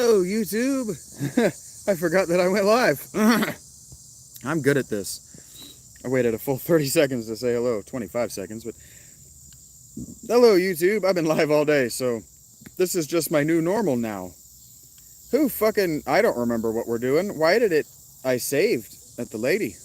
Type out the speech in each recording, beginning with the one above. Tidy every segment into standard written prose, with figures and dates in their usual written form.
Hello, YouTube. I forgot that I went live. I'm good at this. I waited a full 30 seconds to say hello, 25 seconds, but hello, YouTube. I've been live all day, so this is just my new normal now. I don't remember what we're doing. Why did I saved at the lady.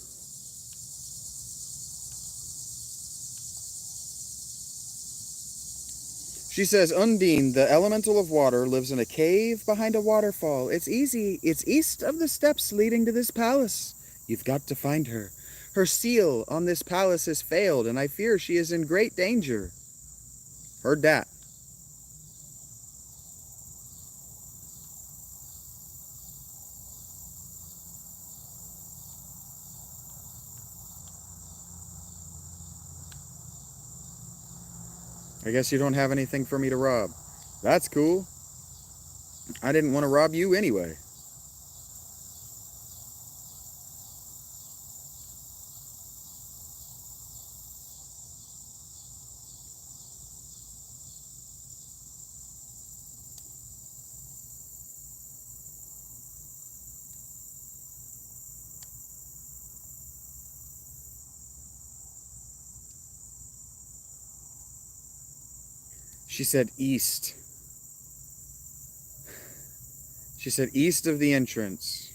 She says, Undine, the elemental of water, lives in a cave behind a waterfall. It's easy. It's east of the steps leading to this palace. You've got to find her. Her seal on this palace has failed, and I fear she is in great danger. Heard that. I guess you don't have anything for me to rob. That's cool. I didn't want to rob you anyway. She said east. She said east of the entrance.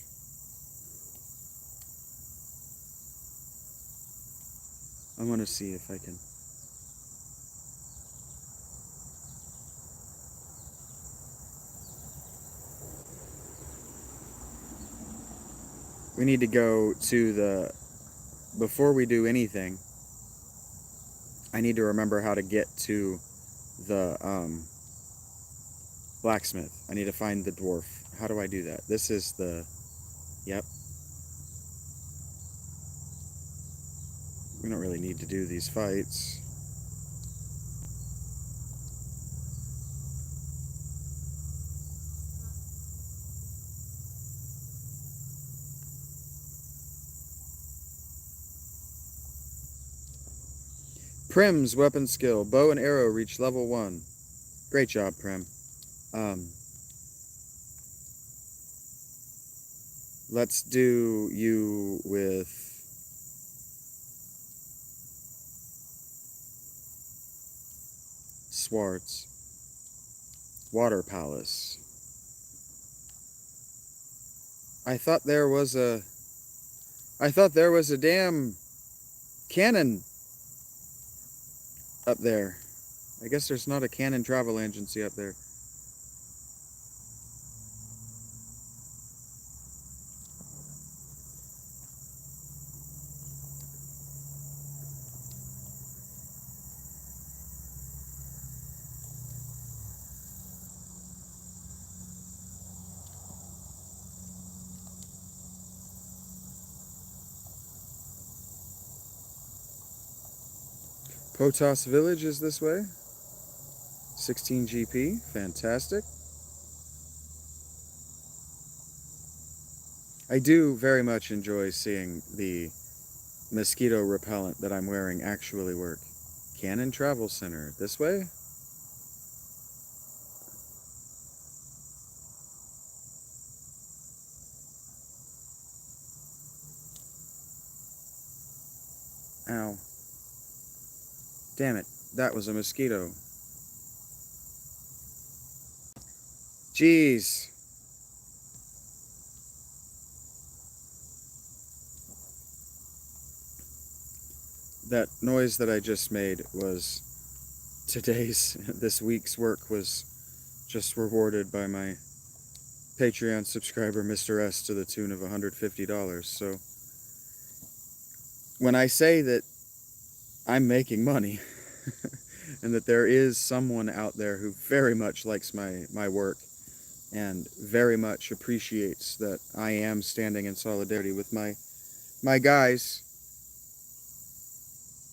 I want to see if I can. We need to go to the... Before we do anything, I need to remember how to get to the blacksmith. I need to find the dwarf. How do I do that? This is the... Yep. We don't really need to do these fights. Prim's weapon skill. Bow and arrow reach level 1. Great job, Prim. Let's do you with... Swartz. Water Palace. I thought there was a damn cannon up there. I guess there's not a cannon travel agency up there. Potos Village is this way. 16 GP, fantastic. I do very much enjoy seeing the mosquito repellent that I'm wearing actually work. Cannon Travel Center, this way? Ow. Damn it, that was a mosquito. Jeez. That noise that I just made was this week's work was just rewarded by my Patreon subscriber, Mr. S, to the tune of $150. So when I say that I'm making money and that there is someone out there who very much likes my work and very much appreciates that I am standing in solidarity with my guys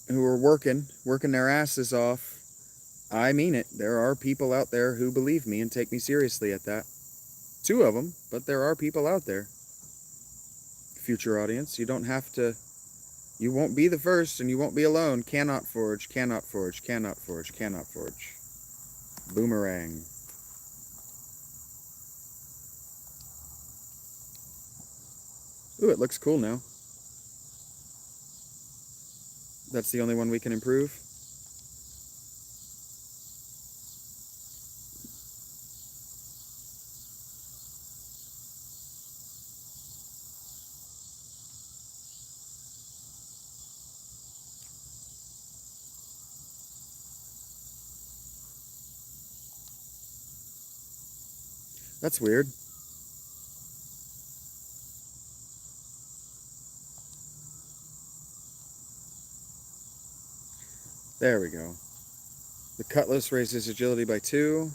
who are working their asses off. I mean it. There are people out there who believe me and take me seriously at that. 2 of them, but there are people out there. Future audience, you don't have to... You won't be the first, and you won't be alone. Cannot forge, cannot forge, cannot forge, cannot forge. Boomerang. Ooh, it looks cool now. That's the only one we can improve? That's weird. There we go. The cutlass raises agility by 2.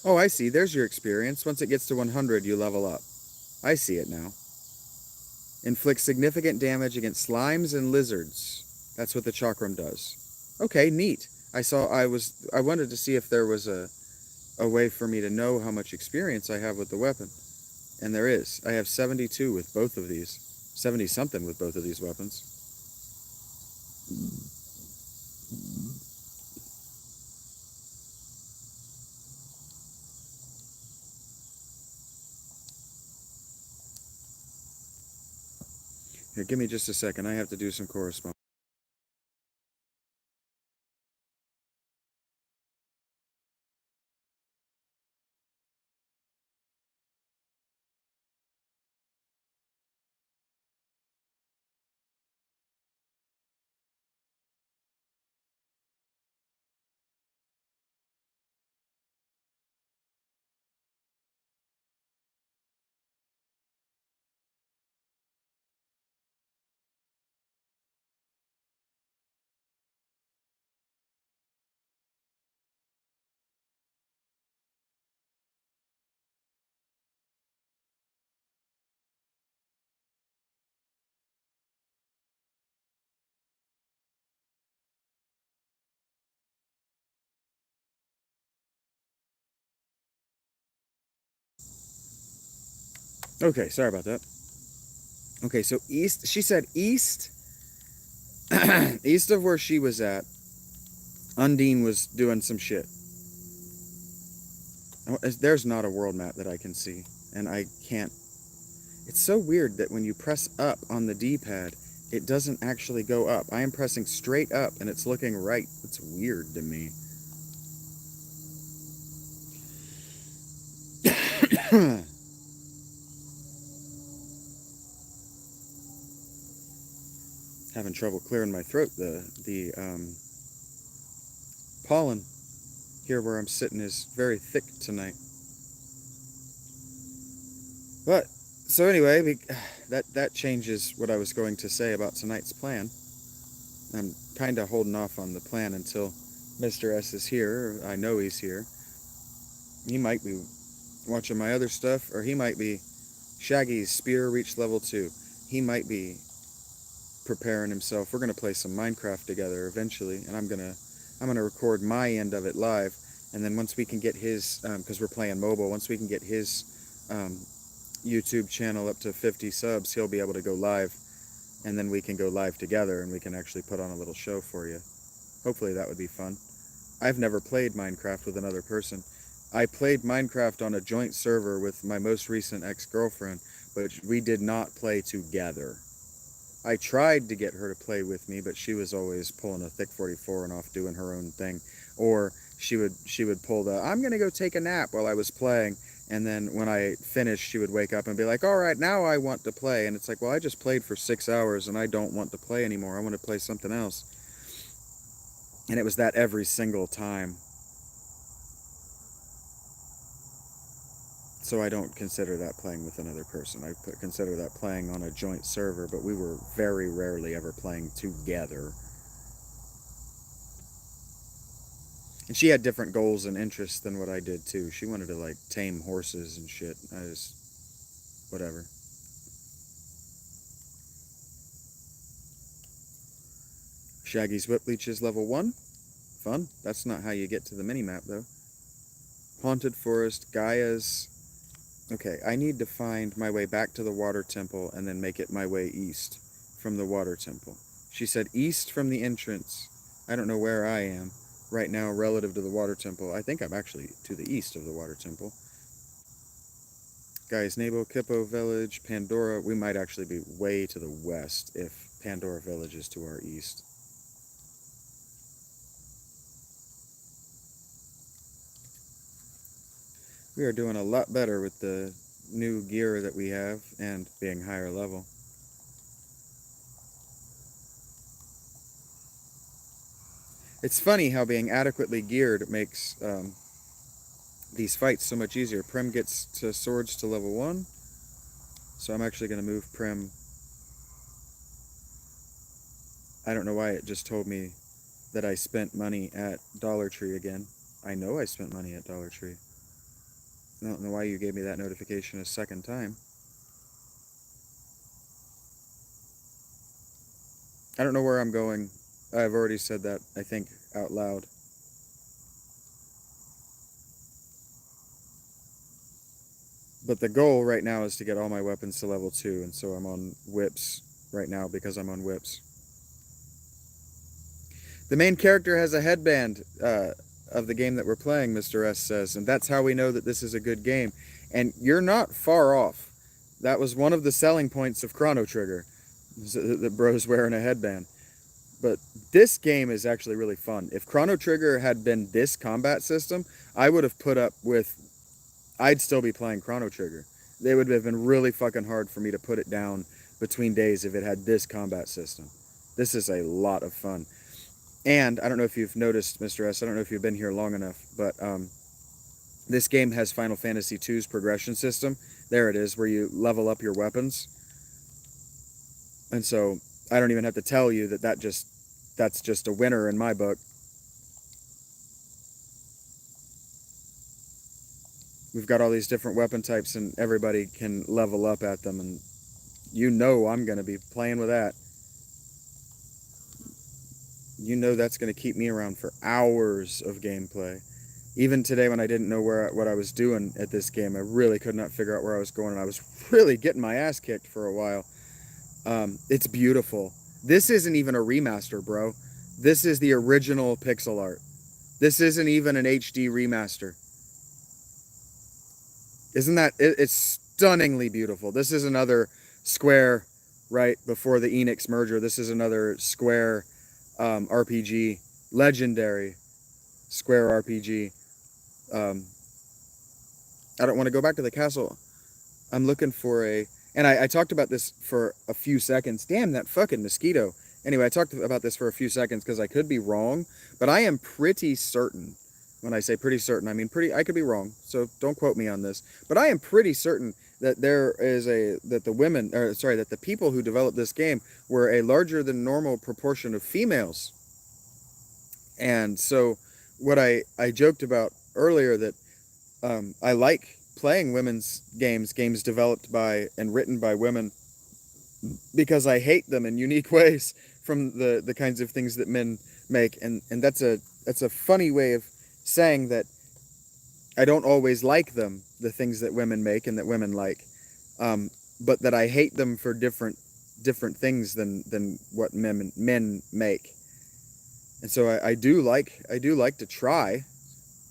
Oh, I see. There's your experience. Once it gets to 100, you level up. I see it now. Inflicts significant damage against slimes and lizards. That's what the chakram does. Okay, neat. I wanted to see if there was a way for me to know how much experience I have with the weapon. And there is. I have 72 with both of these. 70 something with both of these weapons. Here, give me just a second. I have to do some correspondence. Okay, sorry about that. Okay, so east, she said east, east of where she was at, Undine was doing some shit. There's not a world map that I can see, and I can't. It's so weird that when you press up on the D-pad, it doesn't actually go up. I am pressing straight up, and it's looking right. It's weird to me. Having trouble clearing my throat. The pollen here where I'm sitting is very thick tonight. But so anyway, that changes what I was going to say about tonight's plan. I'm kind of holding off on the plan until Mr. S is here. I know he's here. He might be watching my other stuff, or he might be Shaggy's spear reached level 2. He might be preparing himself. We're gonna play some Minecraft together eventually, and I'm gonna record my end of it live, and then once we can get his, because we're playing mobile, once we can get his YouTube channel up to 50 subs, he'll be able to go live, and then we can go live together, and we can actually put on a little show for you. Hopefully that would be fun. I've never played Minecraft with another person. I played Minecraft on a joint server with my most recent ex-girlfriend, but we did not play together. I tried to get her to play with me, but she was always pulling a thick 44 and off doing her own thing. Or she would pull the, I'm going to go take a nap while I was playing. And then when I finished, she would wake up and be like, all right, now I want to play. And it's like, well, I just played for 6 hours and I don't want to play anymore. I want to play something else. And it was that every single time. So I don't consider that playing with another person. I consider that playing on a joint server, but we were very rarely ever playing together. And she had different goals and interests than what I did too. She wanted to like tame horses and shit. I just, whatever. Shaggy's Whip Leech is level 1. Fun. That's not how you get to the mini-map though. Haunted Forest, Gaia's Okay, I need to find my way back to the water temple and then make it my way east from the water temple. She said east from the entrance. I don't know where I am right now relative to the water temple. I think I'm actually to the east of the water temple. Guys, Nebo, Kippo Village, Pandora. We might actually be way to the west if Pandora Village is to our east. We are doing a lot better with the new gear that we have and being higher level. It's funny how being adequately geared makes these fights so much easier. Prem gets to swords to level 1, so I'm actually going to move Prem. I don't know why it just told me that I spent money at Dollar Tree again. I know I spent money at Dollar Tree. I don't know why you gave me that notification a second time. I don't know where I'm going. I've already said that, I think, out loud. But the goal right now is to get all my weapons to level 2, and so I'm on whips right now because I'm on whips. The main character has a headband of the game that we're playing, Mr. S says, and that's how we know that this is a good game. And you're not far off. That was one of the selling points of Chrono Trigger, that bro's wearing a headband. But this game is actually really fun. If Chrono Trigger had been this combat system, I would have put up with... I'd still be playing Chrono Trigger. It would have been really fucking hard for me to put it down between days if it had this combat system. This is a lot of fun. And I don't know if you've noticed, Mr. S, I don't know if you've been here long enough, but this game has Final Fantasy II's progression system. There it is, where you level up your weapons. And so I don't even have to tell you that that's just a winner in my book. We've got all these different weapon types and everybody can level up at them, and you know I'm going to be playing with that. You know that's going to keep me around for hours of gameplay. Even today when I didn't know what I was doing at this game, I really could not figure out where I was going, and I was really getting my ass kicked for a while. It's beautiful. This isn't even a remaster, bro. This is the original pixel art. This isn't even an HD remaster. Isn't that... It's stunningly beautiful. This is another Square, right before the Enix merger. This is another Square RPG, legendary Square RPG. I don't want to go back to the castle. I'm looking for a... And I talked about this for a few seconds. Damn, that fucking mosquito. Anyway, I talked about this for a few seconds because I could be wrong, but I am pretty certain. When I say pretty certain, I mean I could be wrong, so don't quote me on this. But I am pretty certain that that the people who developed this game were a larger than normal proportion of females. And so what I joked about earlier, that I like playing women's games developed by and written by women, because I hate them in unique ways from the kinds of things that men make. And that's a funny way of saying that I don't always like them, the things that women make and that women like, but that I hate them for different things than what men make. And so I do like to try.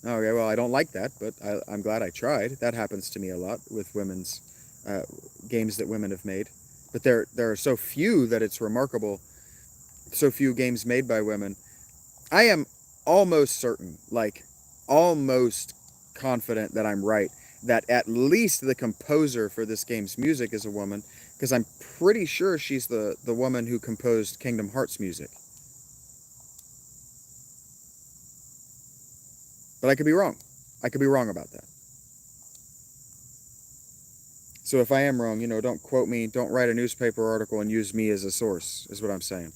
Okay, well, I don't like that, but I'm glad I tried. That happens to me a lot with women's games that women have made. But there are so few that it's remarkable. So few games made by women. I am almost certain, like almost confident that I'm right, that at least the composer for this game's music is a woman, because I'm pretty sure she's the woman who composed Kingdom Hearts music. But I could be wrong. I could be wrong about that. So if I am wrong, don't quote me, don't write a newspaper article and use me as a source, is what I'm saying.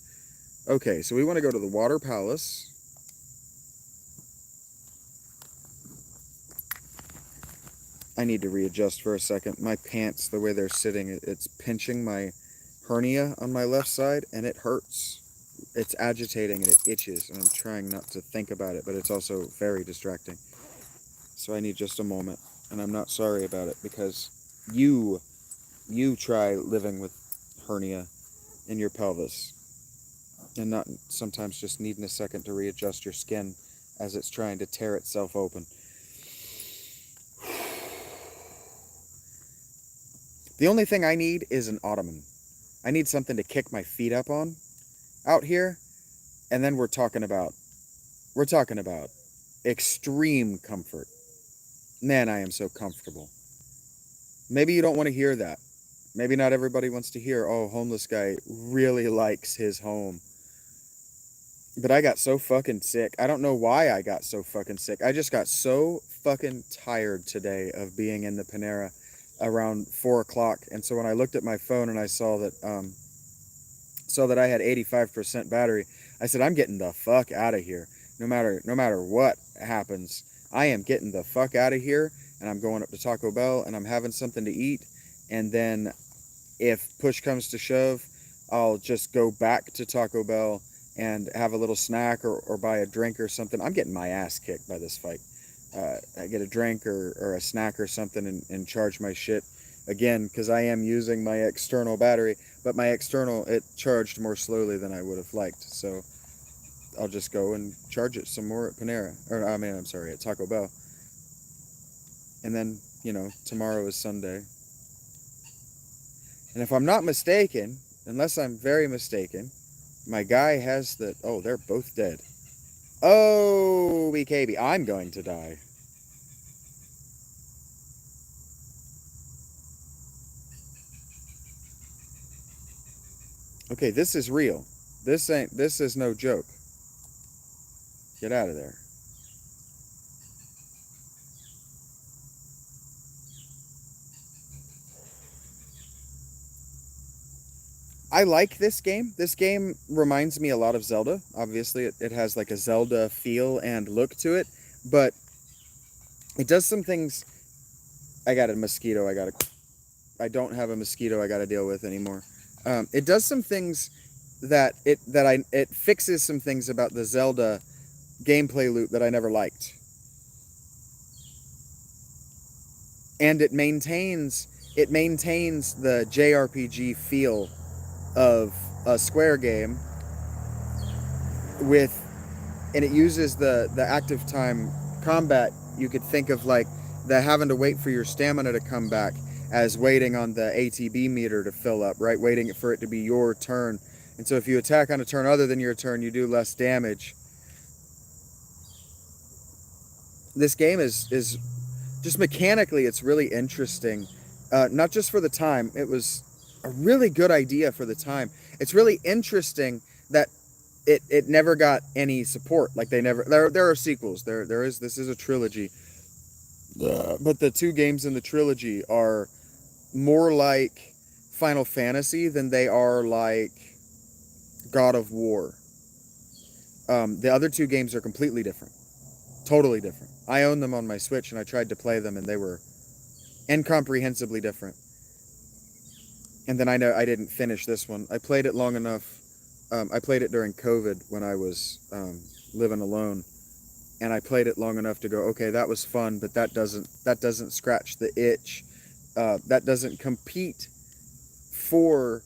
Okay, so we want to go to the Water Palace. I need to readjust for a second. My pants, the way they're sitting, it's pinching my hernia on my left side, and it hurts. It's agitating and it itches, and I'm trying not to think about it, but it's also very distracting. So I need just a moment. and I'm not sorry about it, because you you try living with hernia in your pelvis and not sometimes just needing a second to readjust your skin as it's trying to tear itself open. The only thing I need is an ottoman. I need something to kick my feet up on out here, and then we're talking about extreme comfort. Man, I am so comfortable. Maybe you don't want to hear that. Maybe not everybody wants to hear, oh, homeless guy really likes his home. But I got so fucking sick. I don't know why I got so fucking sick. I just got so fucking tired today of being in the Panera around 4 o'clock. And so when I looked at my phone and I saw that I had 85% battery, I said, I'm getting the fuck out of here. No matter what happens, I am getting the fuck out of here, and I'm going up to Taco Bell and I'm having something to eat, and then if push comes to shove, I'll just go back to Taco Bell and have a little snack, or buy a drink or something. I'm getting my ass kicked by this fight. I get a drink or a snack or something, and charge my shit again, because I am using my external battery, but my external, it charged more slowly than I would have liked. So I'll just go and charge it some more at Panera. Or, I mean, I'm sorry, at Taco Bell. And then, tomorrow is Sunday. And if I'm not mistaken, unless I'm very mistaken, my guy has the... Oh, they're both dead. Oh, BKB, I'm going to die. Okay, this is real. This is no joke. Get out of there. I like this game. This game reminds me a lot of Zelda. Obviously, it has like a Zelda feel and look to it, but it does some things. I got a mosquito. I don't have a mosquito I got to deal with anymore. It does some things it fixes some things about the Zelda gameplay loop that I never liked, and it maintains the JRPG feel of a Square game with and it uses the active time combat. You could think of like the having to wait for your stamina to come back as waiting on the ATB meter to fill up, right? Waiting for it to be your turn. And so if you attack on a turn other than your turn, you do less damage. This game is just mechanically, it's really interesting. Not just for the time, it was a really good idea for the time. It's really interesting that it never got any support. Like they never there are sequels. This is a trilogy. But the two games in the trilogy are more like Final Fantasy than they are like God of War. The other two games are completely different. Totally different. I own them on my Switch and I tried to play them and they were incomprehensibly different. And then I know I didn't finish this one. I played it long enough. I played it during COVID when I was living alone, and I played it long enough to go, okay, that was fun, but that doesn't scratch the itch. That doesn't compete for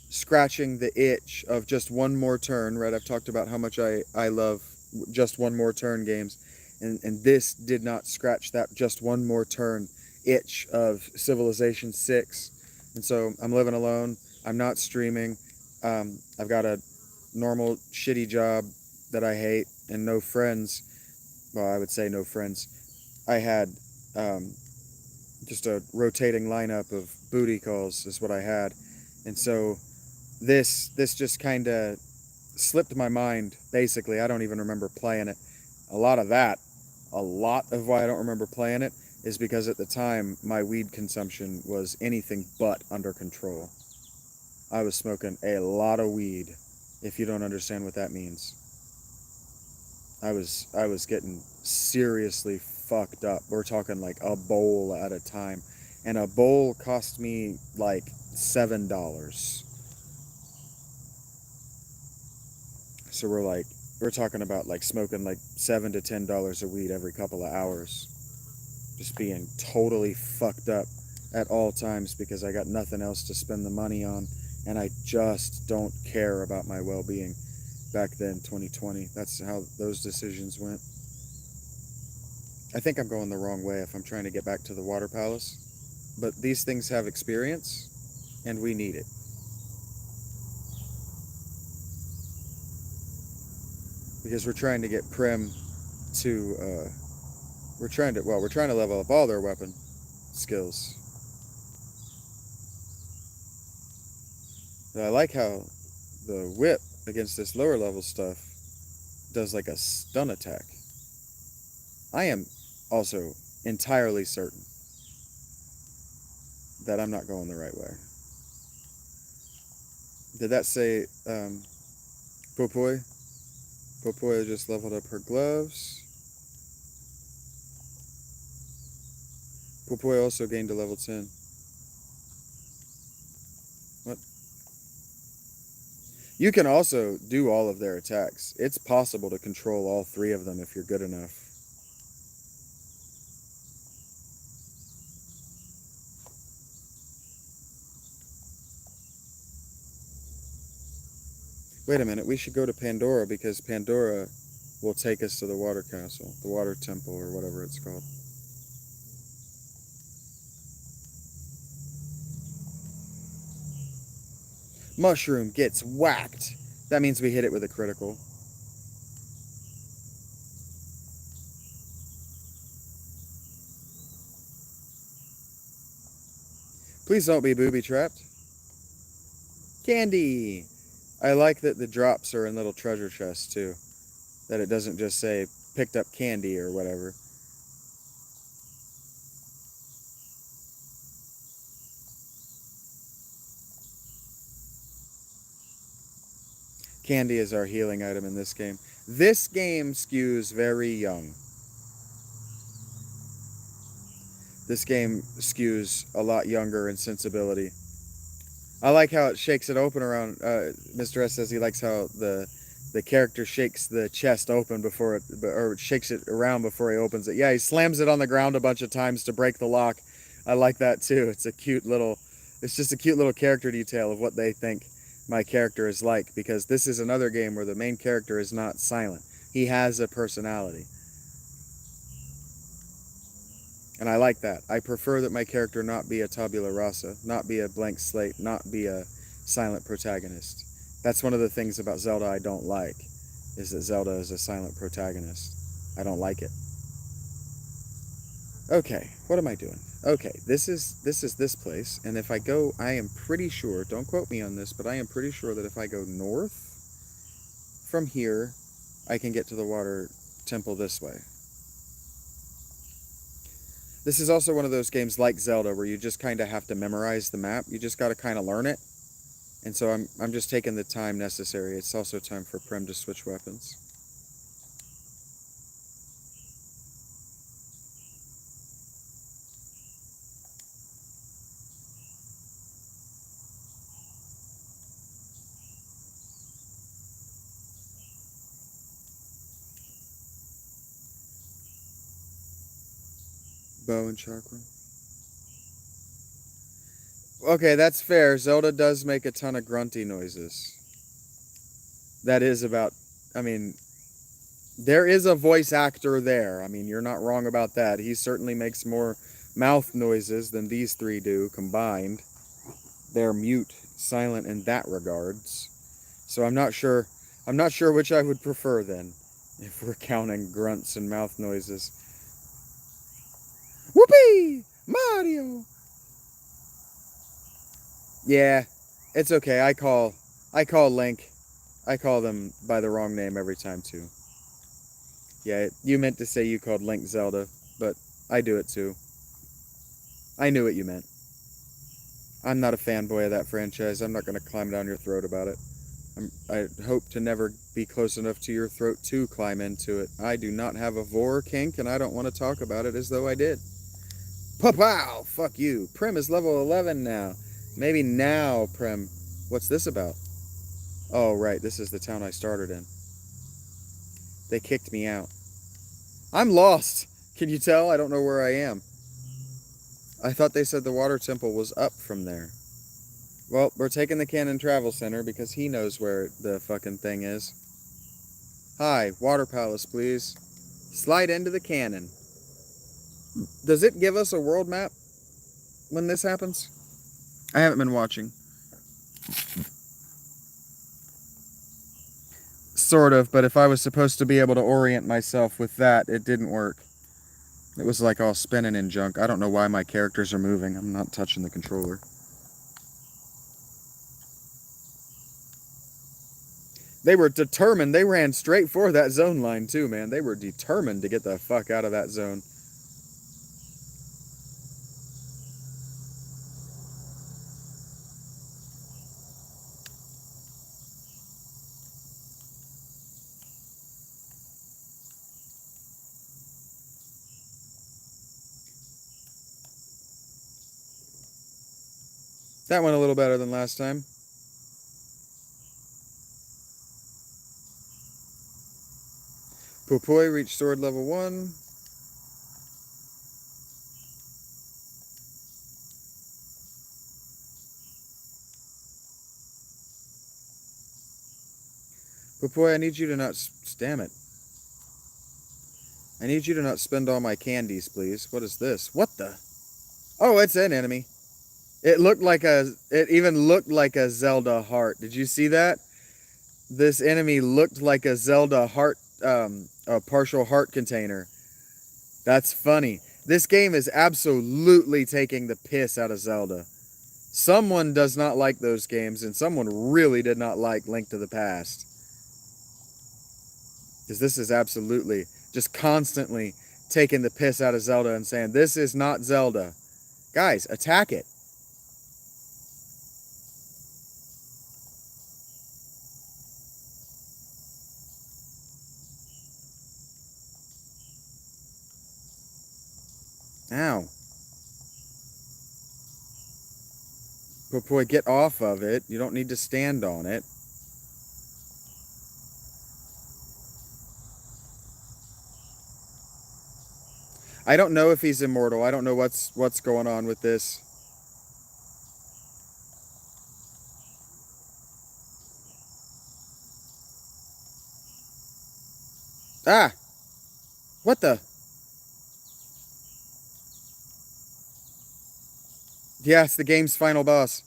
scratching the itch of just one more turn. Right? I've talked about how much I love just one more turn games, and this did not scratch that just one more turn itch of Civilization 6. And so I'm living alone. I'm not streaming. I've got a normal shitty job that I hate and no friends. Well, I would say no friends. I had um, just a rotating lineup of booty calls is what I had. And so this just kind of slipped my mind, basically. I don't even remember playing it. A lot of that, a lot of why I don't remember playing it is because at the time my weed consumption was anything but under control. I was smoking a lot of weed, if you don't understand what that means. I was getting seriously fucked up. We're talking like a bowl at a time. And a bowl cost me like $7. So we're talking about like smoking like $7 to $10 of weed every couple of hours. just being totally fucked up at all times because I got nothing else to spend the money on, and I just don't care about my well-being. Back then, 2020, that's how those decisions went. I think I'm going the wrong way if I'm trying to get back to the water palace, but these things have experience, and we need it. Because we're trying to get Prim to, we're trying to level up all their weapon skills. But I like how the whip against this lower level stuff does like a stun attack. I am also entirely certain that I'm not going the right way. Did that say Popoy? Popoy just leveled up her gloves. Popoy also gained a level 10. What? You can also do all of their attacks. It's possible to control all three of them if you're good enough. Wait a minute, we should go to Pandora because Pandora will take us to the water castle, the water temple, or whatever it's called. Mushroom gets whacked. That means we hit it with a critical. Please don't be booby-trapped. Candy! I like that the drops are in little treasure chests, too. That it doesn't just say, picked up candy or whatever. Candy is our healing item in this game. This game skews very young. This game skews a lot younger in sensibility. I like how it shakes it open around. Mr. S says he likes how the character shakes the chest open before it, or shakes it around before he opens it. Yeah, he slams it on the ground a bunch of times to break the lock. I like that too. It's just a cute little character detail of what they think my character is like, because this is another game where the main character is not silent. He has a personality. And I like that. I prefer that my character not be a tabula rasa, not be a blank slate, not be a silent protagonist. That's one of the things about Zelda I don't like, is that Zelda is a silent protagonist. I don't like it. Okay, what am I doing? Okay, this is this place, and if I go, I am pretty sure, don't quote me on this, but I am pretty sure that if I go north from here, I can get to the water temple this way. This is also one of those games like Zelda where you just kind of have to memorize the map. You just got to kind of learn it. And so I'm just taking the time necessary. It's also time for Prem to switch weapons. Bow and chakra. Okay, that's fair. Zelda does make a ton of grunty noises. That is about, I mean, there is a voice actor there. I mean, you're not wrong about that. He certainly makes more mouth noises than these three do combined. They're mute, silent in that regards. So I'm not sure which I would prefer then, if we're counting grunts and mouth noises. Whoopee! Mario! Yeah, it's okay. I call Link. I call them by the wrong name every time too. Yeah, you meant to say you called Link Zelda, but I do it too. I knew what you meant. I'm not a fanboy of that franchise. I'm not going to climb down your throat about it. I hope to never be close enough to your throat to climb into it. I do not have a vor kink, and I don't want to talk about it as though I did. Pow! Fuck you. Prim is level 11 now. Maybe now, Prim. What's this about? Oh, right. This is the town I started in. They kicked me out. I'm lost. Can you tell? I don't know where I am. I thought they said the water temple was up from there. Well, we're taking the Cannon Travel Center because he knows where the fucking thing is. Hi, Water Palace, please. Slide into the cannon. Does it give us a world map when this happens? I haven't been watching. Sort of, but if I was supposed to be able to orient myself with that, it didn't work. It was like all spinning and junk. I don't know why my characters are moving. I'm not touching the controller. They were determined. They ran straight for that zone line too, man. They were determined to get the fuck out of that zone. That went a little better than last time. Pupoi reached sword level 1. Pupoi, I need you to not... Damn it. I need you to not spend all my candies, please. What is this? What the? Oh, it's an enemy. It looked like a... It even looked like a Zelda heart. Did you see that? This enemy looked like a Zelda heart... a partial heart container. That's funny. This game is absolutely taking the piss out of Zelda. Someone does not like those games, and someone really did not like Link to the Past. Because this is absolutely just constantly taking the piss out of Zelda and saying, this is not Zelda. Guys, attack it. Ow. But boy, get off of it. You don't need to stand on it. I don't know if he's immortal. I don't know what's going on with this. Ah! What the? Yeah, it's the game's final boss.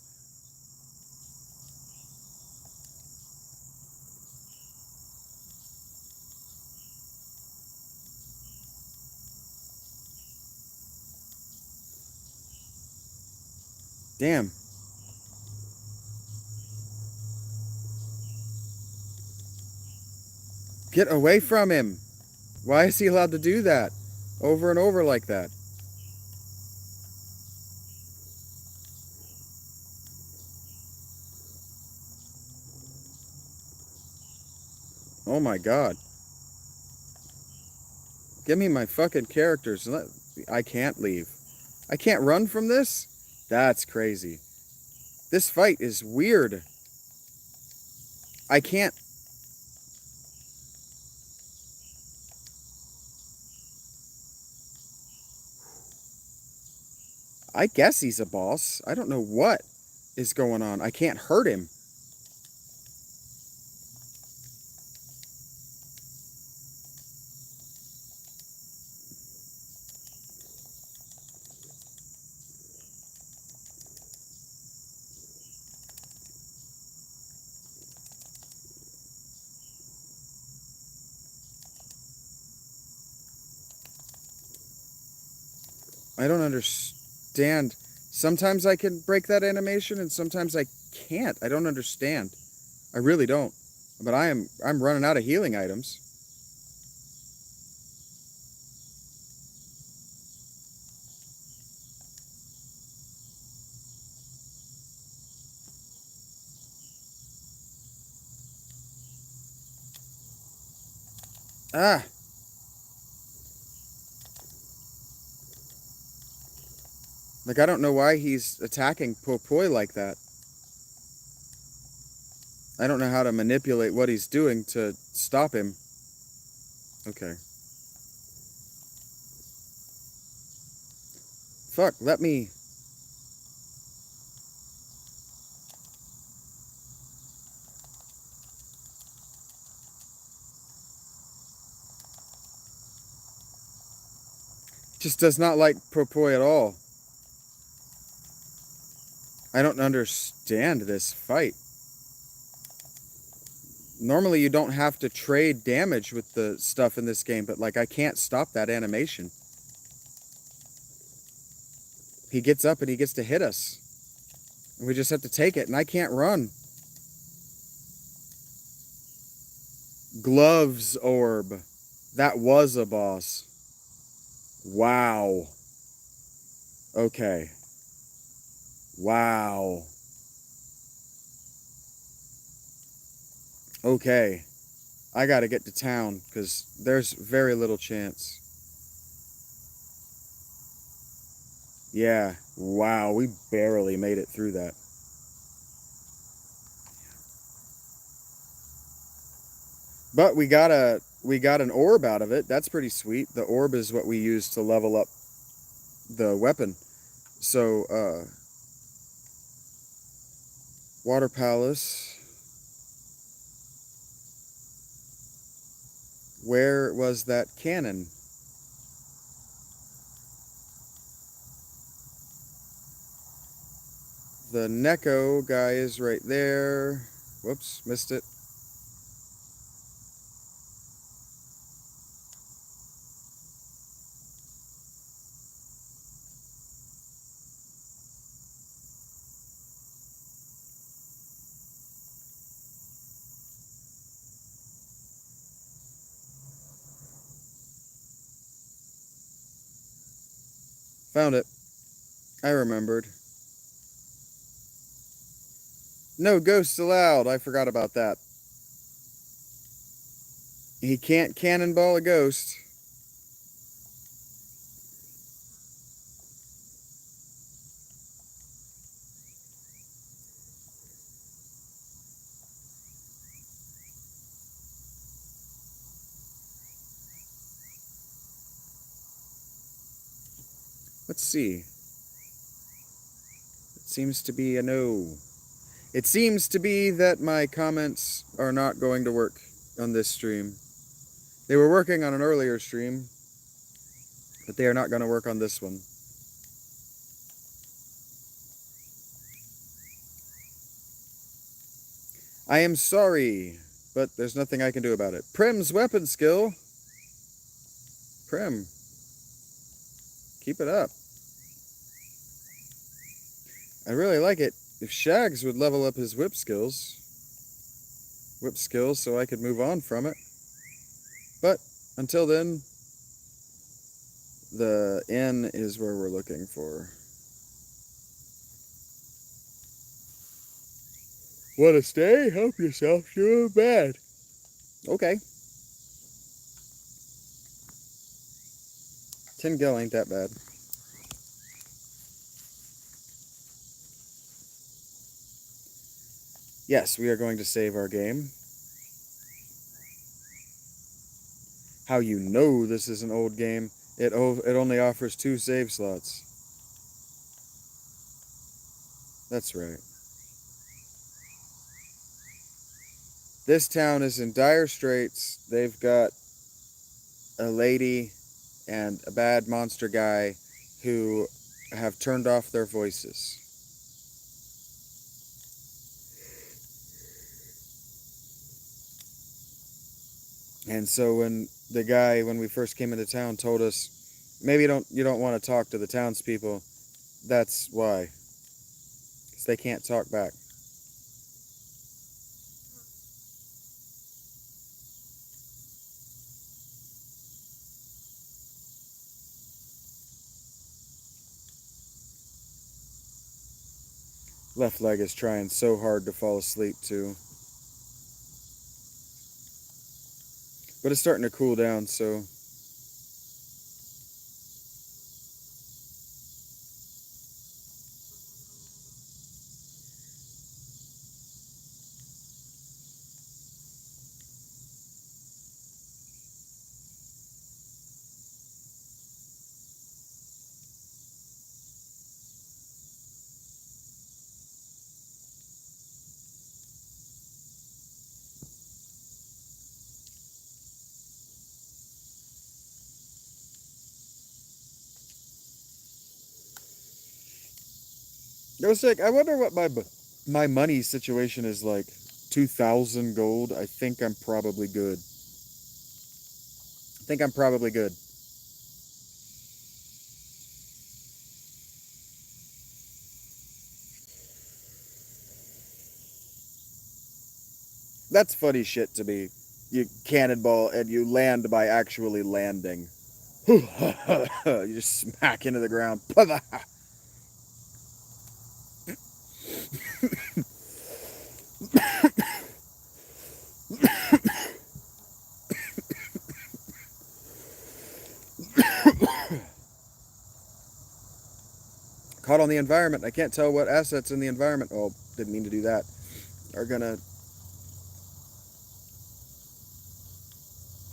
Damn. Get away from him. Why is he allowed to do that? Over and over like that. Oh my god. Give me my fucking characters. I can't leave. I can't run from this? That's crazy. This fight is weird. I can't... I guess he's a boss. I don't know what is going on. I can't hurt him. I don't understand. Sometimes I can break that animation and sometimes I can't. I don't understand. I really don't. But I'm running out of healing items. Ah. Like, I don't know why he's attacking Popoi like that. I don't know how to manipulate what he's doing to stop him. Okay. Fuck, let me... Just does not like Propoi at all. I don't understand this fight. Normally you don't have to trade damage with the stuff in this game, but like I can't stop that animation. He gets up and he gets to hit us. And we just have to take it, and I can't run. Gloves orb. That was a boss. Wow. Okay. Wow. Okay. I gotta get to town, because there's very little chance. Yeah. Wow, we barely made it through that. But we got an orb out of it. That's pretty sweet. The orb is what we use to level up the weapon. So, Water Palace. Where was that cannon? The Neko guy is right there. Whoops, missed it. Found it. I remembered. No ghosts allowed. I forgot about that. He can't cannonball a ghost. Let's see. It seems to be a no. It seems to be that my comments are not going to work on this stream. They were working on an earlier stream, but they are not going to work on this one. I am sorry, but there's nothing I can do about it. Prim's weapon skill. Prim. Keep it up. I really like it. If Shags would level up his whip skills so I could move on from it. But until then, the inn is where we're looking for. Want to stay? Help yourself. You're bad. Okay. 10 gil ain't that bad. Yes, we are going to save our game. How you know this is an old game? It only offers 2 save slots. That's right. This town is in dire straits. They've got a lady and a bad monster guy who have turned off their voices. And so when we first came into town, told us, maybe you don't want to talk to the townspeople, that's why. Because they can't talk back. Left leg is trying so hard to fall asleep too. But it's starting to cool down, so... It was sick. I wonder what my money situation is like. 2,000 gold. I think I'm probably good. I think I'm probably good. That's funny shit to me. You cannonball and you land by actually landing. You just smack into the ground. Caught on the environment. I can't tell what assets in the environment. Oh, didn't mean to do that. Are gonna.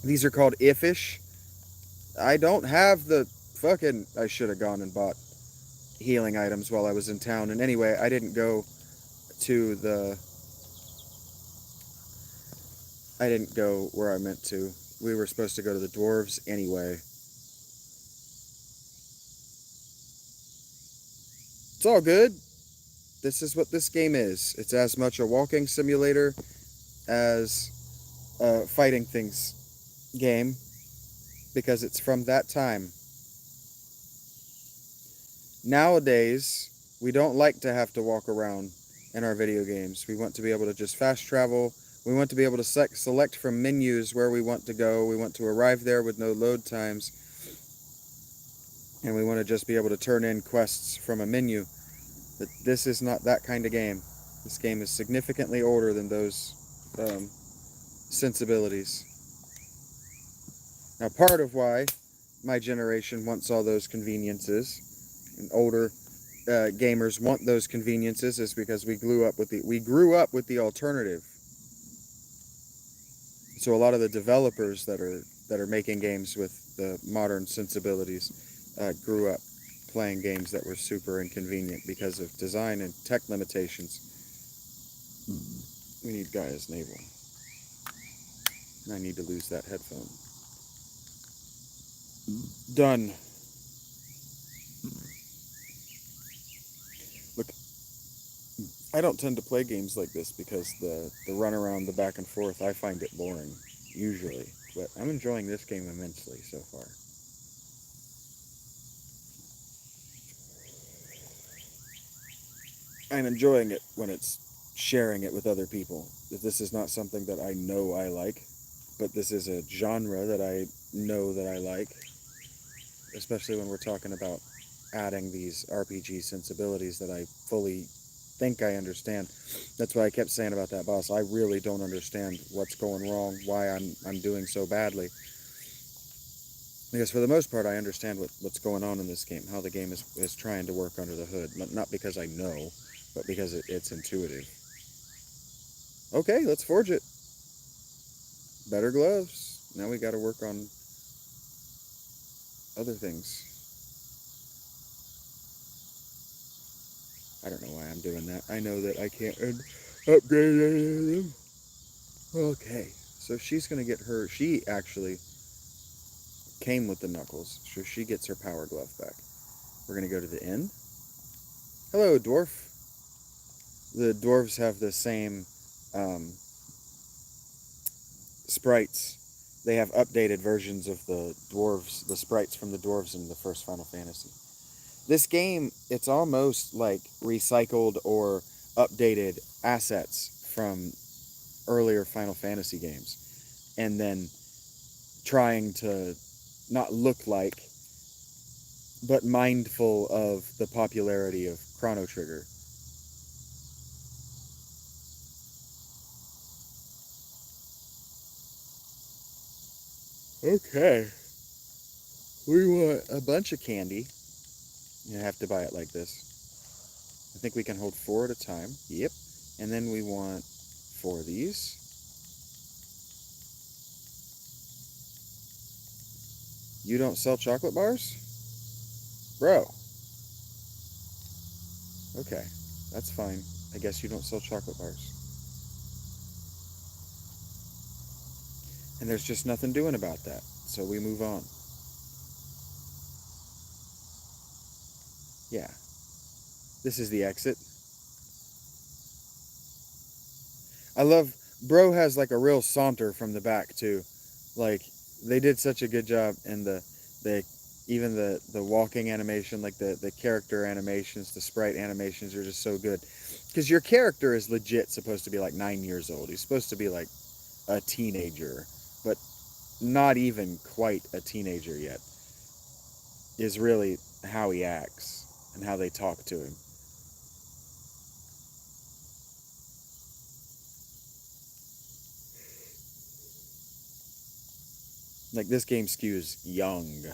These are called ifish. I don't have the fucking. I should have gone and bought healing items while I was in town. And anyway, I didn't go to the. I didn't go where I meant to. We were supposed to go to the dwarves anyway. It's all good. This is what this game is. It's as much a walking simulator as a fighting things game because it's from that time. Nowadays, we don't like to have to walk around in our video games. We want to be able to just fast travel. We want to be able to select from menus where we want to go. We want to arrive there with no load times. And we want to just be able to turn in quests from a menu. But this is not that kind of game. This game is significantly older than those sensibilities. Now, part of why my generation wants all those conveniences, and older gamers want those conveniences, is because we grew up with the alternative. So a lot of the developers that are making games with the modern sensibilities grew up playing games that were super inconvenient because of design and tech limitations. We need Gaia's navel. I need to lose that headphone. Done. Look, I don't tend to play games like this because the run around, the back and forth, I find it boring, usually. But I'm enjoying this game immensely so far. I'm enjoying it when it's sharing it with other people. That this is not something that I know I like, but this is a genre that I know that I like, especially when we're talking about adding these RPG sensibilities that I fully think I understand. That's why I kept saying about that boss. I really don't understand what's going wrong, why I'm doing so badly. Because for the most part, I understand what's going on in this game, how the game is trying to work under the hood. Not because I know, but because it's intuitive. Okay, let's forge it. Better gloves. Now we got to work on other things. I don't know why I'm doing that. I know that I can't upgrade any of them. Okay, so she's going to get her... She actually came with the knuckles, so she gets her power glove back. We're going to go to the inn. Hello, dwarf. The dwarves have the same sprites. They have updated versions of the dwarves, the sprites from the dwarves in the first Final Fantasy. This game, it's almost like recycled or updated assets from earlier Final Fantasy games, and then trying to not look like, but mindful of the popularity of Chrono Trigger. Okay. We want a bunch of candy. You have to buy it like this. I think we can hold 4 at a time. Yep. And then we want 4 of these. You don't sell chocolate bars? Bro. Okay. That's fine. I guess you don't sell chocolate bars. And there's just nothing doing about that. So we move on. Yeah. This is the exit. I love Bro has like a real saunter from the back too. Like they did such a good job in the even the walking animation, like the character animations, the sprite animations are just so good. Because your character is legit supposed to be like 9 years old. He's supposed to be like a teenager, but not even quite a teenager yet. Is really how he acts and how they talk to him. Like this game skews young.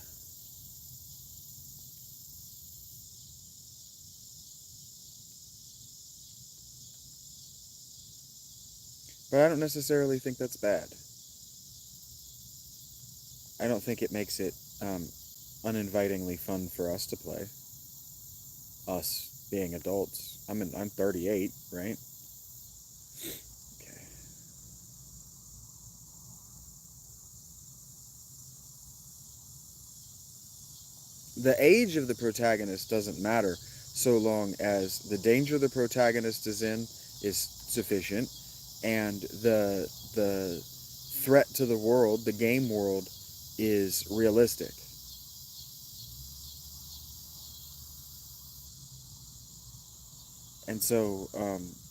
But I don't necessarily think that's bad. I don't think it makes it uninvitingly fun for us to play. Us being adults. I'm 38, right? Okay. The age of the protagonist doesn't matter so long as the danger the protagonist is in is sufficient and the threat to the world, the game world, is realistic. And so,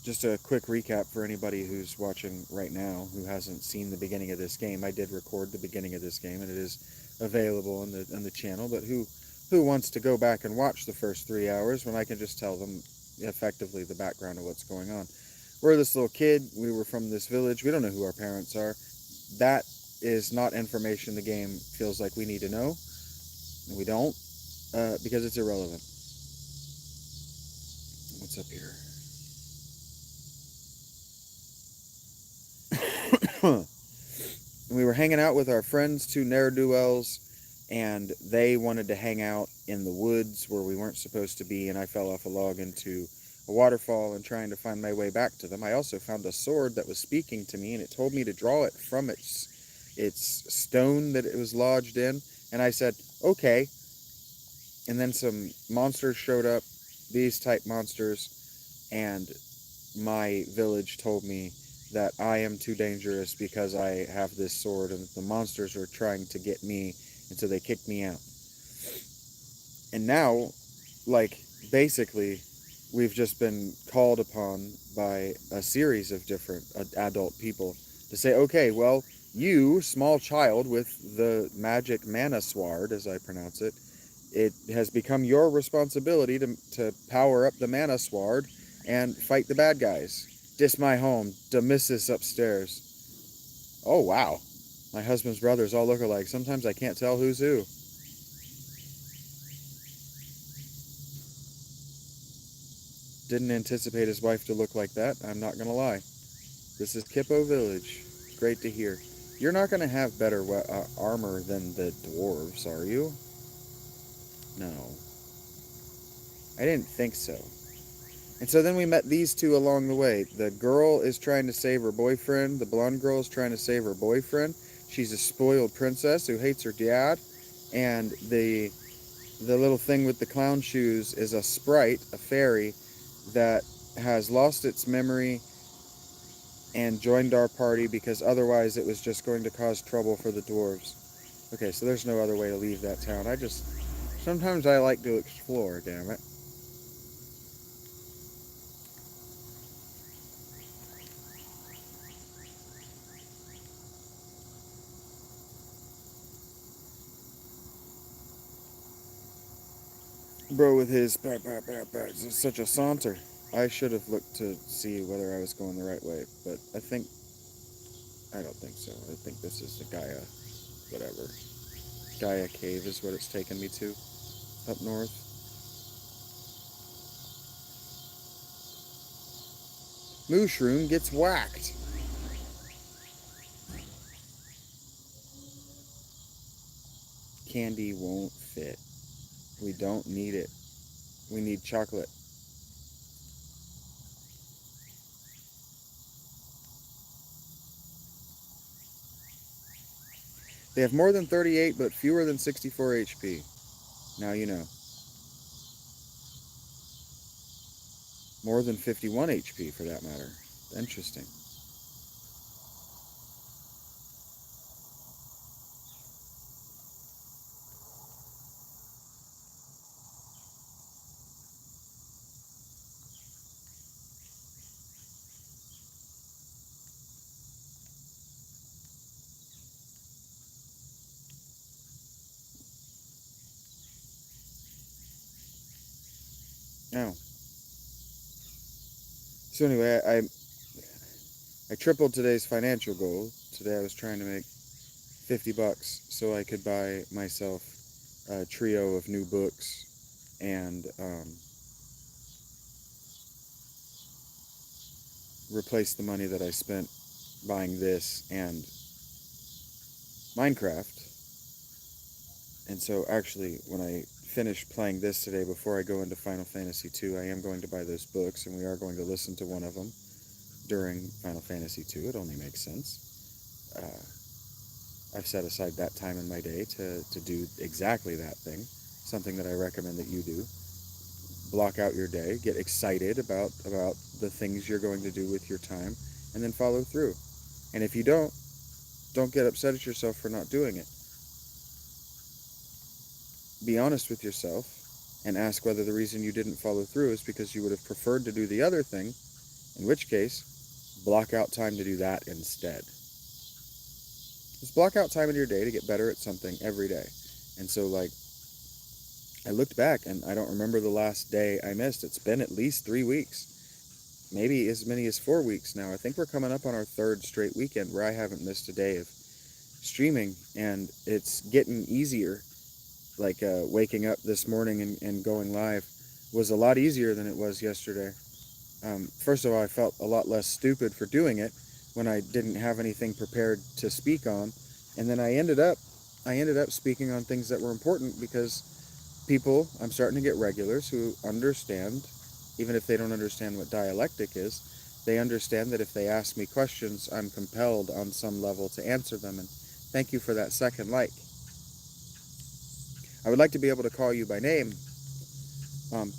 just a quick recap for anybody who's watching right now who hasn't seen the beginning of this game. I did record the beginning of this game, and it is available on the channel. But who wants to go back and watch the first 3 hours when I can just tell them effectively the background of what's going on? We're this little kid. We were from this village. We don't know who our parents are. That is not information the game feels like we need to know. And we don't, because it's irrelevant. What's up here? We were hanging out with our friends, two ne'er do wells, and they wanted to hang out in the woods where we weren't supposed to be, and I fell off a log into a waterfall and trying to find my way back to them. I also found a sword that was speaking to me, and it told me to draw it from its stone that it was lodged in, and I said, okay. And then some monsters showed up, these type monsters, and my village told me that I am too dangerous because I have this sword and the monsters are trying to get me, and so they kicked me out. And now, like, basically, we've just been called upon by a series of different adult people to say, okay, well, you, small child with the magic mana sword, as I pronounce it has become your responsibility to power up the mana sword and fight the bad guys. Dis my home, Demissus upstairs. Oh, wow. My husband's brothers all look alike. Sometimes I can't tell who's who. Didn't anticipate his wife to look like that, I'm not going to lie. This is Kippo Village. Great to hear. You're not going to have better armor than the dwarves, are you? No. I didn't think so. And so then we met these two along the way. The girl is trying to save her boyfriend. The blonde girl is trying to save her boyfriend. She's a spoiled princess who hates her dad. And the little thing with the clown shoes is a sprite, a fairy, that has lost its memory and joined our party because otherwise it was just going to cause trouble for the dwarves. Okay, so there's no other way to leave that town. Sometimes I like to explore, damn it. Bro with his such a saunter. I should have looked to see whether I was going the right way, but I don't think so. I think this is the Gaia, whatever. Gaia Cave is what it's taken me to, up north. Mushroom gets whacked. Candy won't fit. We don't need it. We need chocolate. They have more than 38, but fewer than 64 HP. Now you know. More than 51 HP for that matter. Interesting. Oh. So anyway, I tripled today's financial goal. Today I was trying to make $50 so I could buy myself a trio of new books and replace the money that I spent buying this and Minecraft. And so actually, when I finish playing this today, before I go into Final Fantasy II, I am going to buy those books, and we are going to listen to one of them during Final Fantasy II. It only makes sense. I've set aside that time in my day to do exactly that thing, something that I recommend that you do. Block out your day, get excited about the things you're going to do with your time, and then follow through. And if you don't get upset at yourself for not doing it. Be honest with yourself and ask whether the reason you didn't follow through is because you would have preferred to do the other thing, in which case, block out time to do that instead. Just block out time in your day to get better at something every day. And so, like, I looked back and I don't remember the last day I missed. It's been at least 3 weeks, maybe as many as 4 weeks now. I think we're coming up on our third straight weekend where I haven't missed a day of streaming, and it's getting easier. Like waking up this morning and going live was a lot easier than it was yesterday. First of all, I felt a lot less stupid for doing it when I didn't have anything prepared to speak on, and then I ended up speaking on things that were important because I'm starting to get regulars who understand, even if they don't understand what dialectic is, they understand that if they ask me questions, I'm compelled on some level to answer them, and thank you for that second like. I would like to be able to call you by name,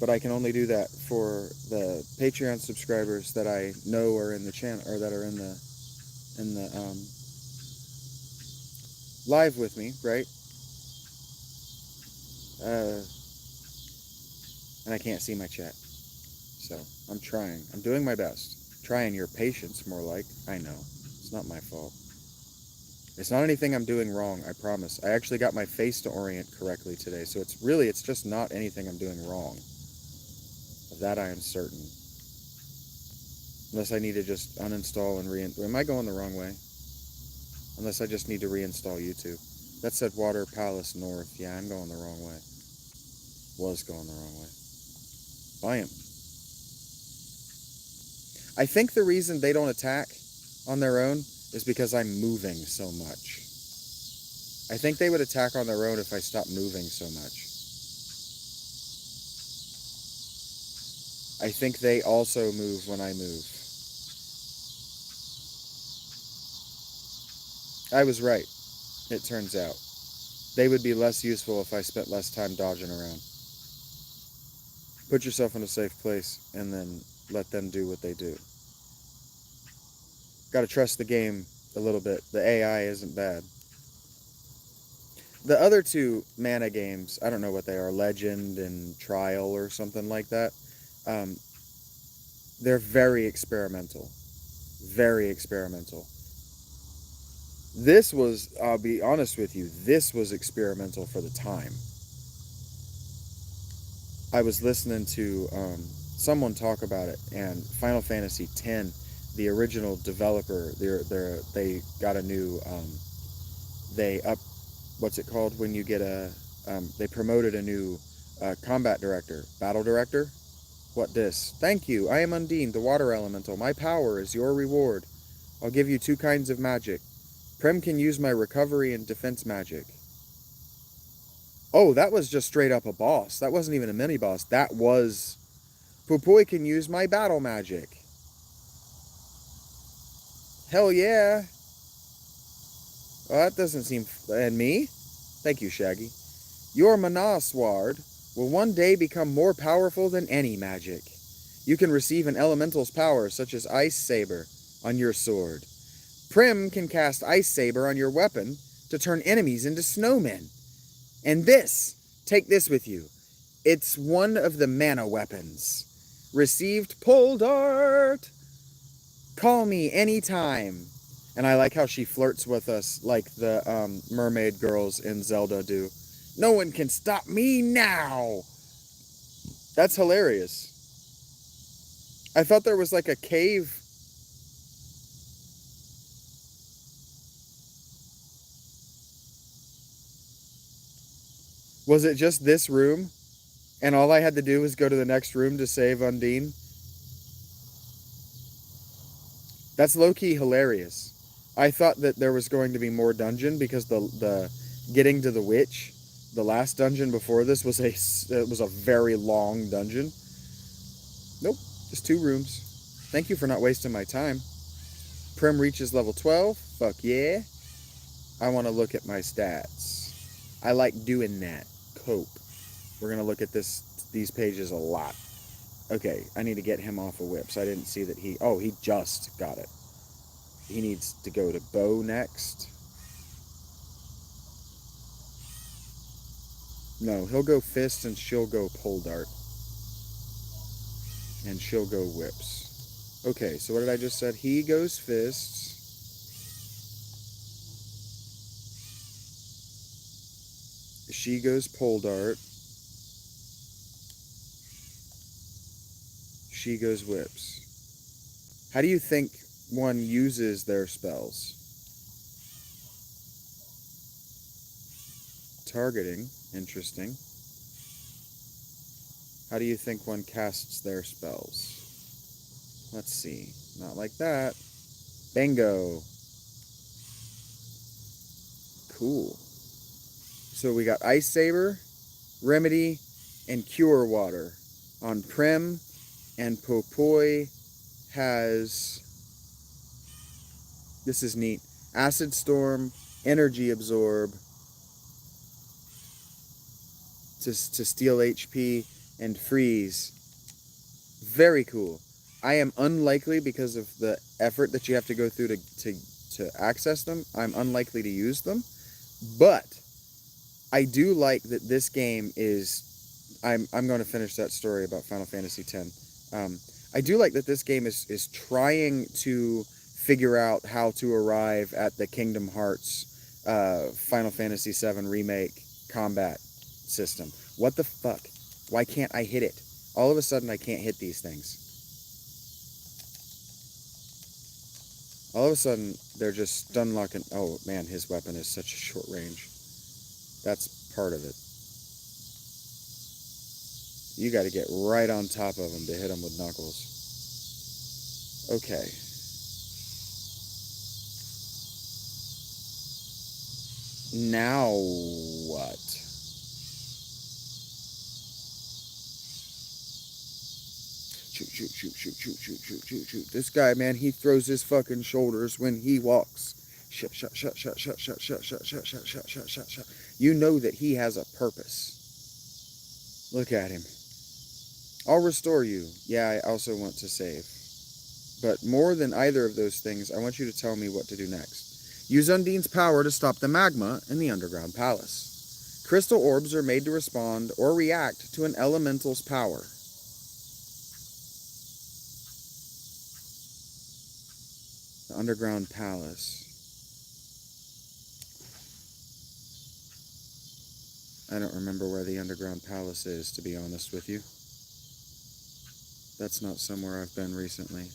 but I can only do that for the Patreon subscribers that I know are in the channel or that are in the live with me, right? And I can't see my chat, so I'm trying. I'm doing my best. Trying your patience, more like. I know it's not my fault. It's not anything I'm doing wrong, I promise. I actually got my face to orient correctly today, so it's just not anything I'm doing wrong. Of that I am certain. Unless I need to just uninstall and reinstall. Am I going the wrong way? Unless I just need to reinstall YouTube. That said Water Palace North. Yeah, I'm going the wrong way. Was going the wrong way. I am. I think the reason they don't attack on their own is because I'm moving so much. I think they would attack on their own if I stopped moving so much. I think they also move when I move. I was right, it turns out. They would be less useful if I spent less time dodging around. Put yourself in a safe place and then let them do what they do. Gotta trust the game a little bit. The AI isn't bad. The other two mana games, I don't know what they are, Legend and Trial or something like that. Um, they're very experimental. Very experimental. This was, I'll be honest with you, this was experimental for the time. I was listening to someone talk about it, and Final Fantasy X, the original developer, they got a new, they up, what's it called when you get they promoted a new combat director, battle director. What dis? Thank you. I am Undine, the water elemental. My power is your reward. I'll give you 2 kinds of magic. Prem can use my recovery and defense magic. Oh, that was just straight up a boss. That wasn't even a mini boss. That was... Pupui can use my battle magic. Hell yeah. Well, that doesn't seem... And me? Thank you, Shaggy. Your Mana Sword will one day become more powerful than any magic. You can receive an elemental's power, such as Ice Saber, on your sword. Prim can cast Ice Saber on your weapon to turn enemies into snowmen. And this, take this with you. It's one of the mana weapons. Received Pole Dart. Call me anytime. And I like how she flirts with us like the mermaid girls in Zelda do. No one can stop me now. That's hilarious. I thought there was like a cave. Was it just this room? And all I had to do was go to the next room to save Undine? That's low-key hilarious. I thought that there was going to be more dungeon because the getting to the witch, the last dungeon before this was a very long dungeon. Nope, just 2 rooms. Thank you for not wasting my time. Prim reaches level 12. Fuck yeah. I want to look at my stats. I like doing that. Cope. We're going to look at these pages a lot. Okay, I need to get him off of whips. I didn't see that he just got it. He needs to go to bow next. No, he'll go fist and she'll go pole dart. And she'll go whips. Okay, so what did I just said? He goes fists. She goes pole dart. She goes whips. How do you think one uses their spells? Targeting. Interesting. How do you think one casts their spells? Let's see. Not like that. Bingo. Cool. So we got Ice Saber, Remedy, and Cure Water on Prim, and Popoi has, this is neat, Acid Storm, Energy Absorb to steal HP, and Freeze. Very cool. I am unlikely, because of the effort that you have to go through to access them, I'm unlikely to use them. But I do like that this game is, I'm going to finish that story about Final Fantasy X. I do like that this game is trying to figure out how to arrive at the Kingdom Hearts Final Fantasy VII Remake combat system. What the fuck? Why can't I hit it? All of a sudden I can't hit these things. All of a sudden they're just stun locking. Oh man, his weapon is such a short range. That's part of it. You got to get right on top of him to hit him with knuckles. Okay. Now what? Shoot. This guy, man, he throws his fucking shoulders when he walks. Shut. You know that he has a purpose. Look at him. I'll restore you. Yeah, I also want to save. But more than either of those things, I want you to tell me what to do next. Use Undine's power to stop the magma in the underground palace. Crystal orbs are made to respond or react to an elemental's power. The underground palace. I don't remember where the underground palace is, to be honest with you. That's not somewhere I've been recently.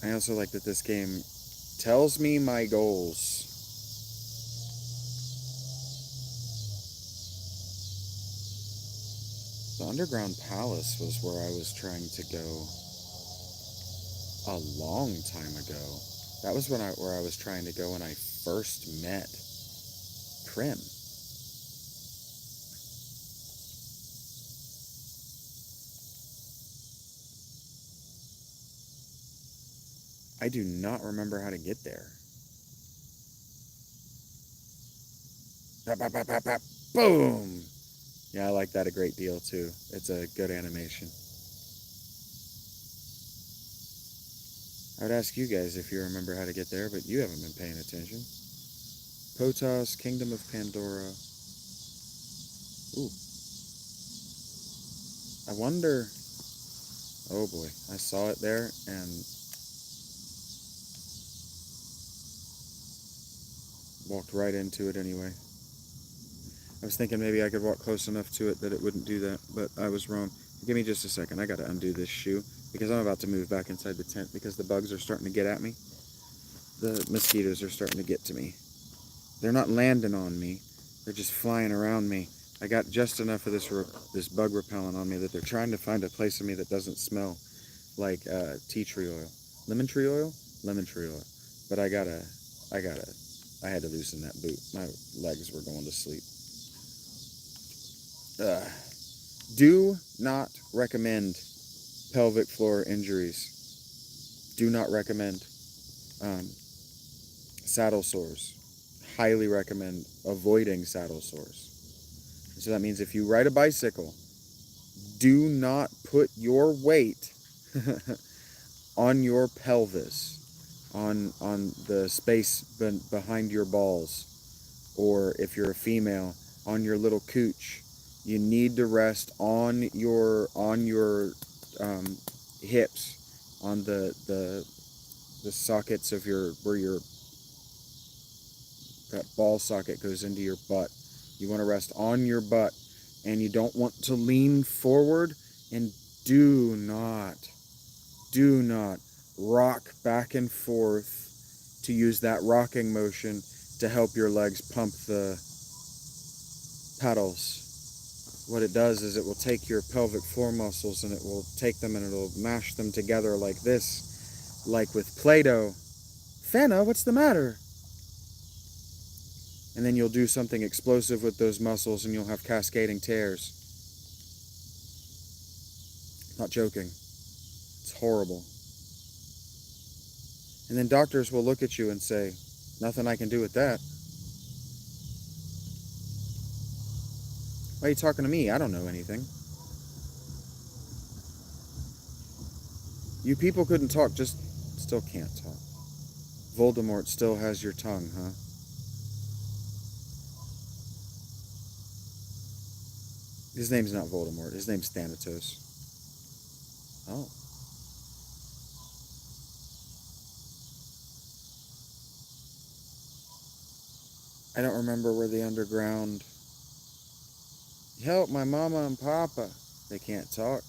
I also like that this game tells me my goals. The underground palace was where I was trying to go a long time ago. That was where I was trying to go when I first met Prim. I do not remember how to get there. Pap, pap, pap, pap, pap. Boom. Yeah, I like that a great deal too. It's a good animation. I would ask you guys if you remember how to get there, but you haven't been paying attention. Potos, Kingdom of Pandora. Ooh, I wonder. Oh boy, I saw it there and walked right into it anyway. I was thinking maybe I could walk close enough to it that it wouldn't do that, but I was wrong. Give me just a second. I gotta undo this shoe because I'm about to move back inside the tent because the bugs are starting to get at me. The mosquitoes are starting to get to me. They're not landing on me. They're just flying around me. I got just enough of this bug repellent on me that they're trying to find a place in me that doesn't smell like tea tree oil. Lemon tree oil? Lemon tree oil. But I had to loosen that boot. My legs were going to sleep. Do not recommend pelvic floor injuries. Do not recommend saddle sores. Highly recommend avoiding saddle sores. So that means if you ride a bicycle, do not put your weight on your pelvis, on the space behind your balls, or if you're a female, on your little cooch. You need to rest on your hips, on the sockets of where your that ball socket goes into your butt. You want to rest on your butt, and you don't want to lean forward, and do not rock back and forth to use that rocking motion to help your legs pump the pedals. What it does is it will take your pelvic floor muscles and it will take them and it'll mash them together like this, like with Play-Doh. Fana, what's the matter? And then you'll do something explosive with those muscles and you'll have cascading tears. Not joking. It's horrible. And then doctors will look at you and say, nothing I can do with that. Why are you talking to me? I don't know anything. You people couldn't talk, just still can't talk. Voldemort still has your tongue, huh? His name's not Voldemort. His name's Thanatos. Oh. I don't remember where the underground... Help my mama and papa. They can't talk.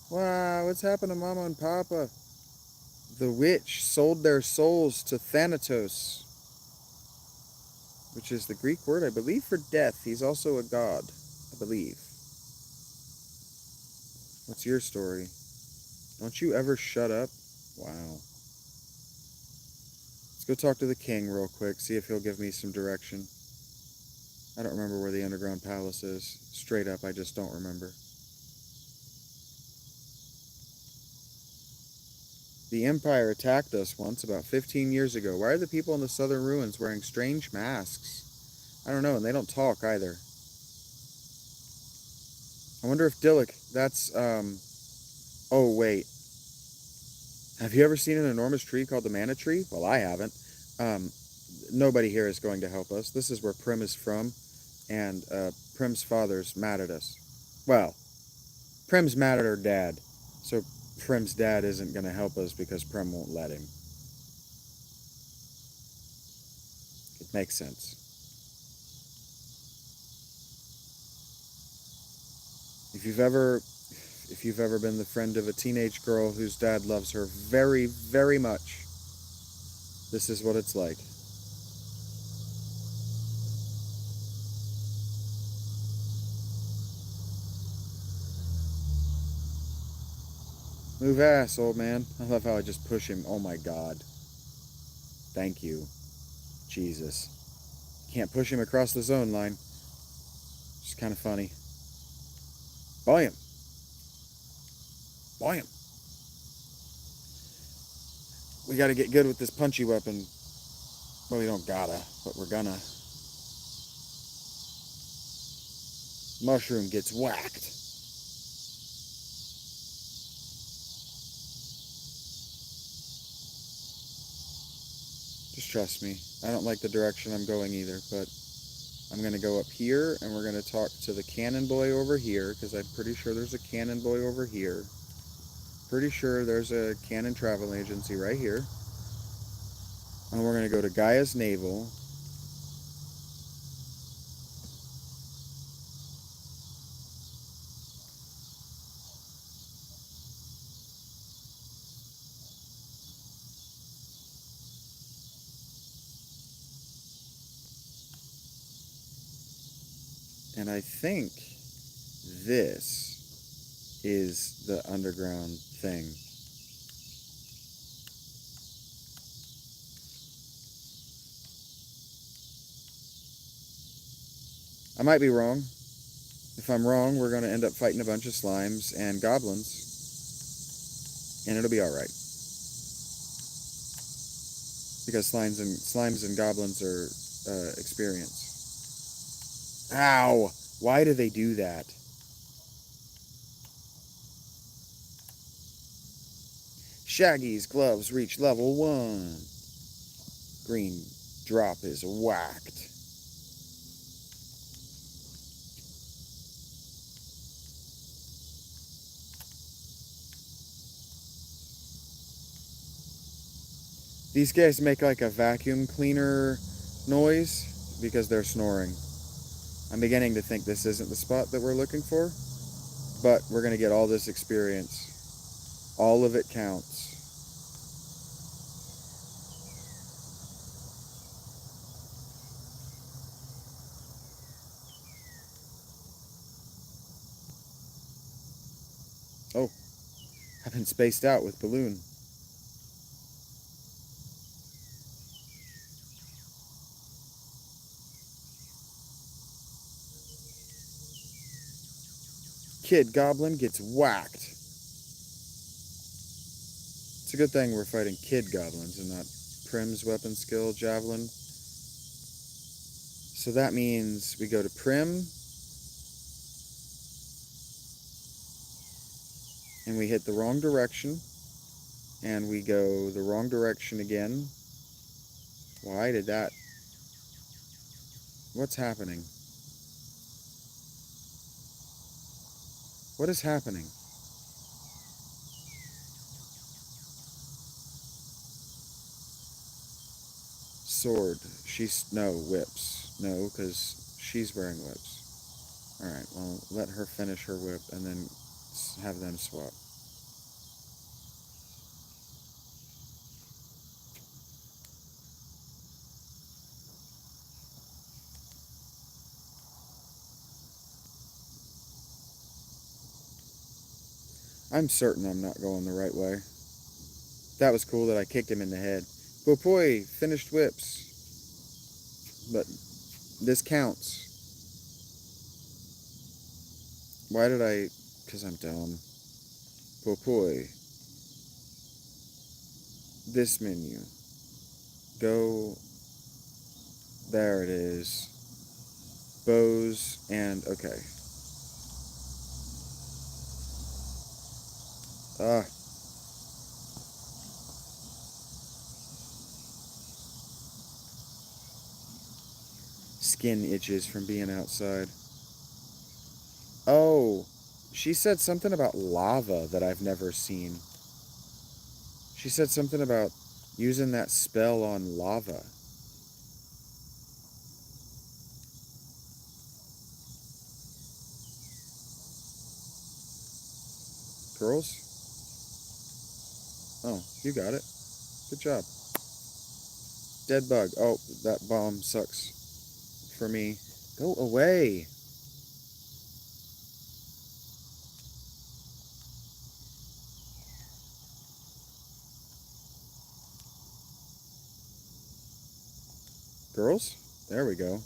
Wow, what's happened to mama and papa? The witch sold their souls to Thanatos, which is the Greek word, I believe, for death. He's also a god, I believe. What's your story? Don't you ever shut up? Wow. Let's go talk to the king real quick, see if he'll give me some direction. I don't remember where the underground palace is. Straight up, I just don't remember. The Empire attacked us once about 15 years ago. Why are the people in the southern ruins wearing strange masks? I don't know, and they don't talk either. I wonder if Dillick, that's, oh, wait. Have you ever seen an enormous tree called the Mana Tree? Well, I haven't. Nobody here is going to help us. This is where Prim is from, and Prim's father's mad at us. Well, Prim's mad at her dad, so Prim's dad isn't going to help us because Prim won't let him. It makes sense. If you've ever been the friend of a teenage girl whose dad loves her very, very much, this is what it's like. Move ass, old man. I love how I just push him. Oh my god. Thank you. Jesus. Can't push him across the zone line. It's kind of funny. Bam. Bam. We gotta get good with this punchy weapon. Well, we don't gotta, but we're gonna. Mushroom gets whacked. Just trust me. I don't like the direction I'm going either, but I'm going to go up here, and we're going to talk to the cannon boy over here, because I'm pretty sure there's a cannon boy over here. Pretty sure there's a cannon travel agency right here. And we're going to go to Gaia's Naval. And I think this is the underground thing. I might be wrong. If I'm wrong, we're going to end up fighting a bunch of slimes and goblins. And it'll be alright. Because slimes and goblins are experience. Ow! Why do they do that? Shaggy's gloves reach level 1. Green drop is whacked. These guys make like a vacuum cleaner noise because they're snoring. I'm beginning to think this isn't the spot that we're looking for, but we're going to get all this experience. All of it counts. Oh, I've been spaced out with balloon. Kid Goblin gets whacked. It's a good thing we're fighting Kid Goblins and not Prim's weapon skill, Javelin. So that means we go to Prim, and we hit the wrong direction, and we go the wrong direction again. Why did that? What's happening? What is happening? Sword. No, whips. No, because she's wearing whips. Alright, well, let her finish her whip and then have them swap. I'm certain I'm not going the right way. That was cool that I kicked him in the head. Bopoi, finished whips. But this counts. Why did I... Because I'm dumb. Popoi. This menu. Go... There it is. Bows and... Okay. Ah. Skin itches from being outside. Oh. She said something about lava that I've never seen. She said something about using that spell on lava. Girls? Oh, you got it. Good job. Dead bug. Oh, that bomb sucks for me. Go away. Girls? There we go.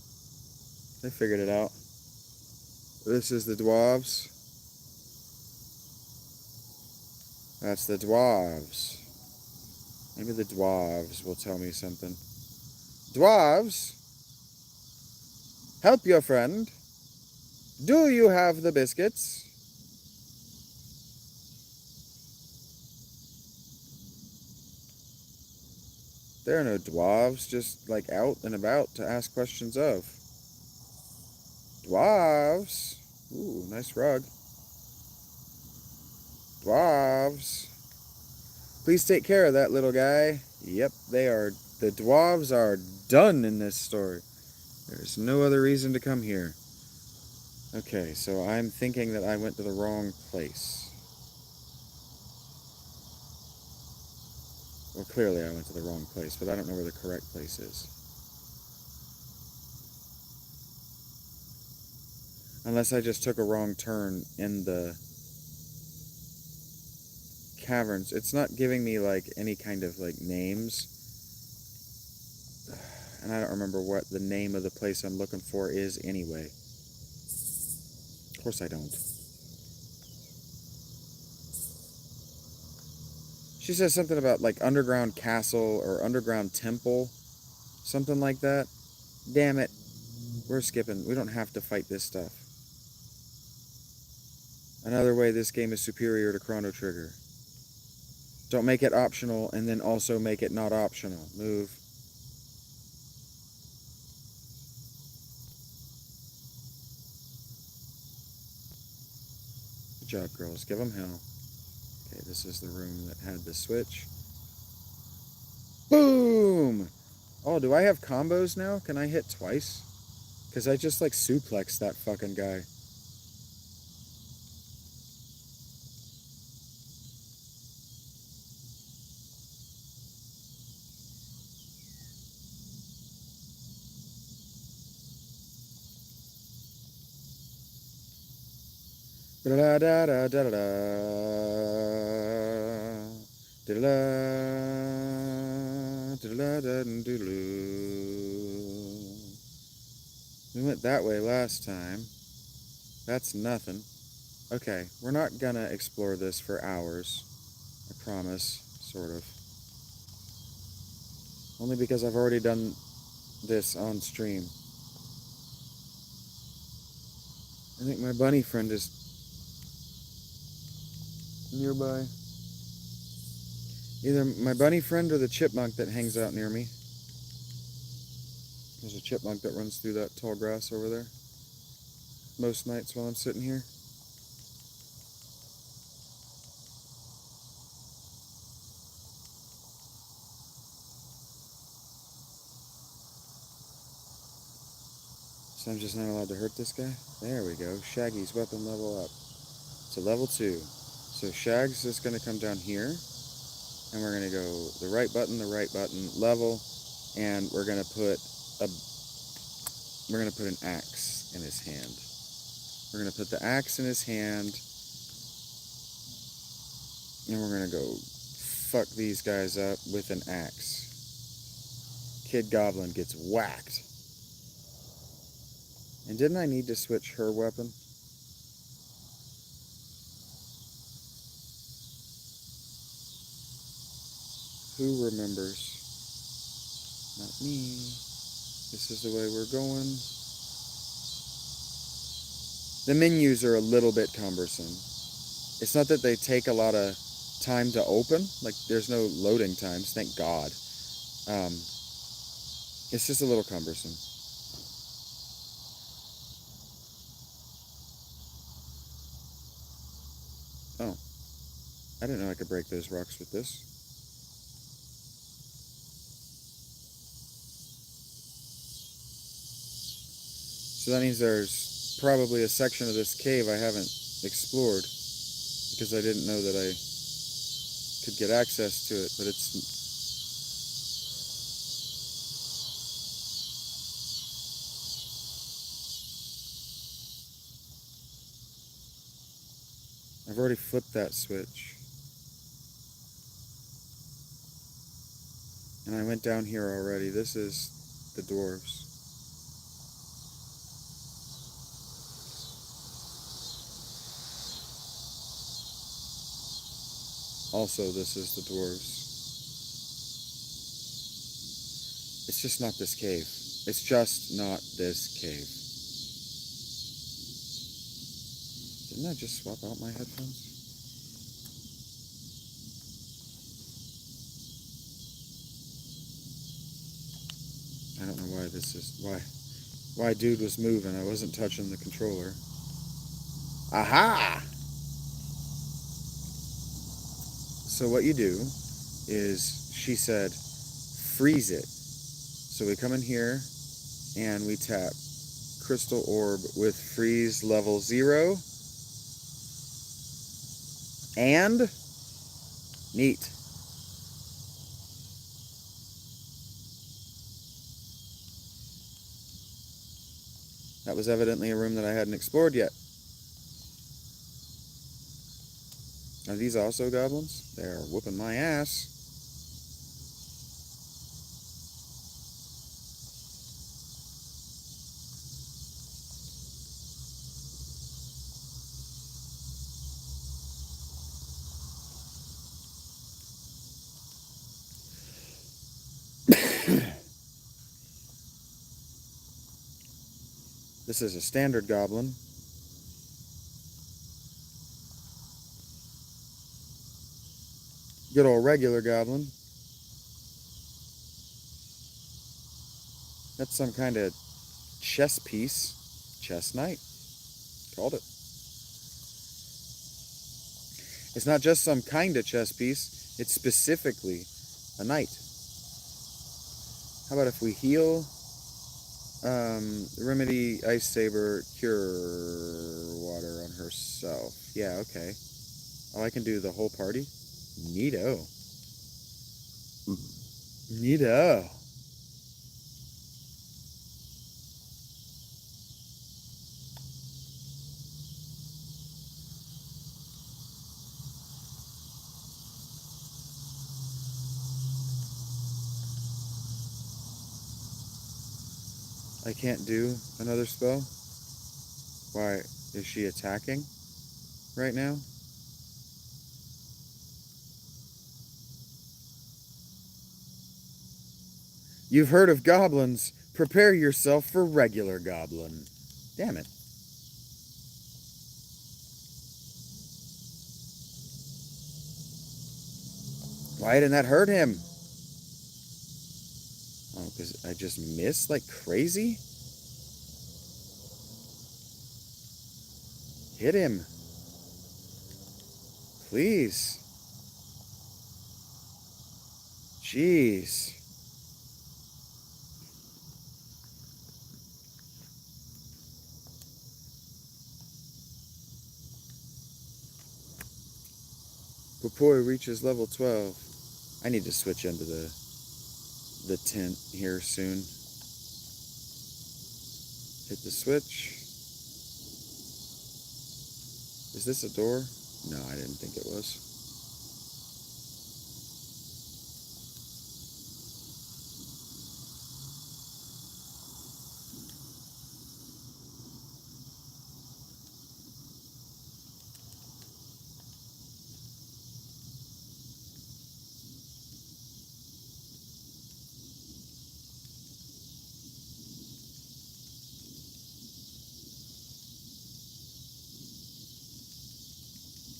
They figured it out. This is the dwarves. That's the dwarves. Maybe the dwarves will tell me something. Dwarves? Help your friend. Do you have the biscuits? There are no dwarves, just like out and about to ask questions of. Dwarves. Ooh, nice rug. Dwarves. Please take care of that little guy. Yep, they are. The dwarves are done in this story. There's no other reason to come here. Okay, so I'm thinking that I went to the wrong place. Well, clearly I went to the wrong place, but I don't know where the correct place is. Unless I just took a wrong turn in the caverns. It's not giving me, like, any kind of, like, names. And I don't remember what the name of the place I'm looking for is anyway. Of course I don't. She says something about, like, underground castle or underground temple. Something like that. Damn it. We're skipping. We don't have to fight this stuff. Another way this game is superior to Chrono Trigger. Don't make it optional and then also make it not optional. Move. Good job, girls. Give them hell. Okay, this is the room that had the switch. Boom! Oh, do I have combos now? Can I hit twice? Because I just, like, suplexed that fucking guy. Da-da-da-da-da-da. Da-da-da. Da-da-da-da-da-da. We went that way last time. That's nothing. Okay, we're not gonna explore this for hours. I promise, sort of. Only because I've already done this on stream. I think my bunny friend is nearby. Either my bunny friend or the chipmunk that hangs out near me. There's a chipmunk that runs through that tall grass over there most nights while I'm sitting here. So I'm just not allowed to hurt this guy? There we go. Shaggy's weapon level up. So level 2. So Shag's is going to come down here. And we're going to go the right button, level. And we're going to put an axe in his hand. We're going to put the axe in his hand. And we're going to go fuck these guys up with an axe. Kid Goblin gets whacked. And didn't I need to switch her weapon? Who remembers? Not me. This is the way we're going. The menus are a little bit cumbersome. It's not that they take a lot of time to open. Like, there's no loading times, thank God. It's just a little cumbersome. Oh. I didn't know I could break those rocks with this. So that means there's probably a section of this cave I haven't explored. Because I didn't know that I could get access to it, but it's... I've already flipped that switch. And I went down here already. This is the dwarves. Also, this is the dwarves. It's just not this cave. It's just not this cave. Didn't I just swap out my headphones? I don't know why this is... Why dude was moving. I wasn't touching the controller. Aha! So what you do is, she said, freeze it. So we come in here and we tap crystal orb with freeze level 0. And neat. That was evidently a room that I hadn't explored yet. Are these also goblins? They're whooping my ass. This is a standard goblin. Good old regular goblin. That's some kind of chess piece. Chess knight. Called it. It's not just some kind of chess piece. It's specifically a knight. How about if we heal? Remedy Ice Saber Cure Water on herself. Yeah, okay. Oh, I can do the whole party? Neato. Neato. I can't do another spell? Why? Is she attacking right now? You've heard of goblins. Prepare yourself for regular goblin. Damn it. Why didn't that hurt him? Oh, because I just missed like crazy? Hit him. Please. Jeez. Before he reaches level 12. I need to switch into the tent here soon. Hit the switch. Is this a door? No, I didn't think it was.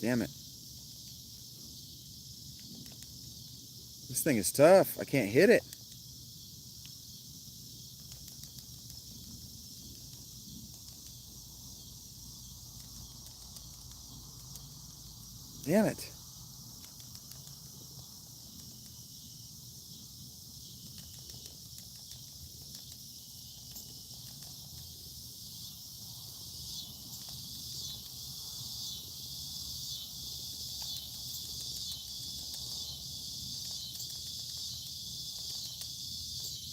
Damn it. This thing is tough. I can't hit it. Damn it.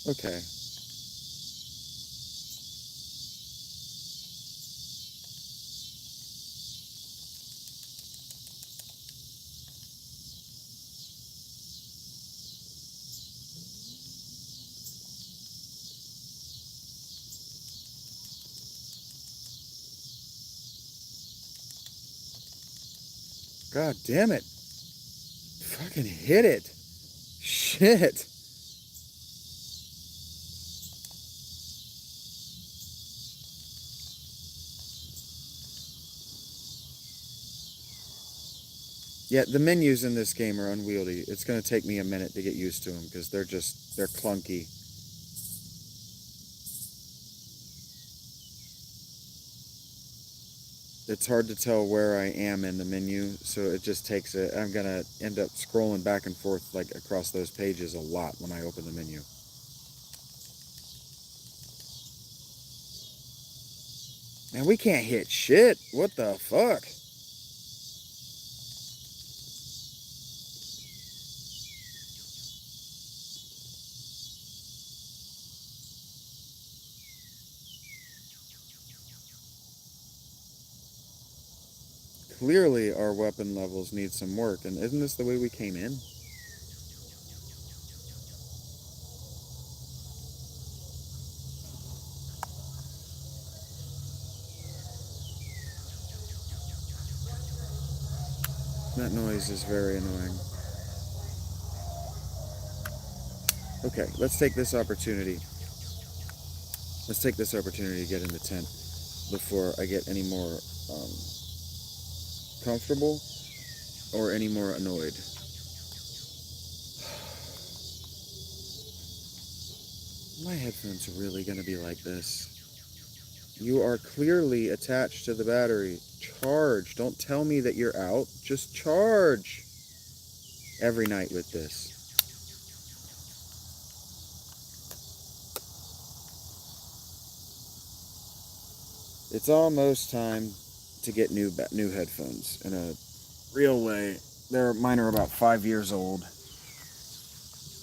Okay. God damn it. Fucking hit it. Shit. Yeah, the menus in this game are unwieldy. It's going to take me a minute to get used to them because they're clunky. It's hard to tell where I am in the menu, so it just takes I'm going to end up scrolling back and forth like across those pages a lot when I open the menu. Man, we can't hit shit. What the fuck? Clearly our weapon levels need some work, and isn't this the way we came in? That noise is very annoying. Okay, let's take this opportunity. Let's take this opportunity to get in the tent before I get any more comfortable or any more annoyed. My headphones are really going to be like this. You are clearly attached to the battery. Charge. Don't tell me that you're out. Just charge. Every night with this. It's almost time to get new headphones in a real way. Mine are about 5 years old.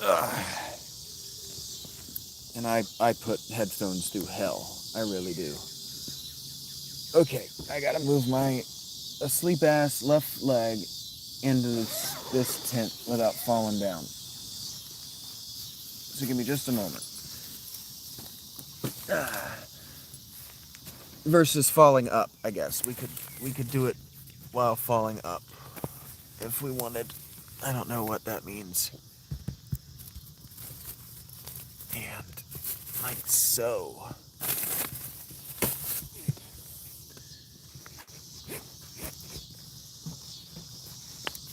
Ugh. And I put headphones through hell. I really do. Okay, I gotta move my asleep ass left leg into this tent without falling down. So give me just a moment. Versus falling up, I guess. We could do it while falling up if we wanted. I don't know what that means. And like so.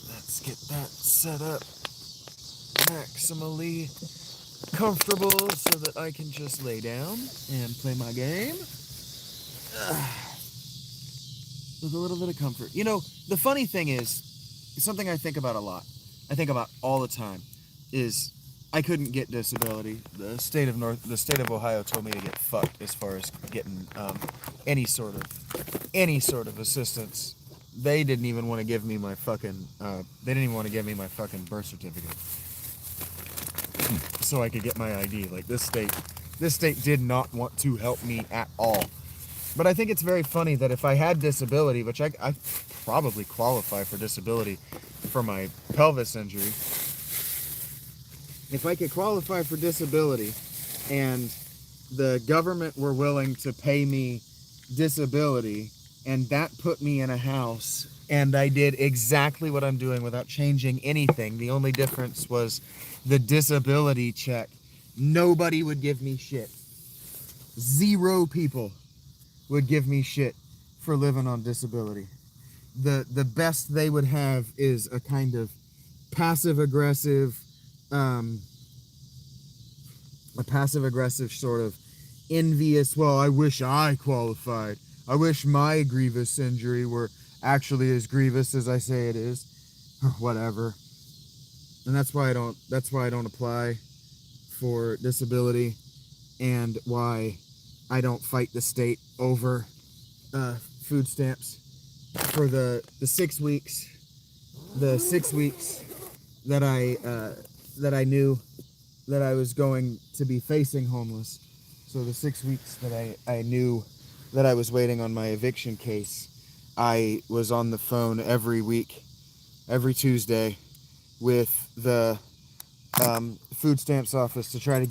Let's get that set up maximally comfortable so that I can just lay down and play my game. With a little bit of comfort. You know, the funny thing is, something I think about a lot, I think about all the time, is I couldn't get disability. The state of Ohio told me to get fucked as far as getting any sort of assistance. They didn't even want to give me my fucking birth certificate so I could get my ID. Like this state did not want to help me at all. But I think it's very funny that if I had disability, which I probably qualify for disability for my pelvis injury, if I could qualify for disability and the government were willing to pay me disability and that put me in a house and I did exactly what I'm doing without changing anything, the only difference was the disability check, nobody would give me shit. 0 people would give me shit for living on disability. The best they would have is a kind of passive aggressive sort of envious, well, I wish I qualified. I wish my grievous injury were actually as grievous as I say it is. Whatever. And that's why I don't apply for disability and why I don't fight the state over food stamps for the 6 weeks that I knew that I was going to be facing homeless. So the 6 weeks that I knew that I was waiting on my eviction case, I was on the phone every week, every Tuesday, with the food stamps office to try to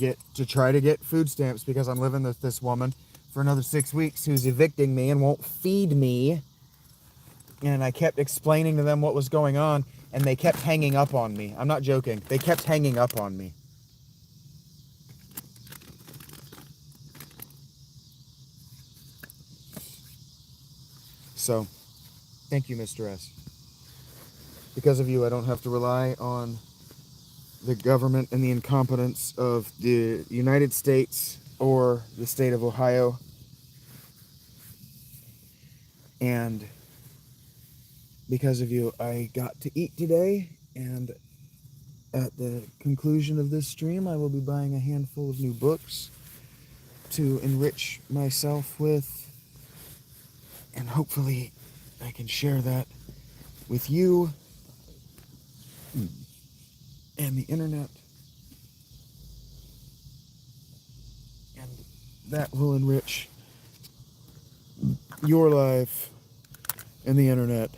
get food stamps because I'm living with this woman for another 6 weeks who's evicting me and won't feed me. And I kept explaining to them what was going on, and they kept hanging up on me. I'm not joking. They kept hanging up on me. So, thank you, Mr. S. Because of you, I don't have to rely on the government and the incompetence of the United States or the state of Ohio. And because of you, I got to eat today. And at the conclusion of this stream, I will be buying a handful of new books to enrich myself with. And hopefully I can share that with you and the internet. And that will enrich your life and the internet.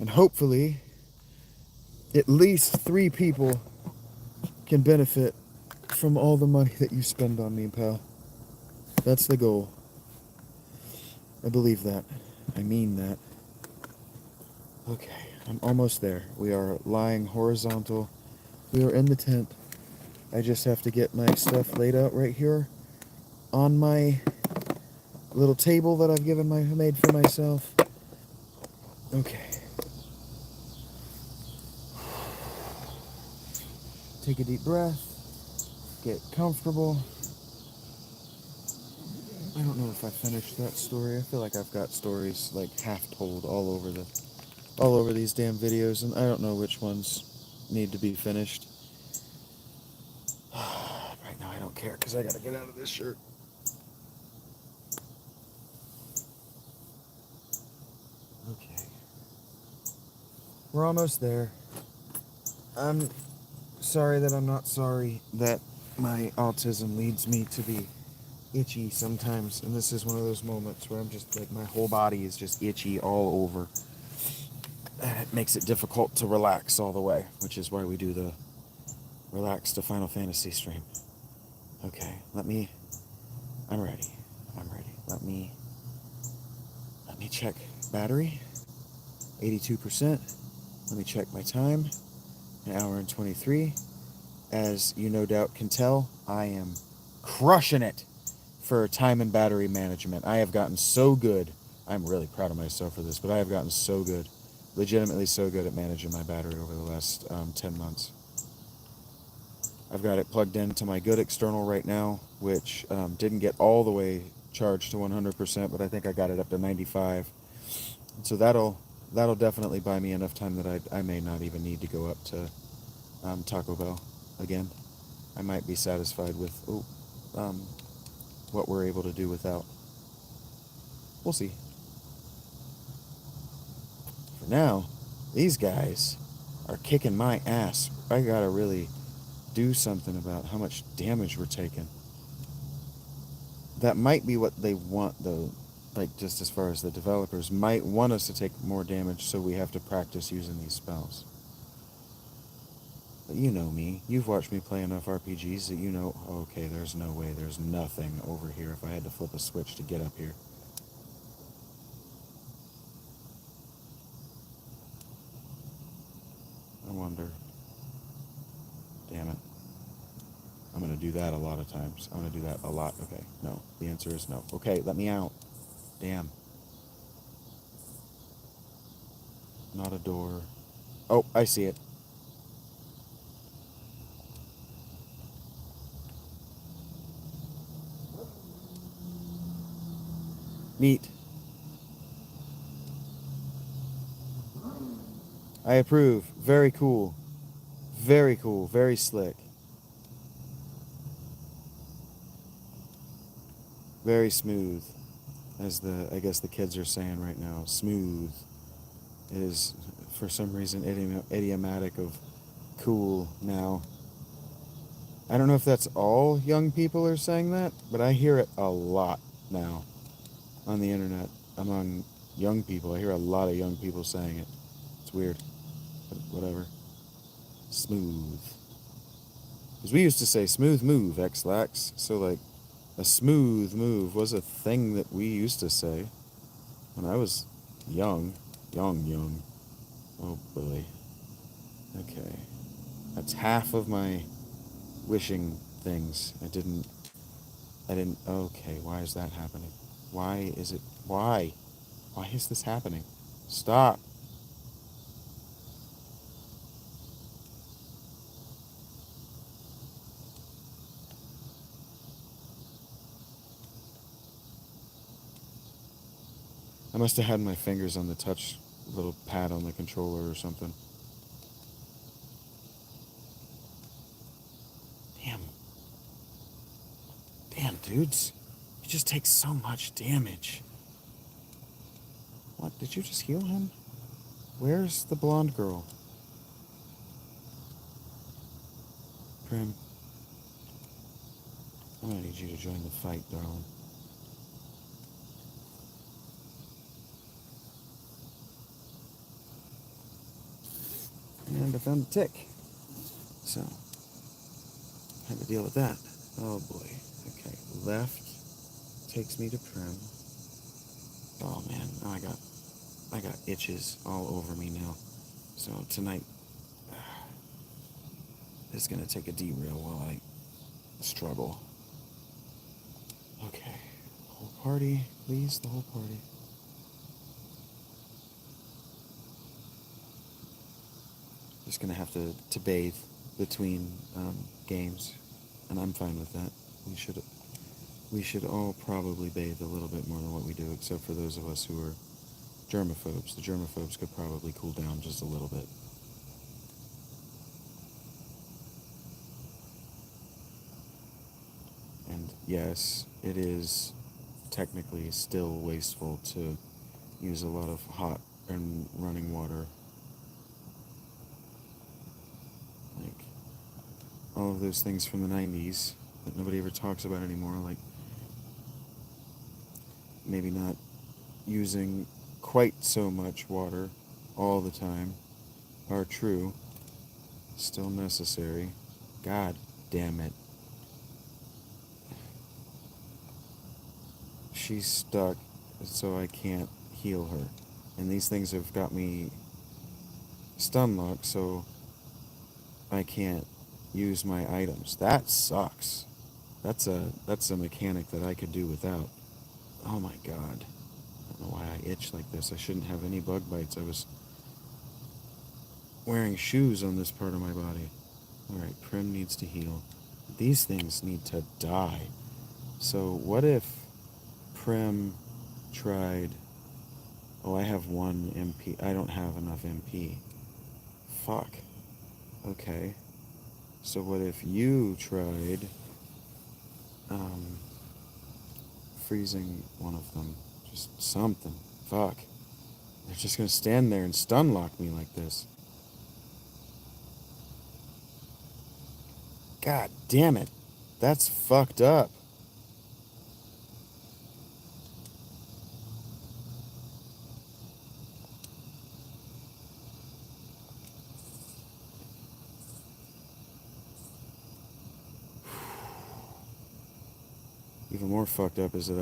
And hopefully at least 3 people can benefit from all the money that you spend on me, pal. That's the goal. I believe that. I mean that. Okay, I'm almost there. We are lying horizontal. We are in the tent. I just have to get my stuff laid out right here on my little table that I've made for myself. Okay. Take a deep breath. Get comfortable. I don't know if I finished that story. I feel like I've got stories like half told all over these damn videos, and I don't know which ones need to be finished. Right now I don't care because I gotta get out of this shirt. Okay. We're almost there. I'm sorry that I'm not sorry that my autism leads me to be itchy sometimes, and this is one of those moments where I'm just like, my whole body is just itchy all over. And it makes it difficult to relax all the way, which is why we do the relax to Final Fantasy stream. Okay, I'm ready. Let me check battery, 82%. Let me check my time, 1 hour and 23. As you no doubt can tell, I am crushing it for time and battery management. I have gotten so good. I'm really proud of myself for this, but I have gotten so good, legitimately so good at managing my battery over the last 10 months. I've got it plugged into my good external right now, which didn't get all the way charged to 100%, but I think I got it up to 95. So that'll definitely buy me enough time that I may not even need to go up to Taco Bell again. I might be satisfied with what we're able to do without. We'll see. For now, these guys are kicking my ass. I gotta really do something about how much damage we're taking. That might be what they want, though. Like, just as far as the developers might want us to take more damage, so we have to practice using these spells. But you know me. You've watched me play enough RPGs that you know, okay, there's no way, there's nothing over here if I had to flip a switch to get up here. I wonder. Damn it. I'm going to do that a lot of times. I'm going to do that a lot. Okay, no. The answer is no. Okay, let me out. Damn. Not a door. Oh, I see it. Neat. I approve. Very cool. Very cool. Very slick. Very smooth. As I guess the kids are saying right now. Smooth is, for some reason, idiomatic of cool now. I don't know if that's all young people are saying that, but I hear it a lot now on the internet among young people. I hear a lot of young people saying it. It's weird, but whatever. Smooth. Because we used to say smooth move, X-Lax. So, like, a smooth move was a thing that we used to say when I was young. Young. Oh, boy. Okay. That's half of my wishing things. I didn't, okay, why is that happening? Why is this happening? Stop. I must have had my fingers on the touch little pad on the controller or something. Damn. Damn, dudes. You just take so much damage. What? Did you just heal him? Where's the blonde girl? Prim. I'm gonna need you to join the fight, darling. And I found a tick. So, had to deal with that. Oh boy. Okay, left takes me to Prim. Oh man, I got itches all over me now. So tonight is gonna take a derail while I struggle. Okay, whole party, please, the whole party. Just gonna have to bathe between games, and I'm fine with that. We should all probably bathe a little bit more than what we do, except for those of us who are germaphobes. The germaphobes could probably cool down just a little bit. And yes, it is technically still wasteful to use a lot of hot and running water. Like all of those things from the 90s that nobody ever talks about anymore, like maybe not using quite so much water all the time, are true, still necessary. God damn it. She's stuck, so I can't heal her. And these things have got me stun locked, so I can't use my items. That sucks. That's a mechanic that I could do without. Oh my god. I don't know why I itch like this. I shouldn't have any bug bites. I was wearing shoes on this part of my body. Alright, Prim needs to heal. These things need to die. So what if Prim tried... Oh, I have 1 MP. I don't have enough MP. Fuck. Okay. So what if you tried freezing one of them? Just something. Fuck. They're just gonna stand there and stun lock me like this. God damn it. That's fucked up. Even more fucked up is that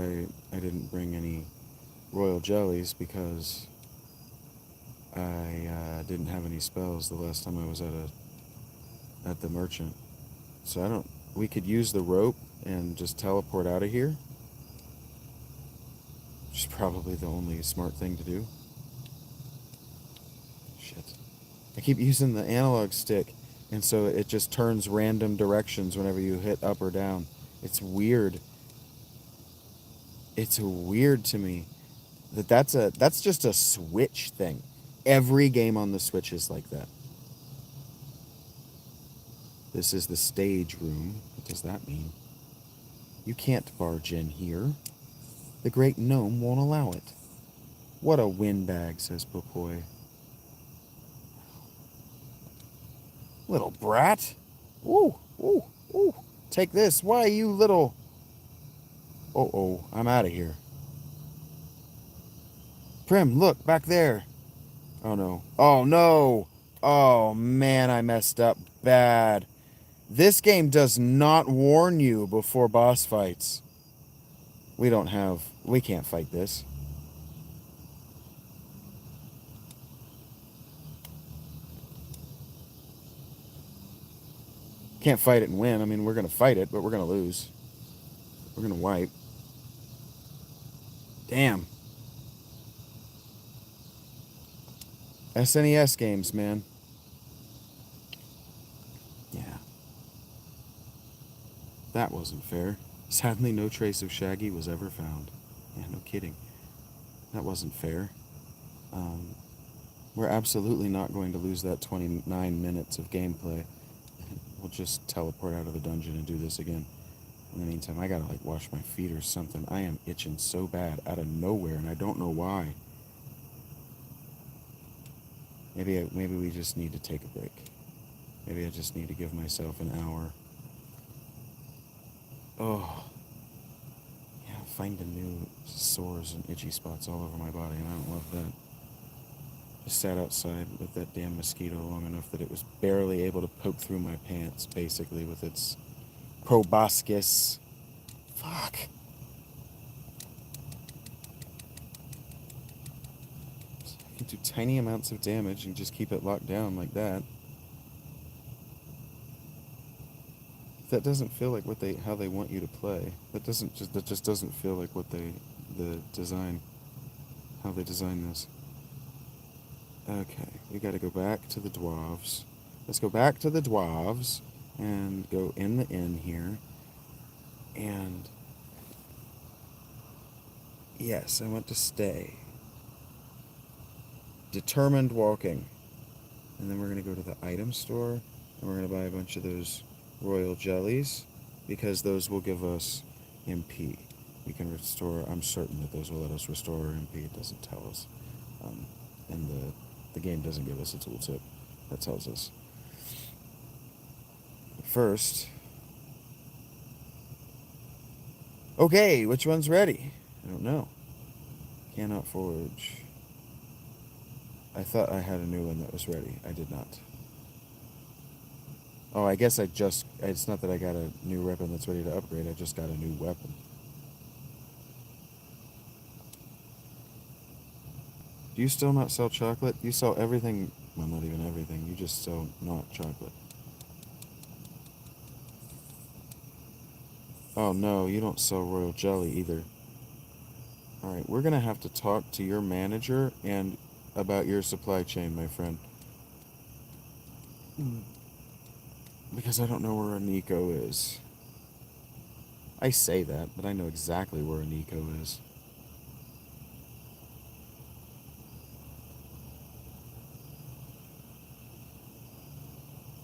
I didn't bring any royal jellies because I didn't have any spells the last time I was at the merchant. So I don't... We could use the rope and just teleport out of here. Which is probably the only smart thing to do. Shit. I keep using the analog stick, and so it just turns random directions whenever you hit up or down. It's weird. It's weird to me that's just a Switch thing. Every game on the Switch is like that. This is the stage room. What does that mean? You can't barge in here. The great gnome won't allow it. What a windbag, says Popoy. Little brat. Ooh, ooh, ooh. Take this. Why, you little... Oh, I'm out of here. Prim, look, back there. Oh, no. Oh, no. Oh, man, I messed up bad. This game does not warn you before boss fights. We can't fight this. Can't fight it and win. I mean, we're going to fight it, but we're going to lose. We're going to wipe. Damn. SNES games, man. Yeah. That wasn't fair. Sadly, no trace of Shaggy was ever found. Yeah, no kidding. That wasn't fair. We're absolutely not going to lose that 29 minutes of gameplay. We'll just teleport out of the dungeon and do this again. In the meantime, I gotta like wash my feet or something. I am itching so bad out of nowhere, and I don't know why. Maybe we just need to take a break. Maybe I just need to give myself an hour. Oh, yeah, finding new sores and itchy spots all over my body, and I don't love that. Just sat outside with that damn mosquito long enough that it was barely able to poke through my pants, basically, with its proboscis. Fuck. You can do tiny amounts of damage and just keep it locked down like that. That doesn't feel like how they want you to play. That just doesn't feel like how they design this. Okay, we gotta go back to the dwarves. Let's go back to the dwarves and go in the inn here. And yes, I want to stay. Determined walking. And then we're gonna go to the item store and we're gonna buy a bunch of those royal jellies because those will give us MP. We can restore, I'm certain that those will let us restore our MP. It doesn't tell us. And the game doesn't give us a tooltip that tells us. First, okay, which one's ready? I don't know. Cannot forge. I thought I had a new one that was ready. I did not. Oh, I guess it's not that I got a new weapon that's ready to upgrade, I just got a new weapon. Do you still not sell chocolate? You sell everything, well, not even everything, you just sell not chocolate. Oh no, you don't sell royal jelly either. Alright, we're gonna have to talk to your manager and about your supply chain, my friend. Because I don't know where a Nico is. I say that, but I know exactly where a Nico is.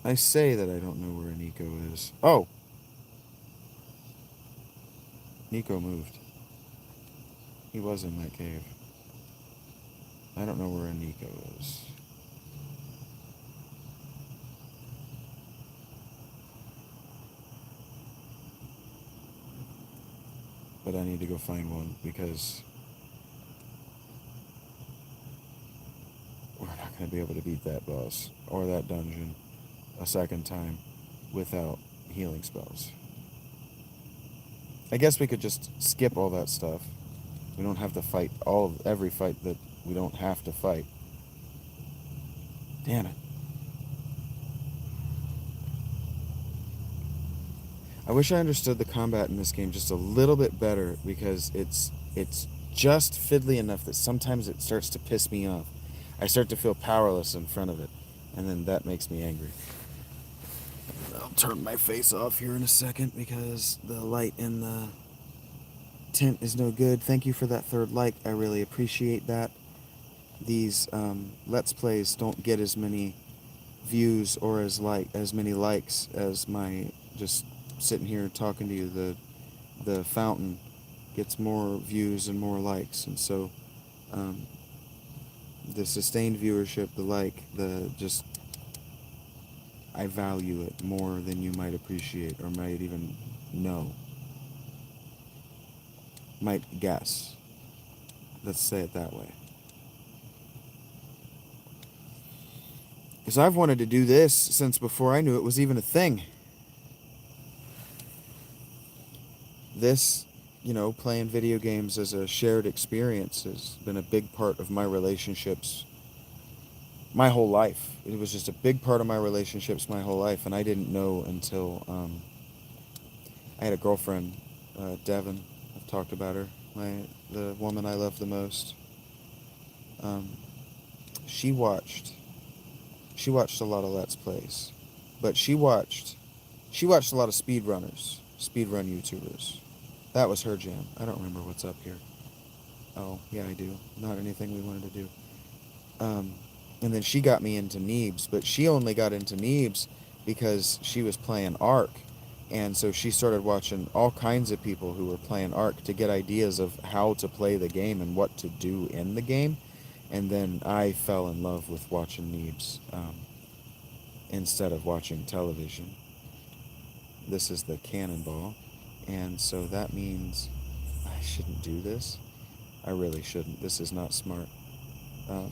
I say that I don't know where a Nico is. Oh! Nico moved. He was in that cave. I don't know where a Nico is. But I need to go find one because we're not going to be able to beat that boss or that dungeon a second time without healing spells. I guess we could just skip all that stuff. We don't have to fight every fight that we don't have to fight. Damn it. I wish I understood the combat in this game just a little bit better because it's just fiddly enough that sometimes it starts to piss me off. I start to feel powerless in front of it, and then that makes me angry. I'll turn my face off here in a second because the light in the tent is no good. Thank you for that third like. I really appreciate that. These Let's Plays don't get as many views or as many likes as my just sitting here talking to you. The fountain gets more views and more likes, and so the sustained viewership, I value it more than you might appreciate or might even know. Might guess. Let's say it that way. Because I've wanted to do this since before I knew it was even a thing. This, playing video games as a shared experience has been a big part of my relationships my whole life. It was just a big part of my relationships my whole life, and I didn't know until I had a girlfriend, Devin. I've talked about her, the woman I love the most. She watched a lot of Let's Plays, but she watched a lot of speedrun YouTubers. That was her jam. I don't remember what's up here. Oh, yeah, I do. Not anything we wanted to do. Um, and then she got me into Neebs, but she only got into Neebs because she was playing Ark. And so she started watching all kinds of people who were playing Ark to get ideas of how to play the game and what to do in the game. And then I fell in love with watching Neebs instead of watching television. This is the cannonball. And so that means I shouldn't do this. I really shouldn't. This is not smart. Um,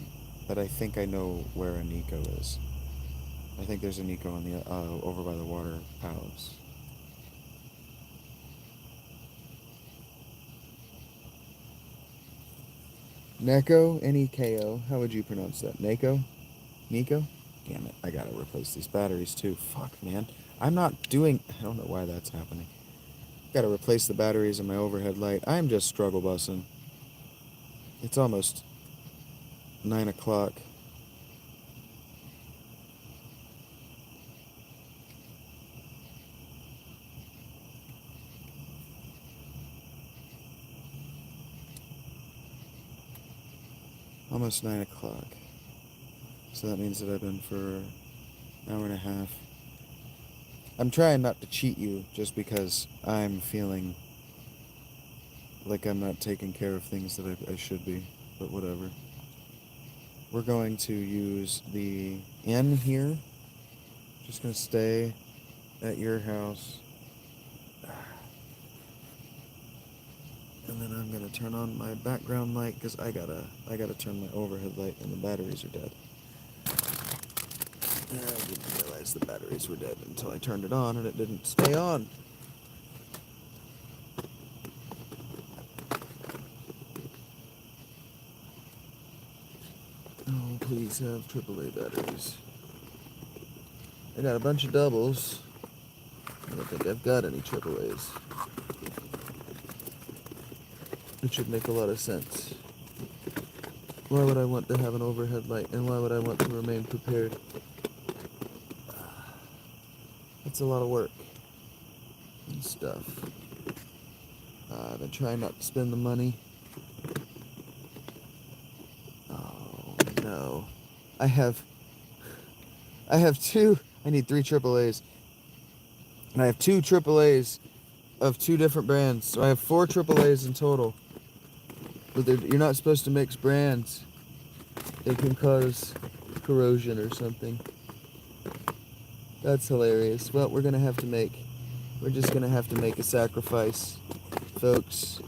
but I think I know where a Nico is. I think there's a Nico on the over by the water palace. Neko, N-E-K-O. How would you pronounce that? Neko? Nico? Damn it, I gotta replace these batteries too. Fuck, man. I'm not doing... I don't know why that's happening. Gotta replace the batteries in my overhead light. I'm just struggle bussing. It's almost 9 o'clock. Almost 9 o'clock. So that means that I've been for an hour and a half. I'm trying not to cheat you just because I'm feeling like I'm not taking care of things that I should be, but whatever. We're going to use the inn here. Just gonna stay at your house. And then I'm gonna turn on my background light because I gotta turn my overhead light and the batteries are dead. I didn't realize the batteries were dead until I turned it on and it didn't stay on. Oh, please have AAA batteries. I got a bunch of doubles. I don't think I've got any AAAs. It should make a lot of sense. Why would I want to have an overhead light, and why would I want to remain prepared? It's a lot of work and stuff. I've been trying not to spend the money. Oh, no. I have two. I need 3 AAAs. And I have 2 AAAs of 2 different brands. So I have 4 AAAs in total. But you're not supposed to mix brands. It can cause corrosion or something. That's hilarious. Well, we're just gonna have to make a sacrifice, folks,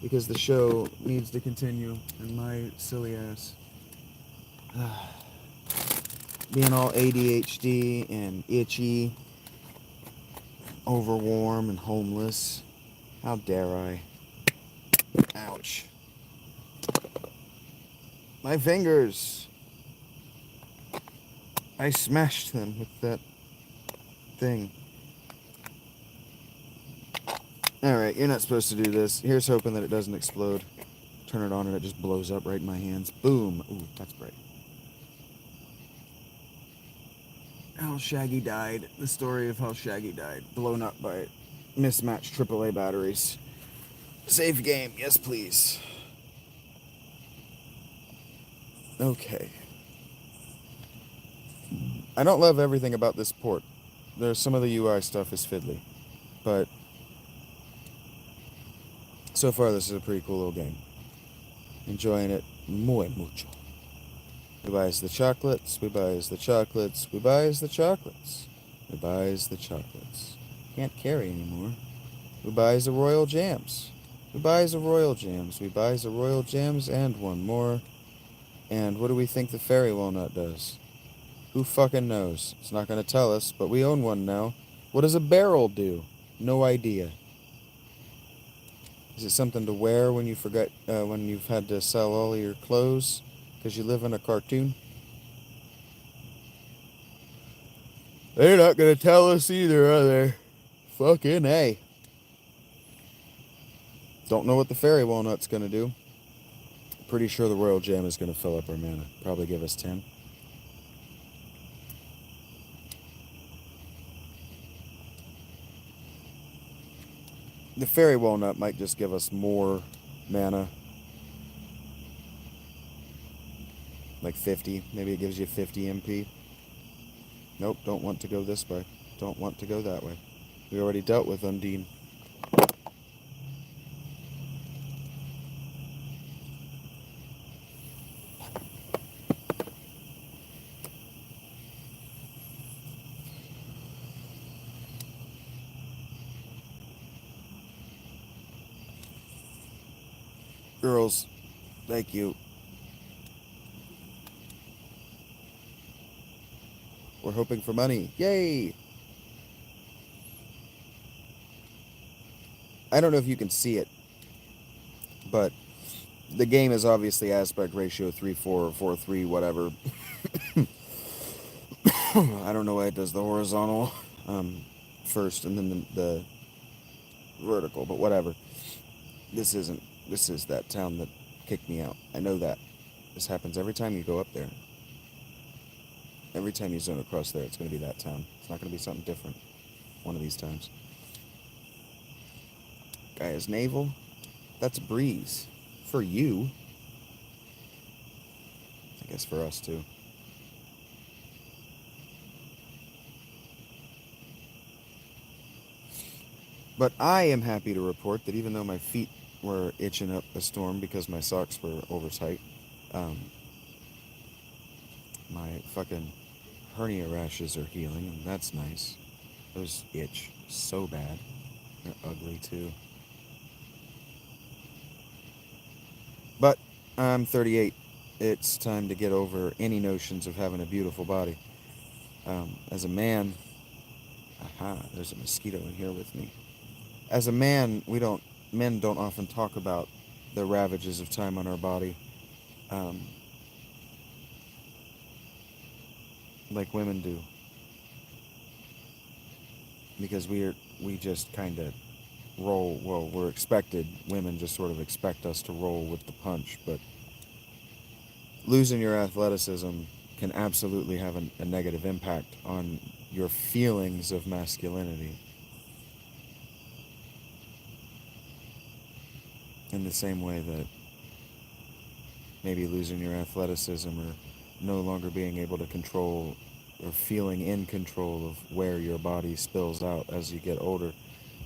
because the show needs to continue, and my silly ass being all ADHD and itchy, overwarm and homeless. How dare I? Ouch. My fingers. I smashed them with that thing. Alright, you're not supposed to do this. Here's hoping that it doesn't explode. Turn it on and it just blows up right in my hands. Boom. Ooh, that's bright. How Shaggy died. The story of how Shaggy died. Blown up by mismatched AAA batteries. Save game. Yes, please. Okay. I don't love everything about this port. There's some of the UI stuff is fiddly. But so far this is a pretty cool little game. Enjoying it muy mucho. We buys the chocolates, we buys the chocolates, we buys the chocolates. We buys the chocolates. Can't carry anymore. We buys the royal jams. We buys the royal jams. We buys the royal jams and one more. And what do we think the fairy walnut does? Who fucking knows? It's not going to tell us, but we own one now. What does a barrel do? No idea. Is it something to wear when you forget, when you've had to sell all of your clothes because you live in a cartoon? They're not going to tell us either, are they? Fucking A. Don't know what the fairy walnut's going to do. Pretty sure the royal jam is going to fill up our mana. Probably give us 10. The fairy walnut might just give us more mana. Like 50. Maybe it gives you 50 MP. Nope, don't want to go this way. Don't want to go that way. We already dealt with Undine. Girls, thank you. We're hoping for money. Yay! I don't know if you can see it, but the game is obviously aspect ratio 3:4 or 4:3, whatever. I don't know why it does the horizontal first and then the vertical, but whatever. This isn't. This is that town that kicked me out. I know that. This happens every time you go up there. Every time you zone across there, it's going to be that town. It's not going to be something different one of these times. Guy is naval. That's a breeze. For you. I guess for us, too. But I am happy to report that even though my feet were itching up a storm because my socks were over tight, my fucking hernia rashes are healing, and that's nice. Those itch so bad. They're ugly, too. But I'm 38. It's time to get over any notions of having a beautiful body. As a man, there's a mosquito in here with me. As a man, men don't often talk about the ravages of time on our body, um, like women do, because we just kind of roll. Well, we're expected. Women just sort of expect us to roll with the punch, but losing your athleticism can absolutely have a negative impact on your feelings of masculinity. In the same way that maybe losing your athleticism or no longer being able to control or feeling in control of where your body spills out as you get older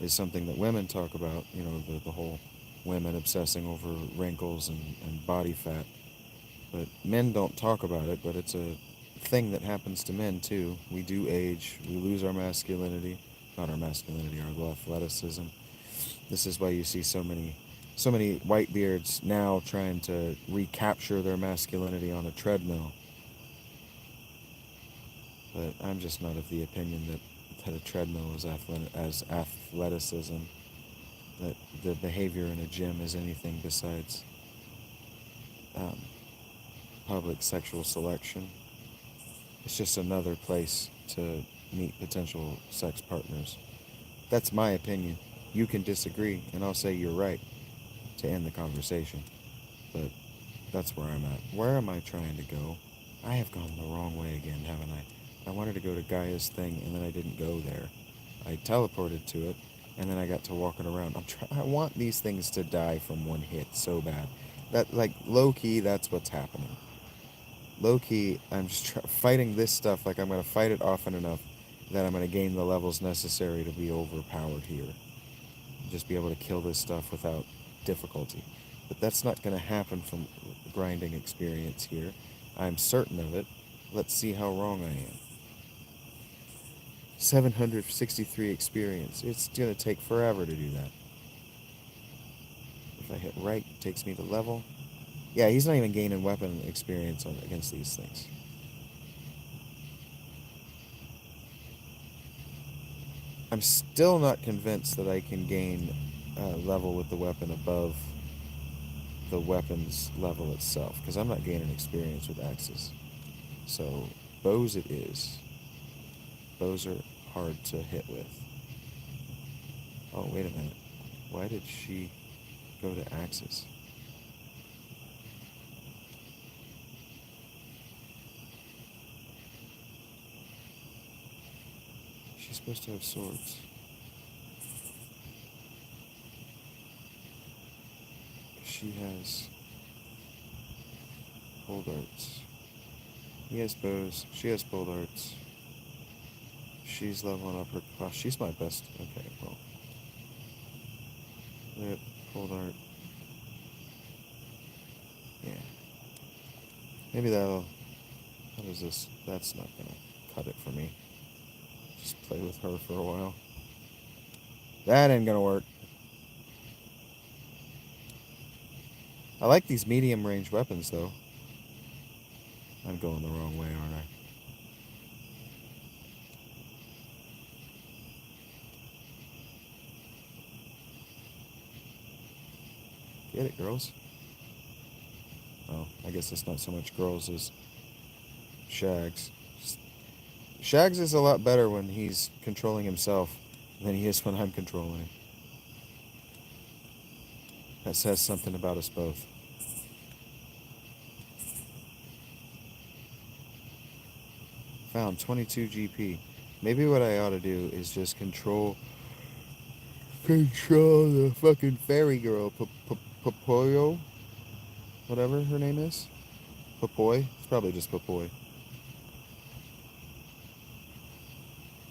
is something that women talk about, the whole women obsessing over wrinkles and body fat. But men don't talk about it, but it's a thing that happens to men too. We do age, we lose our masculinity, not our masculinity, our athleticism. This is why you see so many whitebeards now trying to recapture their masculinity on a treadmill. But I'm just not of the opinion that a treadmill is as athleticism, that the behavior in a gym is anything besides um, public sexual selection. It's just another place to meet potential sex partners. That's my opinion. You can disagree, and I'll say you're right to end the conversation. But that's where I'm at. Where am I trying to go? I have gone the wrong way again, haven't I? I wanted to go to Gaia's thing, and then I didn't go there. I teleported to it, and then I got to walking around. I want these things to die from one hit so bad. That, like, low-key, that's what's happening. Low-key, I'm just fighting this stuff like I'm going to fight it often enough that I'm going to gain the levels necessary to be overpowered here. Just be able to kill this stuff without difficulty. But that's not going to happen from grinding experience here. I'm certain of it. Let's see how wrong I am. 763 experience. It's going to take forever to do that. If I hit right, it takes me to level. Yeah, he's not even gaining weapon experience against these things. I'm still not convinced that I can gain level with the weapon above the weapon's level itself, because I'm not gaining experience with axes. So, bows it is. Bows are hard to hit with. Oh, wait a minute. Why did she go to axes? She's supposed to have swords. She has hold arts. He has bows. She has bolt arts. She's leveling up her class. She's my best. Okay, well. Whip, bolt art. Yeah. Maybe that'll... What is this? That's not gonna cut it for me. Just play with her for a while. That ain't gonna work. I like these medium range weapons though. I'm going the wrong way, aren't I? Get it, girls. Oh, I guess it's not so much girls as Shags. Shags is a lot better when he's controlling himself than he is when I'm controlling him. That says something about us both. Found 22 GP. Maybe what I ought to do is just control the fucking fairy girl, Popoyo, whatever her name is. Popoy. It's probably just Popoy.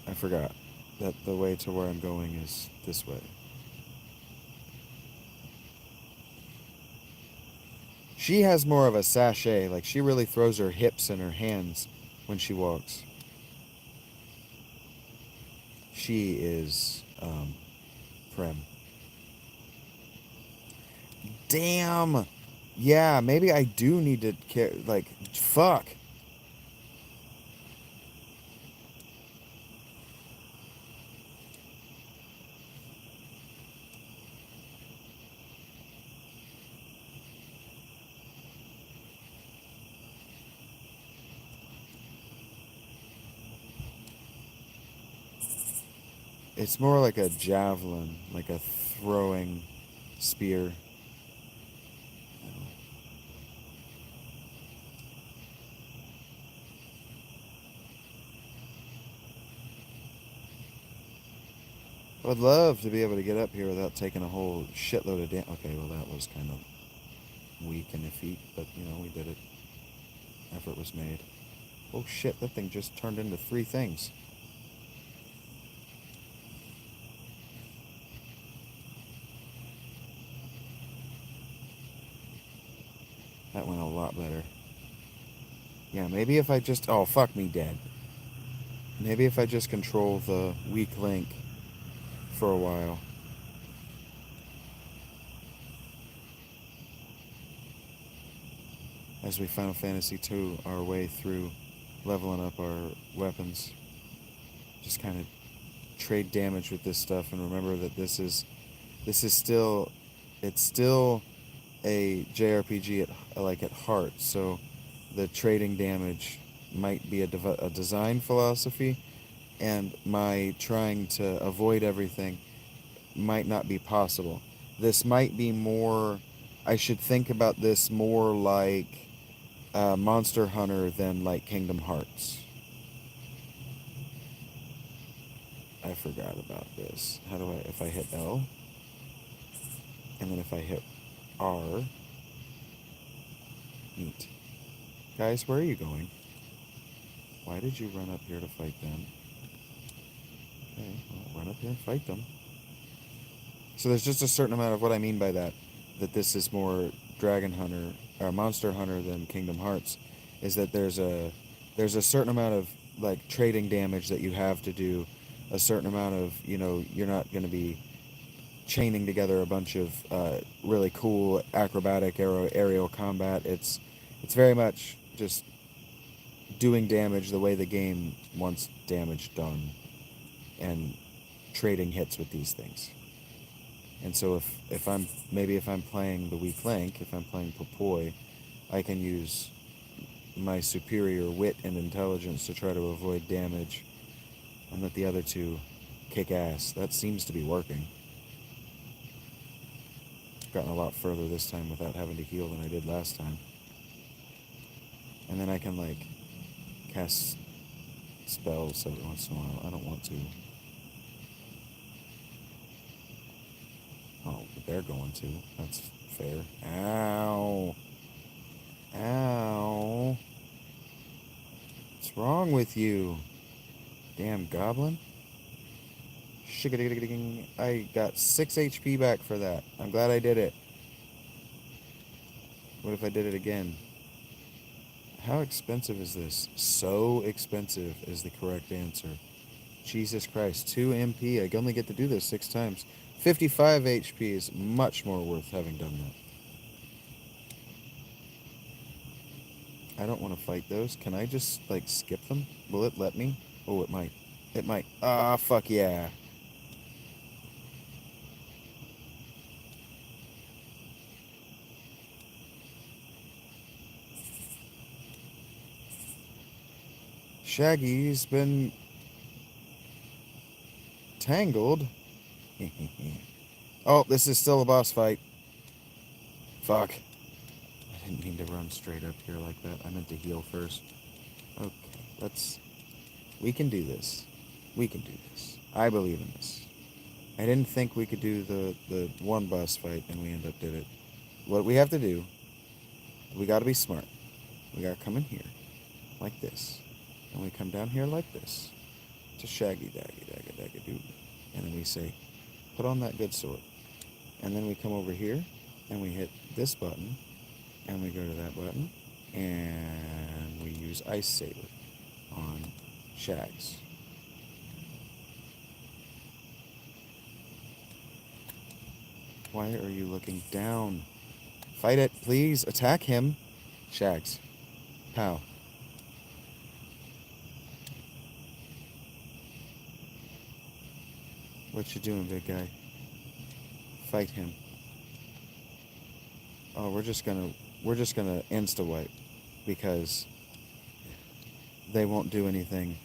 I forgot that the way to where I'm going is this way. She has more of a sachet, like she really throws her hips and her hands when she walks. She is Prem. Damn. Yeah, maybe I do need to care. Like, fuck. It's more like a javelin, like a throwing spear. I would love to be able to get up here without taking a whole shitload of damage. Okay, well, that was kind of weak and effete, but, you know, we did it. Effort was made. Oh, shit, that thing just turned into 3 things. That went a lot better. Yeah, maybe if I just... Oh, fuck me dead. Maybe if I just control the weak link for a while. As we Final Fantasy II our way through leveling up our weapons. Just kind of trade damage with this stuff and remember that this is still... It's still a JRPG at heart, so the trading damage might be a design philosophy, and my trying to avoid everything might not be possible. This might be more... I should think about this more like Monster Hunter than like Kingdom Hearts. I forgot about this. How do I... If I hit L, and then if I hit R... Neat. Guys, where are you going? Why did you run up here to fight them? Okay, well, run up here and fight them. So there's just a certain amount of what I mean by that this is more Dragon Hunter or Monster Hunter than Kingdom Hearts, is that there's a certain amount of like trading damage that you have to do, a certain amount of, you know, you're not going to be chaining together a bunch of really cool acrobatic aerial combat. It's very much just doing damage the way the game wants damage done, and trading hits with these things. And so if I'm playing the weak link, if I'm playing Popoy, I can use my superior wit and intelligence to try to avoid damage, and let the other two kick ass. That seems to be working. I've gotten a lot further this time without having to heal than I did last time. And then I can like cast spells every once in a while. I don't want to. Oh, but they're going to. That's fair. Ow. Ow. What's wrong with you? Damn goblin. I got 6 HP back for that. I'm glad I did it. What if I did it again? How expensive is this? So expensive is the correct answer. Jesus Christ. 2 MP. I only get to do this 6 times. 55 HP is much more worth having done that. I don't want to fight those. Can I just, like, skip them? Will it let me? Oh, it might. It might. Ah, fuck yeah. Shaggy's been tangled. Oh, this is still a boss fight. Fuck. I didn't mean to run straight up here like that. I meant to heal first. Okay, let's... We can do this. We can do this. I believe in this. I didn't think we could do the one boss fight, and we ended up did it. What we have to do, we gotta be smart. We gotta come in here, like this. And we come down here like this. To shaggy daggy daggy daggy doo. And then we say, put on that good sword. And then we come over here, and we hit this button, and we go to that button, and we use Ice Saber on Shags. Why are you looking down? Fight it, please. Attack him. Shags. Pow. What you doing, big guy? Fight him. Oh, we're just gonna insta-wipe because they won't do anything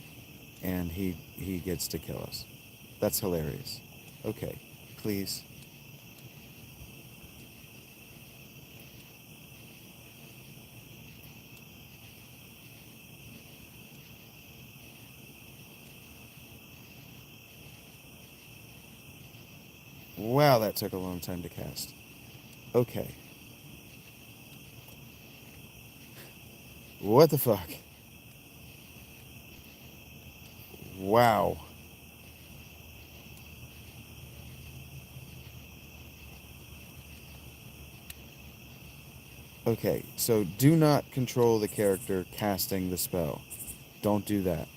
and he gets to kill us. That's hilarious. Okay, please. Wow, that took a long time to cast. Okay. What the fuck? Wow. Okay, so do not control the character casting the spell. Don't do that.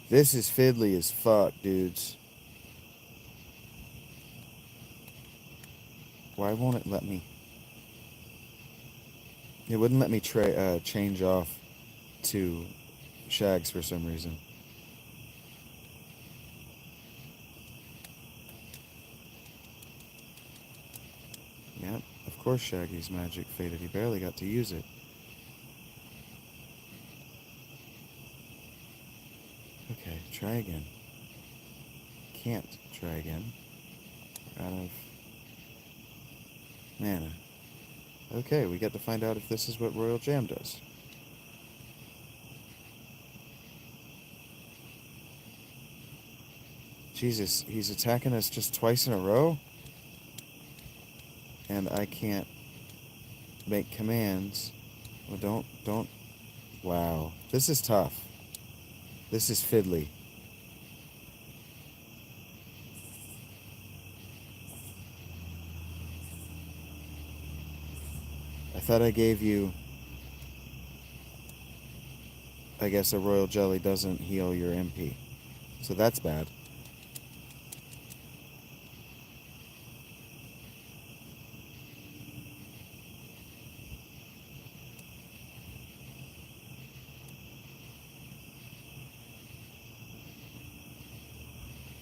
This is fiddly as fuck, dudes. Why won't it let me? It wouldn't let me change off to Shags for some reason. Yep, of course Shaggy's magic faded. He barely got to use it. Okay, try again. Can't try again. Out of mana. Okay, we get to find out if this is what Royal Jam does. Jesus, he's attacking us just twice in a row? And I can't make commands. Well, don't. Wow, this is tough. This is fiddly. I thought I gave you... I guess a Royal Jelly doesn't heal your MP. So that's bad.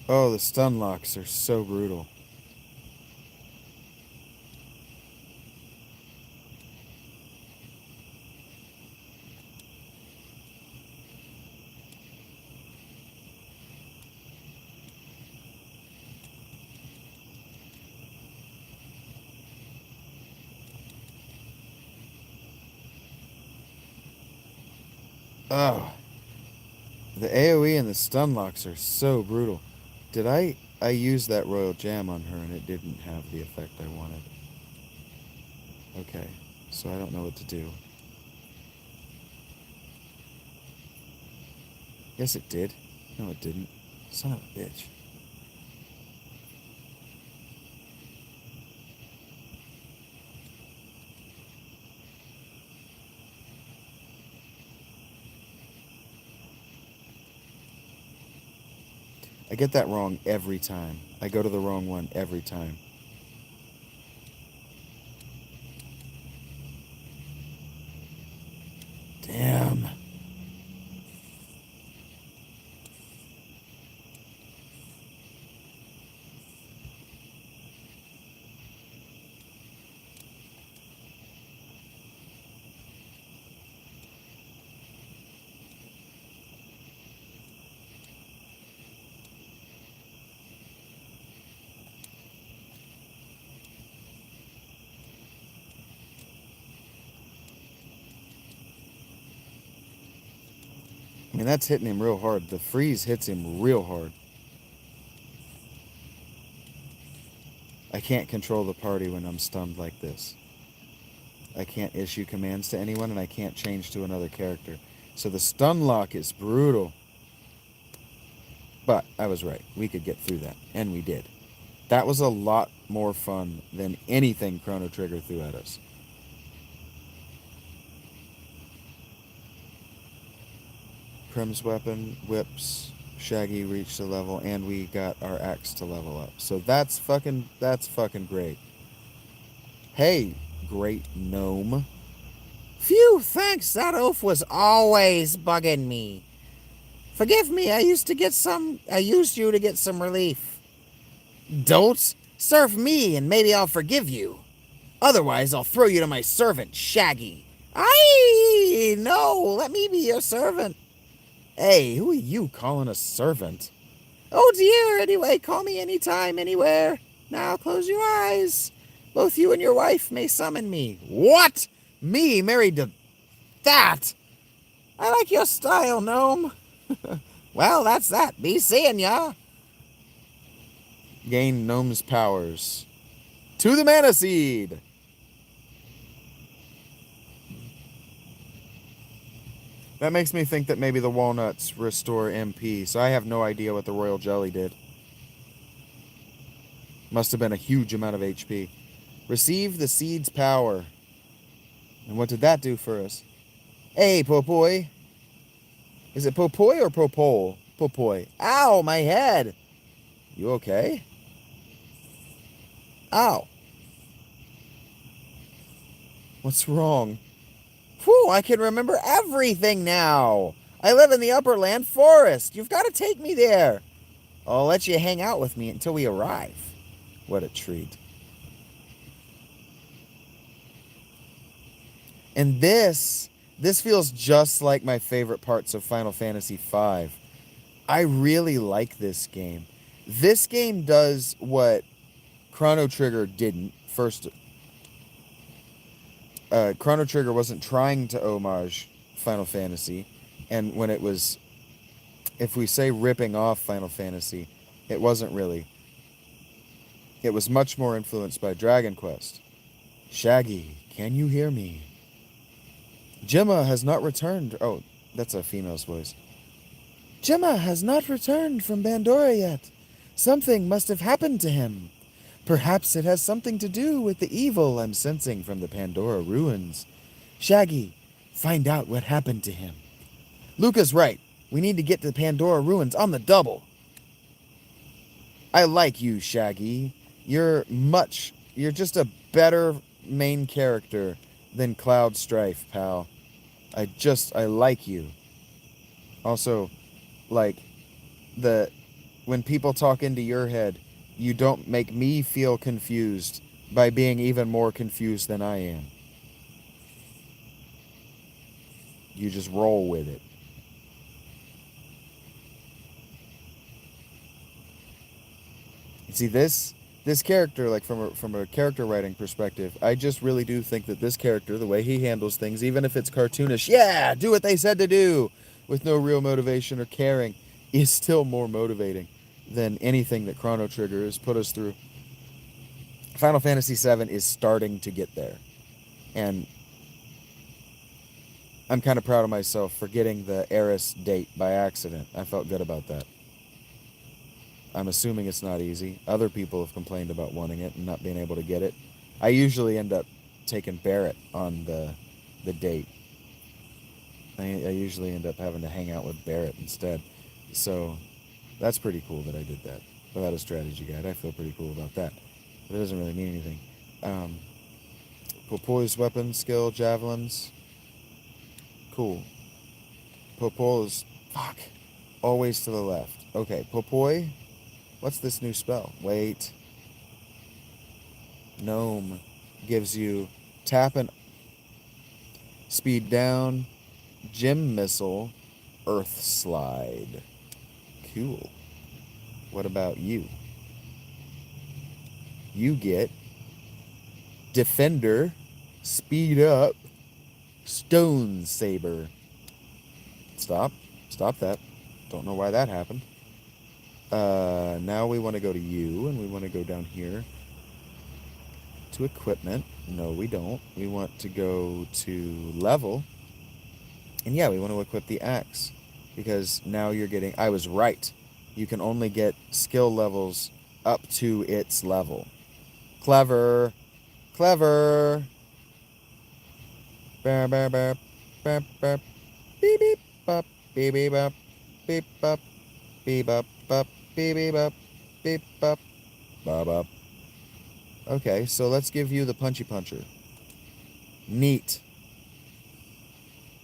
Oh, the stun locks are so brutal. Oh. The AoE and the stun locks are so brutal. Did I I used that royal jam on her and it didn't have the effect I wanted. Okay, so I don't know what to do. Yes, it did. No, it didn't. Son of a bitch. I get that wrong every time. I go to the wrong one every time. Damn. I mean, that's hitting him real hard. The freeze hits him real hard. I can't control the party when I'm stunned like this. I can't issue commands to anyone, and I can't change to another character. So the stun lock is brutal. But I was right. We could get through that. And we did. That was a lot more fun than anything Chrono Trigger threw at us. Prim's weapon, whips, Shaggy reached a level, and we got our axe to level up. So that's fucking great. Hey, great gnome. Phew, thanks. That oaf was always bugging me. Forgive me, I used you to get some relief. Don't serve me and maybe I'll forgive you. Otherwise, I'll throw you to my servant, Shaggy. Aye, no, let me be your servant. Hey, who are you calling a servant? Oh dear, anyway, call me anytime, anywhere. Now close your eyes. Both you and your wife may summon me. What? Me married to that? I like your style, gnome. Well, that's that. Be seeing ya. Gain gnome's powers. To the mana seed! That makes me think that maybe the walnuts restore MP, so I have no idea what the royal jelly did. Must have been a huge amount of HP. Receive the seed's power. And what did that do for us? Hey, Popoi. Is it Popoi or Popole? Popoi. Ow, my head. You okay? Ow. What's wrong? Whew, I can remember everything now. I live in the Upperland Forest. You've got to take me there. I'll let you hang out with me until we arrive. What a treat. And this feels just like my favorite parts of Final Fantasy V. I really like this game. This game does what Chrono Trigger didn't. First, Chrono Trigger wasn't trying to homage Final Fantasy, and when it was, if we say ripping off Final Fantasy, it wasn't really. It was much more influenced by Dragon Quest. Shaggy, can you hear me? Gemma has not returned. Oh, that's a female's voice. Gemma has not returned from Pandora yet. Something must have happened to him. Perhaps it has something to do with the evil I'm sensing from the Pandora ruins. Shaggy, find out what happened to him. Luca's right. We need to get to the Pandora ruins on the double. I like you, Shaggy. You're just a better main character than Cloud Strife, pal. I like you. Also, like, when people talk into your head, you don't make me feel confused by being even more confused than I am. You just roll with it. See, this character, like from a character writing perspective, I just really do think that this character, the way he handles things, even if it's cartoonish, yeah, do what they said to do, with no real motivation or caring, is still more motivating. than anything that Chrono Trigger has put us through. Final Fantasy VII is starting to get there. And I'm kind of proud of myself for getting the Eris date by accident. I felt good about that. I'm assuming it's not easy. Other people have complained about wanting it and not being able to get it. I usually end up taking Barrett on the date. I usually end up having to hang out with Barrett instead. So that's pretty cool that I did that without a strategy guide. I feel pretty cool about that. But it doesn't really mean anything. Popoy's weapon skill, javelins. Cool. Popol is... Fuck. Always to the left. Okay, Popoy. What's this new spell? Wait. Gnome gives you tap and speed down, gem missile, earth slide. Cool. What about you? You get defender, speed up, stone saber. Stop that. Don't know why that happened. Now we want to go to you, and we want to go down here to equipment. No, we don't. We want to go to level. And yeah, we want to equip the axe. Because now you're getting... I was right. You can only get skill levels up to its level. Clever. Clever. Beep, beep, bop, beep, beep, bop, beep, bop, beep, bop, bop, beep, beep, bop, beep, bop, bop, bop. Okay, so let's give you the punchy puncher. Neat.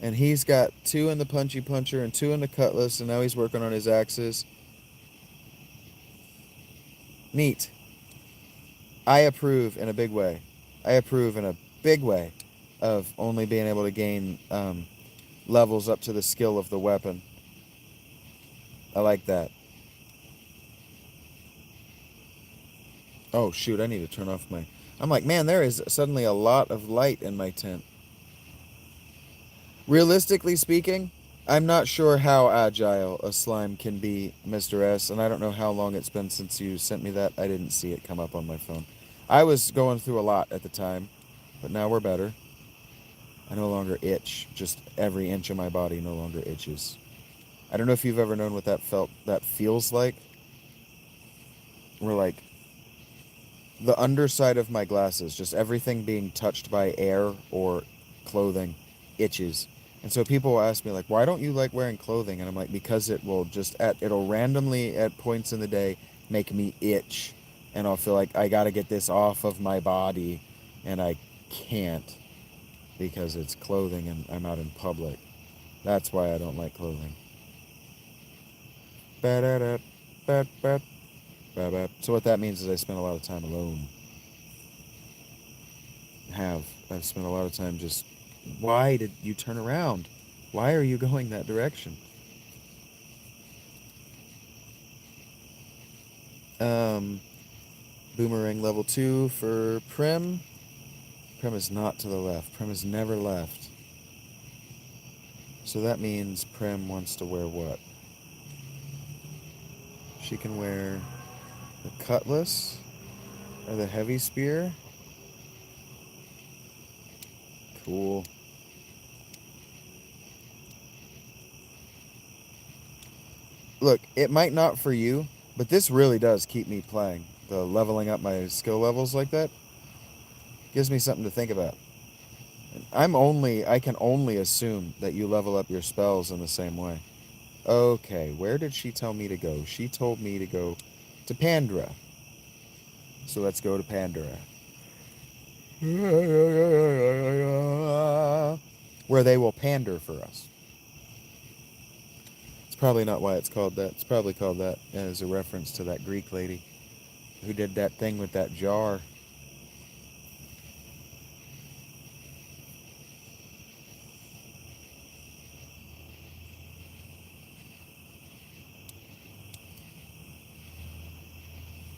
And he's got 2 in the punchy puncher and 2 in the cutlass, and now he's working on his axes. Neat. I approve in a big way. I approve in a big way of only being able to gain levels up to the skill of the weapon. I like that. Oh, shoot, I need to turn off my... I'm like, man, there is suddenly a lot of light in my tent. Realistically speaking, I'm not sure how agile a slime can be, Mr. S, and I don't know how long it's been since you sent me that. I didn't see it come up on my phone. I was going through a lot at the time, but now we're better. I no longer itch. Just every inch of my body no longer itches. I don't know if you've ever known what that feels like. Where, like, the underside of my glasses, just everything being touched by air or clothing, itches. And so people will ask me, like, why don't you like wearing clothing? And I'm like, because it will it'll randomly at points in the day make me itch. And I'll feel like I gotta get this off of my body. And I can't because it's clothing and I'm out in public. That's why I don't like clothing. So what that means is I spend a lot of time alone. I've spent a lot of time just... Why did you turn around? Why are you going that direction? Boomerang level 2 for Prim. Prim is not to the left. Prim is never left. So that means Prim wants to wear what? She can wear the cutlass or the heavy spear. Cool. Look, it might not for you, but this really does keep me playing. The leveling up my skill levels like that gives me something to think about. I can only assume that you level up your spells in the same way. Okay, where did she tell me to go? She told me to go to Pandora. So let's go to Pandora. Where they will pander for us. It's probably not why it's called that. It's probably called that as a reference to that Greek lady who did that thing with that jar.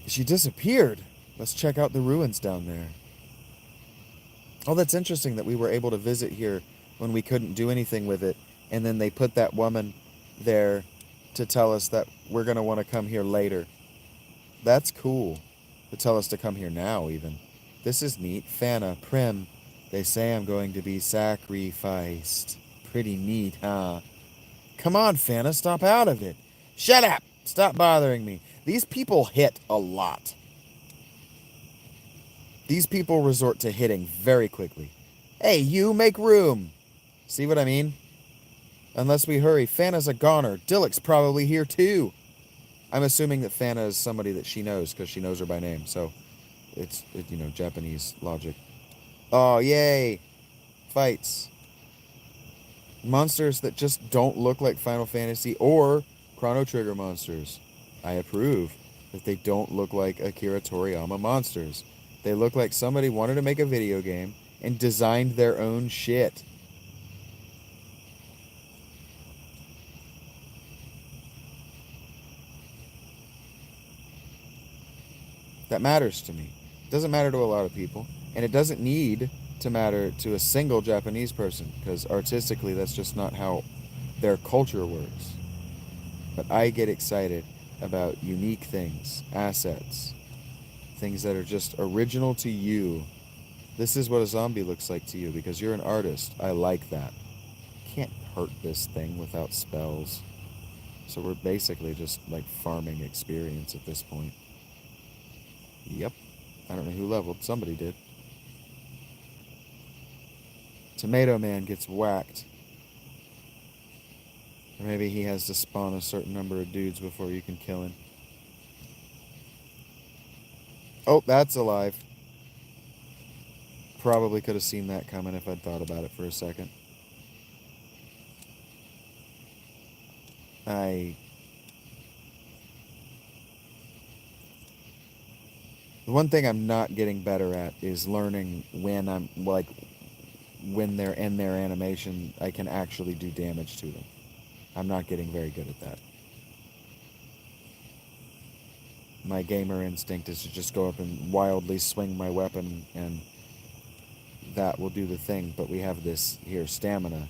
She disappeared. Let's check out the ruins down there. Oh, that's interesting that we were able to visit here when we couldn't do anything with it. And then they put that woman there to tell us that we're going to want to come here later. That's cool. To tell us to come here now, even. This is neat. Fana, Prim, they say I'm going to be sacrificed. Pretty neat, huh? Come on, Fana, stop out of it. Shut up! Stop bothering me. These people hit a lot. These people resort to hitting very quickly. Hey, you, make room! See what I mean? Unless we hurry, Fana's a goner. Dillick's probably here too. I'm assuming that Fana is somebody that she knows because she knows her by name. So it's Japanese logic. Oh, yay! Fights. Monsters that just don't look like Final Fantasy or Chrono Trigger monsters. I approve that they don't look like Akira Toriyama monsters. They look like somebody wanted to make a video game and designed their own shit. That matters to me. It doesn't matter to a lot of people, and it doesn't need to matter to a single Japanese person, because artistically that's just not how their culture works. But I get excited about unique things, assets, things that are just original to you. This is what a zombie looks like to you because you're an artist. I like that. Can't hurt this thing without spells. So we're basically just like farming experience at this point. Yep. I don't know who leveled. Somebody did. Tomato Man gets whacked. Or maybe he has to spawn a certain number of dudes before you can kill him. Oh, that's alive. Probably could have seen that coming if I'd thought about it for a second. The one thing I'm not getting better at is learning when when they're in their animation, I can actually do damage to them. I'm not getting very good at that. My gamer instinct is to just go up and wildly swing my weapon, and that will do the thing. But we have this here, stamina.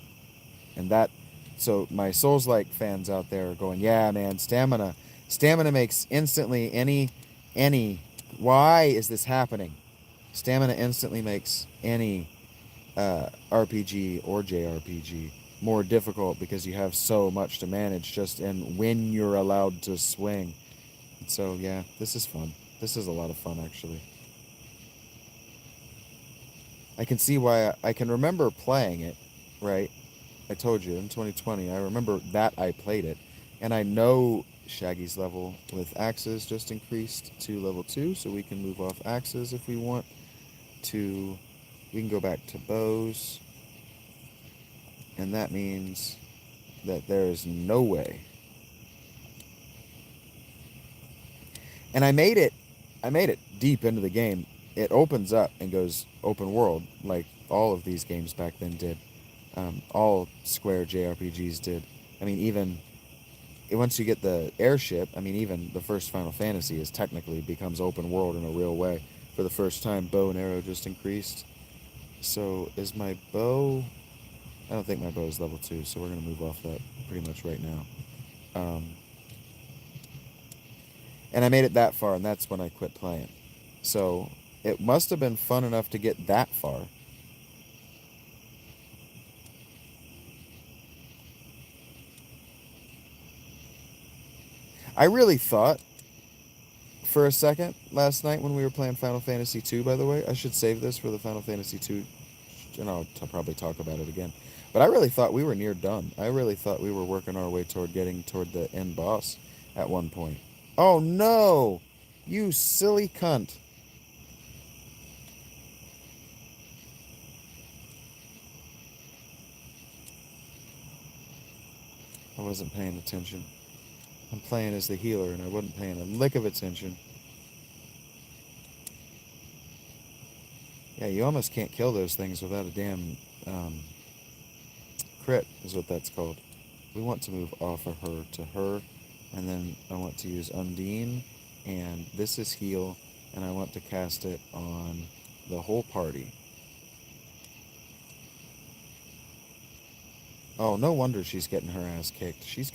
And that, so my Souls-like fans out there are going, yeah, man, stamina. Stamina makes instantly any, why is this happening? Stamina instantly makes any RPG or JRPG more difficult because you have so much to manage just in when you're allowed to swing. So yeah, this is fun. This is a lot of fun, actually. I can see why I can remember playing it, right? I told you in 2020. I remember that I played it, and I know Shaggy's level with axes just increased to level 2, so we can move off axes if we want to. We can go back to bows, and that means that there is no way. And I made it deep into the game. It opens up and goes open world like all of these games back then did. All Square JRPGs did. I mean, even once you get the airship, I mean, even the first Final Fantasy is technically becomes open world in a real way. For the first time, bow and arrow just increased. So is my bow... I don't think my bow is level 2, so we're going to move off that pretty much right now. And I made it that far, and that's when I quit playing. So it must have been fun enough to get that far. I really thought for a second last night when we were playing Final Fantasy II, by the way, I should save this for the Final Fantasy II, and I'll probably talk about it again. But I really thought we were near done. I really thought we were working our way toward getting toward the end boss at one point. Oh no! You silly cunt. I wasn't paying attention. I'm playing as the healer, and I wasn't paying a lick of attention. Yeah, you almost can't kill those things without a damn crit, is what that's called. We want to move off of her to her, and then I want to use Undine, and this is heal, and I want to cast it on the whole party. Oh, no wonder she's getting her ass kicked. She's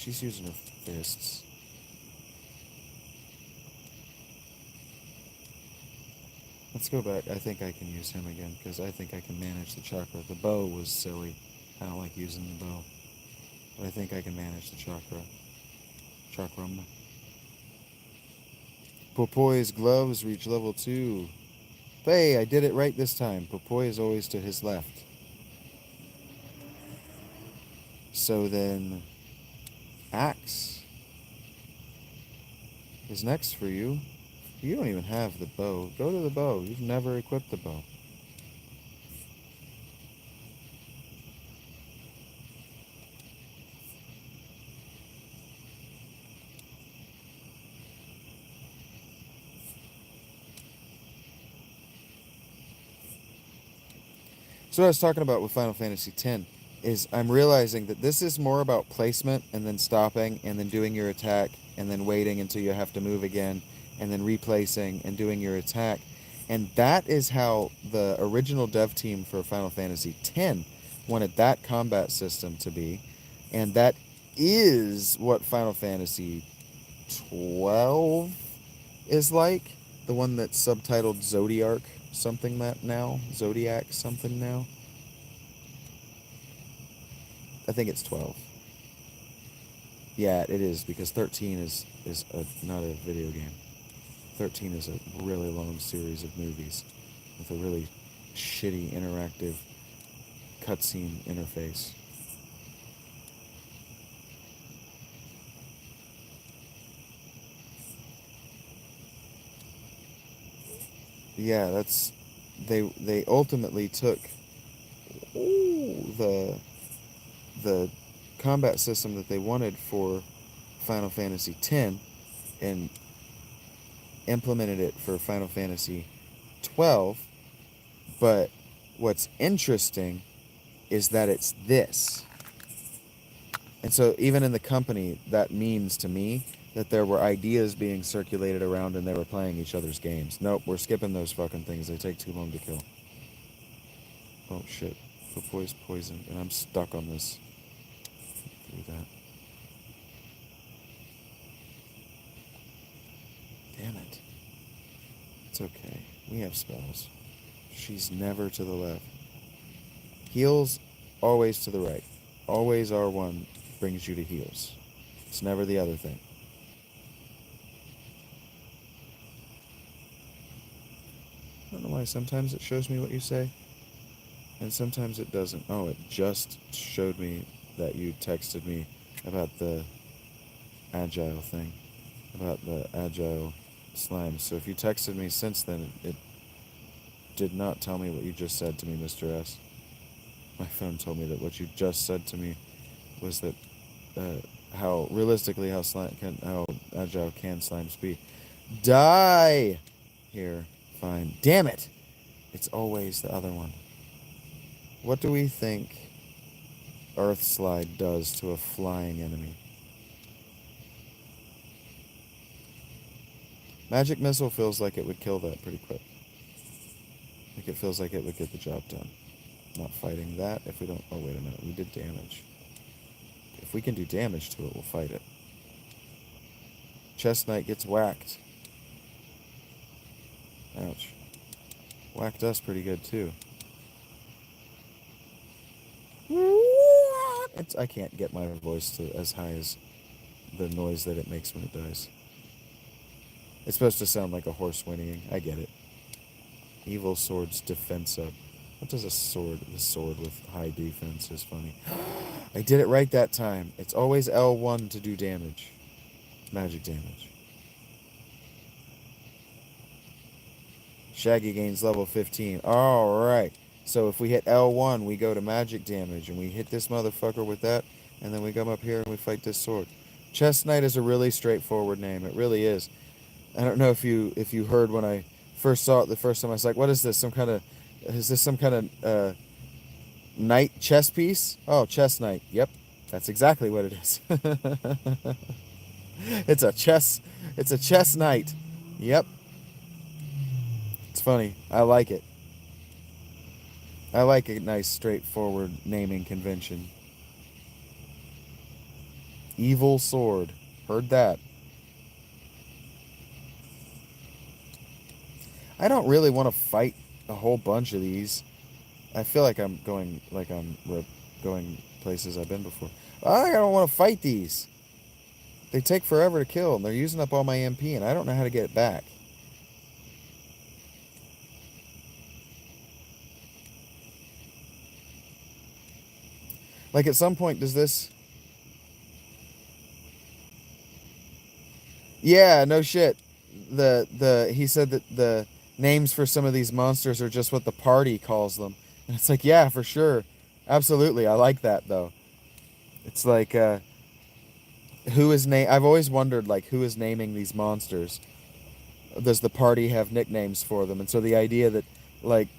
she's using her fists. Let's go back. I think I can use him again because I think I can manage the chakra. The bow was silly. I don't like using the bow. But I think I can manage the chakra. Chakram. Popoy's gloves reach level 2. Hey, I did it right this time. Popoy is always to his left. So then, Axe is next for you. You don't even have the bow. Go to the bow. You've never equipped the bow. So what I was talking about with Final Fantasy X is I'm realizing that this is more about placement and then stopping and then doing your attack and then waiting until you have to move again and then replacing and doing your attack. And that is how the original dev team for Final Fantasy X wanted that combat system to be. And that is what Final Fantasy 12 is like. The one that's subtitled Zodiac something that now. Zodiac something now. I think it's 12. Yeah, it is, because 13 is not a video game. 13 is a really long series of movies with a really shitty interactive cutscene interface. Yeah, that's they ultimately took the combat system that they wanted for Final Fantasy X and implemented it for Final Fantasy 12. But what's interesting is that it's this. And so even in the company, that means to me that there were ideas being circulated around and they were playing each other's games. Nope, we're skipping those fucking things. They take too long to kill. Oh shit. Popoy's poisoned and I'm stuck on this. Do that. Damn it. It's okay. We have spells. She's never to the left. Heals, always to the right. Always R1 brings you to heals. It's never the other thing. I don't know why. Sometimes it shows me what you say, and sometimes it doesn't. Oh, it just showed me that you texted me about the agile thing, about the agile slime. So if you texted me since then, it did not tell me what you just said to me, Mr. S. My phone told me that what you just said to me was that how realistically how agile can slimes be. Die here. Fine. Damn it. It's always the other one. What do we think Earth Slide does to a flying enemy? Magic Missile feels like it would kill that pretty quick. Like it feels like it would get the job done. Not fighting that if we don't... Oh, wait a minute. We did damage. If we can do damage to it, we'll fight it. Chest Knight gets whacked. Ouch. Whacked us pretty good, too. I can't get my voice to as high as the noise that it makes when it dies. It's supposed to sound like a horse whinnying. I get it. Evil Sword's defense up. What does a sword with high defense is funny. I did it right that time. It's always L1 to do damage. Magic damage. Shaggy gains level 15. Alright. So if we hit L1, we go to magic damage, and we hit this motherfucker with that, and then we come up here and we fight this sword. Chest Knight is a really straightforward name. It really is. I don't know if you heard when I first saw it the first time. I was like, what is this? Is this some kind of knight chess piece? Oh, chess knight. Yep. That's exactly what it is. It's a chess knight. Yep. It's funny. I like it. I like a nice straightforward naming convention. Evil sword. Heard that. I don't really want to fight a whole bunch of these. I feel like I'm going going places I've been before. I don't want to fight these. They take forever to kill, and they're using up all my MP, and I don't know how to get it back. Like, at some point, does this... Yeah, no shit. He said that the names for some of these monsters are just what the party calls them. And it's like, yeah, for sure. Absolutely. I like that, though. It's like, I've always wondered, like, who is naming these monsters? Does the party have nicknames for them? And so the idea that, like,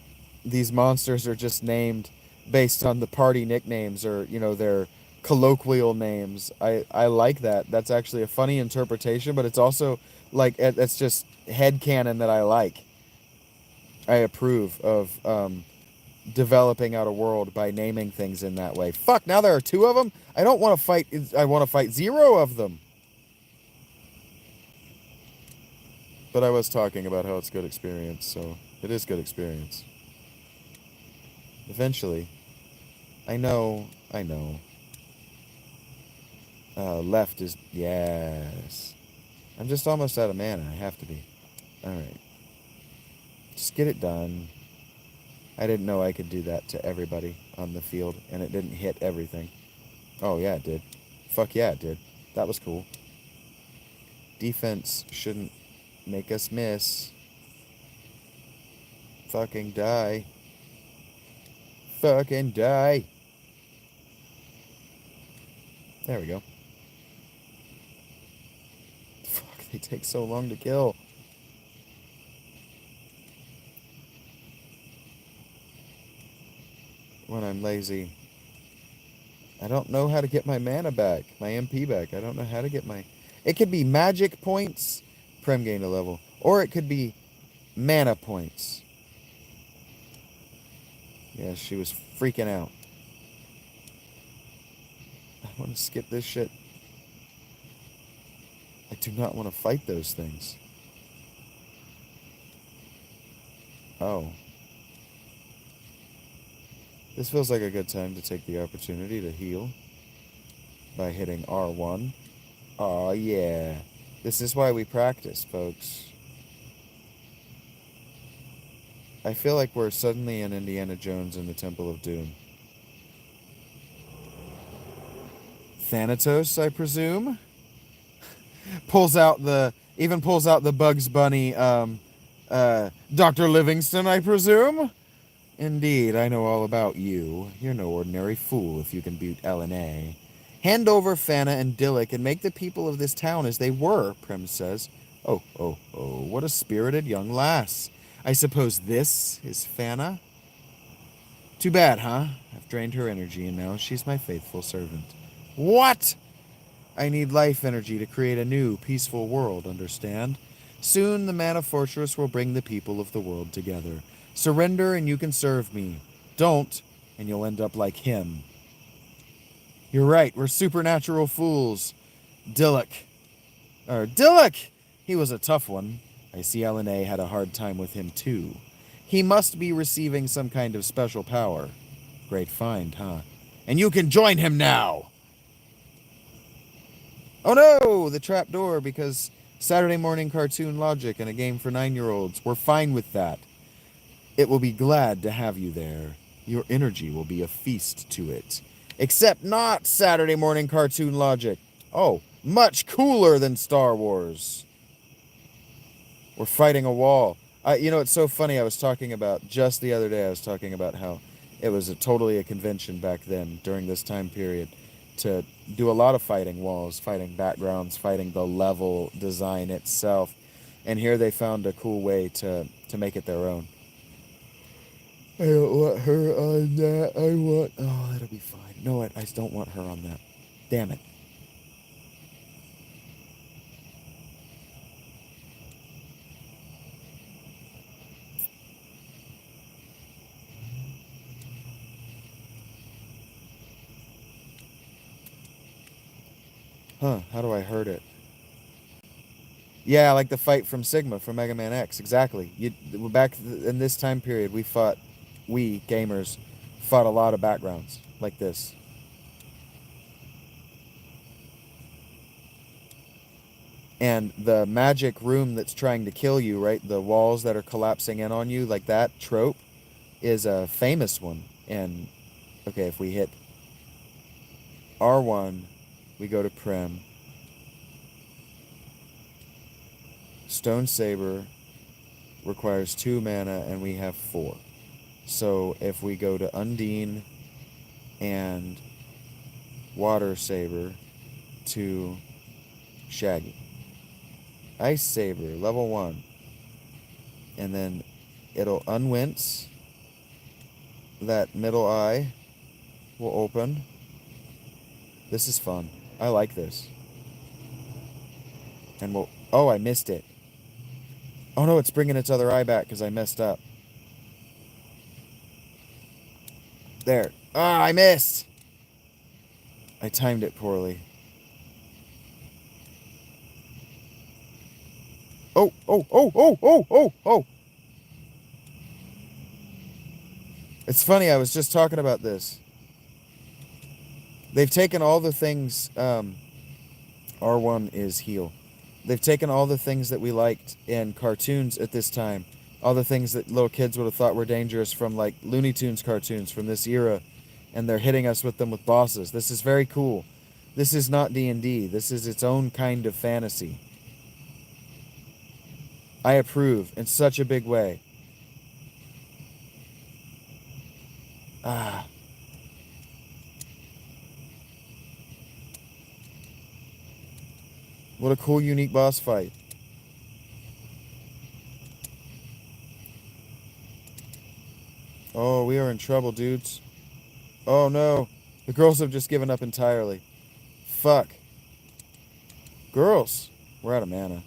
these monsters are just named based on the party nicknames, or, their colloquial names. I like that. That's actually a funny interpretation, but it's also like, that's just headcanon that I like. I approve of developing out a world by naming things in that way. Fuck, now there are two of them? I don't want to fight. I want to fight zero of them. But I was talking about how it's good experience, so it is good experience. Eventually. I know. Left is... Yes. I'm just almost out of mana. I have to be. Alright. Just get it done. I didn't know I could do that to everybody on the field, and it didn't hit everything. Oh, yeah, it did. Fuck yeah, it did. That was cool. Defense shouldn't make us miss. Fucking die. Fucking die. There we go. Fuck, they take so long to kill. When I'm lazy. I don't know how to get my mana back. My MP back. I don't know how to get my... It could be magic points. Prem gained a level. Or it could be mana points. Yeah, she was freaking out. I want to skip this shit. I do not want to fight those things. Oh. This feels like a good time to take the opportunity to heal by hitting R1. Aw, yeah. This is why we practice, folks. I feel like we're suddenly in Indiana Jones in the Temple of Doom. Thanatos, I presume? Pulls out the Bugs Bunny, Dr. Livingston, I presume? Indeed, I know all about you. You're no ordinary fool if you can beat LNA. Hand over Fana and Dillick and make the people of this town as they were, Prim says. Oh, what a spirited young lass. I suppose this is Fana? Too bad, huh? I've drained her energy and now she's my faithful servant. What? I need life energy to create a new, peaceful world, understand? Soon the Mana Fortress will bring the people of the world together. Surrender and you can serve me. Don't, and you'll end up like him. You're right, we're supernatural fools. Dillick. He was a tough one. I see LNA had a hard time with him too. He must be receiving some kind of special power. Great find, huh? And you can join him now! Oh no! The trap door, because Saturday morning cartoon logic and a game for 9-year-olds. We're fine with that. It will be glad to have you there. Your energy will be a feast to it. Except not Saturday morning cartoon logic. Oh, much cooler than Star Wars. We're fighting a wall. It's so funny. I was talking about, just the other day, I was talking about how it was totally a convention back then, during this time period, to do a lot of fighting walls, fighting backgrounds, fighting the level design itself. And here they found a cool way to make it their own. I don't want her on that. Oh, that'll be fine. No, I don't want her on that. Damn it. Huh, how do I hurt it? Yeah, like the fight from Sigma from Mega Man X. Exactly. Back in this time period, we gamers fought a lot of backgrounds like this. And the magic room that's trying to kill you, right? The walls that are collapsing in on you, like that trope, is a famous one. And okay, if we hit R1, we go to Prem. Stone Saber requires 2 mana, and we have 4. So if we go to Undine and Water Saber to Shaggy. Ice Saber, level 1. And then it'll unwince. That middle eye will open. This is fun. I like this. And we'll... Oh, I missed it. Oh no, it's bringing its other eye back because I messed up. There. Ah, I missed! I timed it poorly. Oh, oh, oh, oh, oh, oh, oh! It's funny, I was just talking about this. They've taken all the things... R1 is heal. They've taken all the things that we liked in cartoons at this time. All the things that little kids would have thought were dangerous from like Looney Tunes cartoons from this era. And they're hitting us with them with bosses. This is very cool. This is not D&D. This is its own kind of fantasy. I approve in such a big way. Ah. What a cool, unique boss fight. Oh, we are in trouble, dudes. Oh no. The girls have just given up entirely. Fuck. Girls. We're out of mana.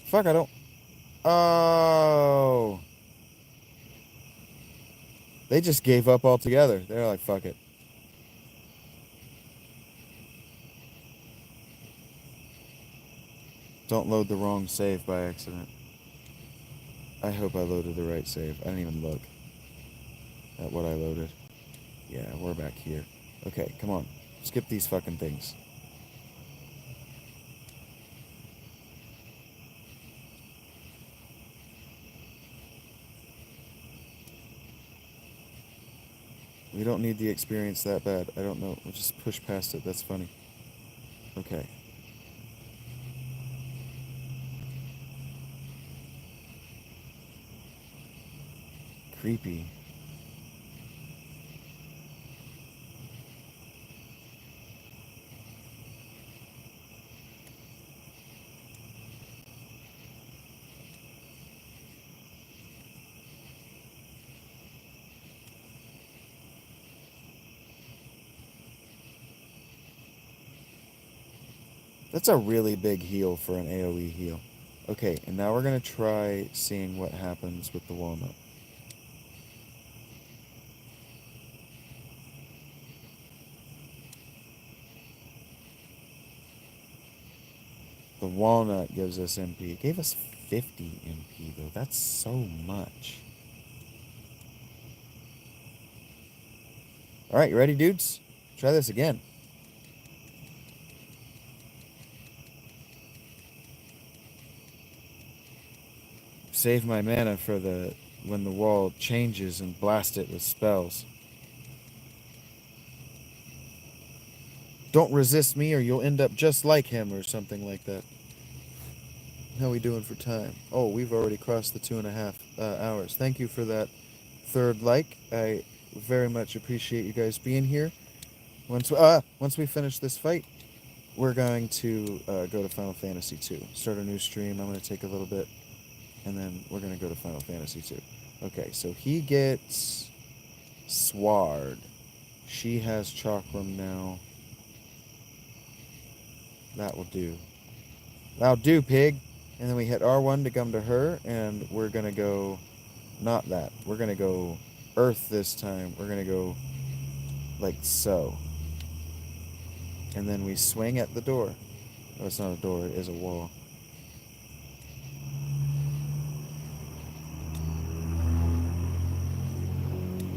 Fuck, I don't... Oh. They just gave up altogether. They're like, fuck it. Don't load the wrong save by accident. I hope I loaded the right save. I didn't even look at what I loaded. Yeah, we're back here. Okay, come on. Skip these fucking things. We don't need the experience that bad. I don't know. We'll just push past it. That's funny. Okay. Creepy. That's a really big heal for an AoE heal. Okay, and now we're going to try seeing what happens with the walnut. The walnut gives us MP. It gave us 50 MP, though. That's so much. Alright, you ready, dudes? Try this again. Save my mana for the when the wall changes and blast it with spells. Don't resist me or you'll end up just like him or something like that. How we doing for time? Oh, we've already crossed the 2.5 hours. Thank you for that third like. I very much appreciate you guys being here. Once we finish this fight, we're going to go to Final Fantasy 2. Start a new stream. I'm going to take a little bit, and then we're going to go to Final Fantasy 2. Okay, so he gets Sward. She has Chakram now. That will do. That'll do, pig. And then we hit R1 to come to her, and we're going to go... Not that. We're going to go earth this time. We're going to go like so. And then we swing at the door. Oh, it's not a door, it is a wall.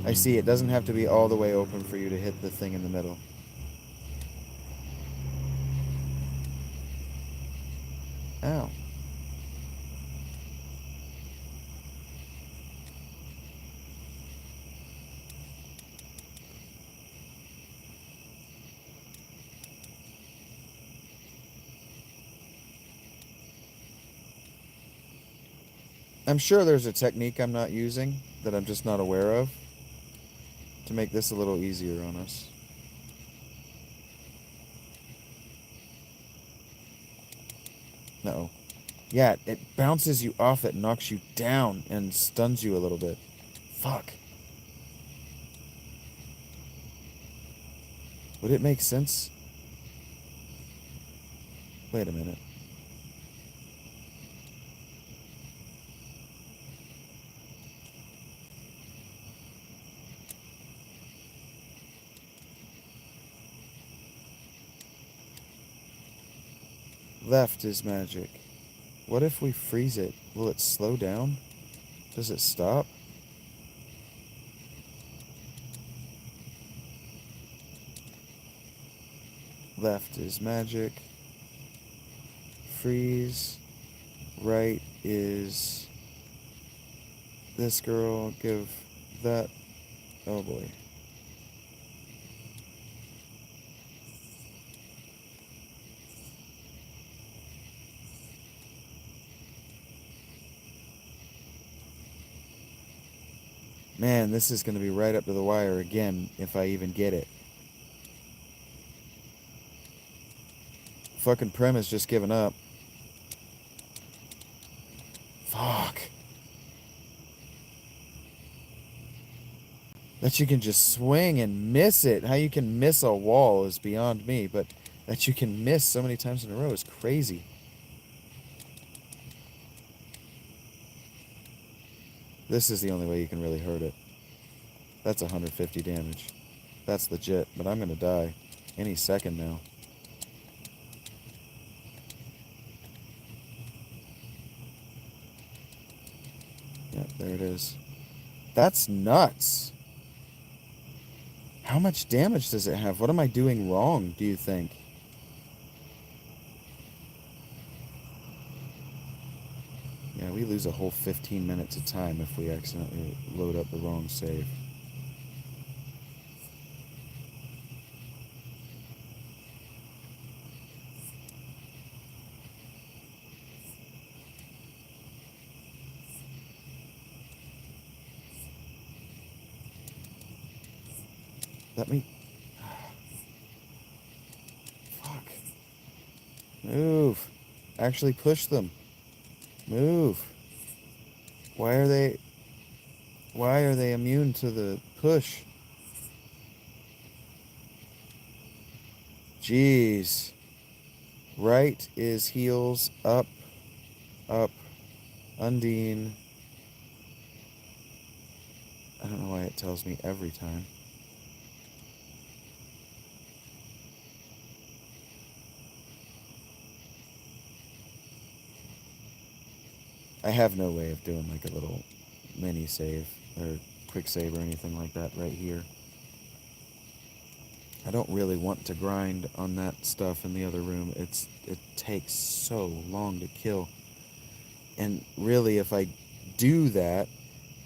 I see, it doesn't have to be all the way open for you to hit the thing in the middle. Ow. I'm sure there's a technique I'm not using that I'm just not aware of to make this a little easier on us. No. Yeah, it bounces you off, it knocks you down and stuns you a little bit. Fuck. Would it make sense? Wait a minute. Left is magic. What if we freeze it? Will it slow down? Does it stop? Left is magic. Freeze. Right is this girl. Give that. Oh boy. Man, this is going to be right up to the wire again if I even get it. Fucking Prem has just given up. Fuck. That you can just swing and miss it. How you can miss a wall is beyond me, but that you can miss so many times in a row is crazy. This is the only way you can really hurt it. That's 150 damage. That's legit, but I'm gonna die any second now. Yep, there it is. That's nuts. How much damage does it have? What am I doing wrong, do you think? Yeah, we lose a whole 15 minutes of time if we accidentally load up the wrong save. Let me... Fuck. Move. Actually push them. Move. Why are they immune to the push? Jeez. Right is heals, up, up, Undine. I don't know why it tells me every time. I have no way of doing like a little mini save or quick save or anything like that right here. I don't really want to grind on that stuff in the other room. It takes so long to kill. And really, if I do that,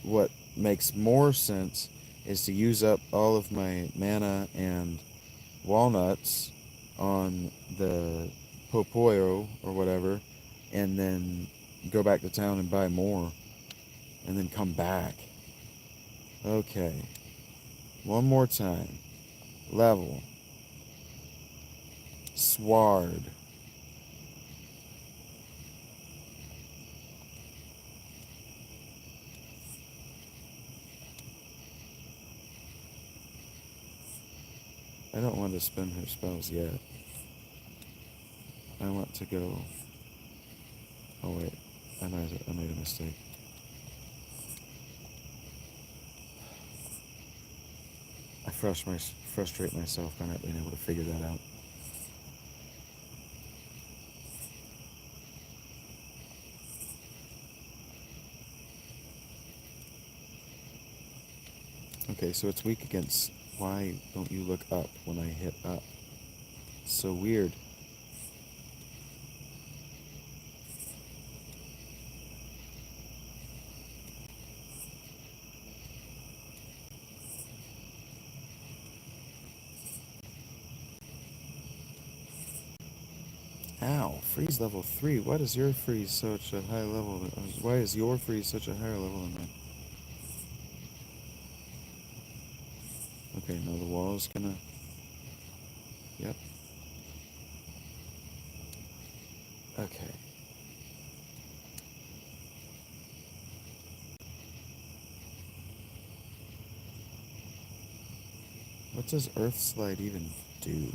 what makes more sense is to use up all of my mana and walnuts on the Popoyo or whatever, and then go back to town and buy more, and then come back. Okay. One more time. Level. Sward. I don't want to spend her spells yet. I want to go... Oh wait, I made a mistake. frustrate myself by not being able to figure that out. Okay, so it's weak against why don't you look up when I hit up? It's so weird. Ow, freeze level 3. Why does your freeze such a high level? Why is your freeze such a higher level than mine? Okay, now the wall is gonna... Yep. Okay. What does Earth Slide even do?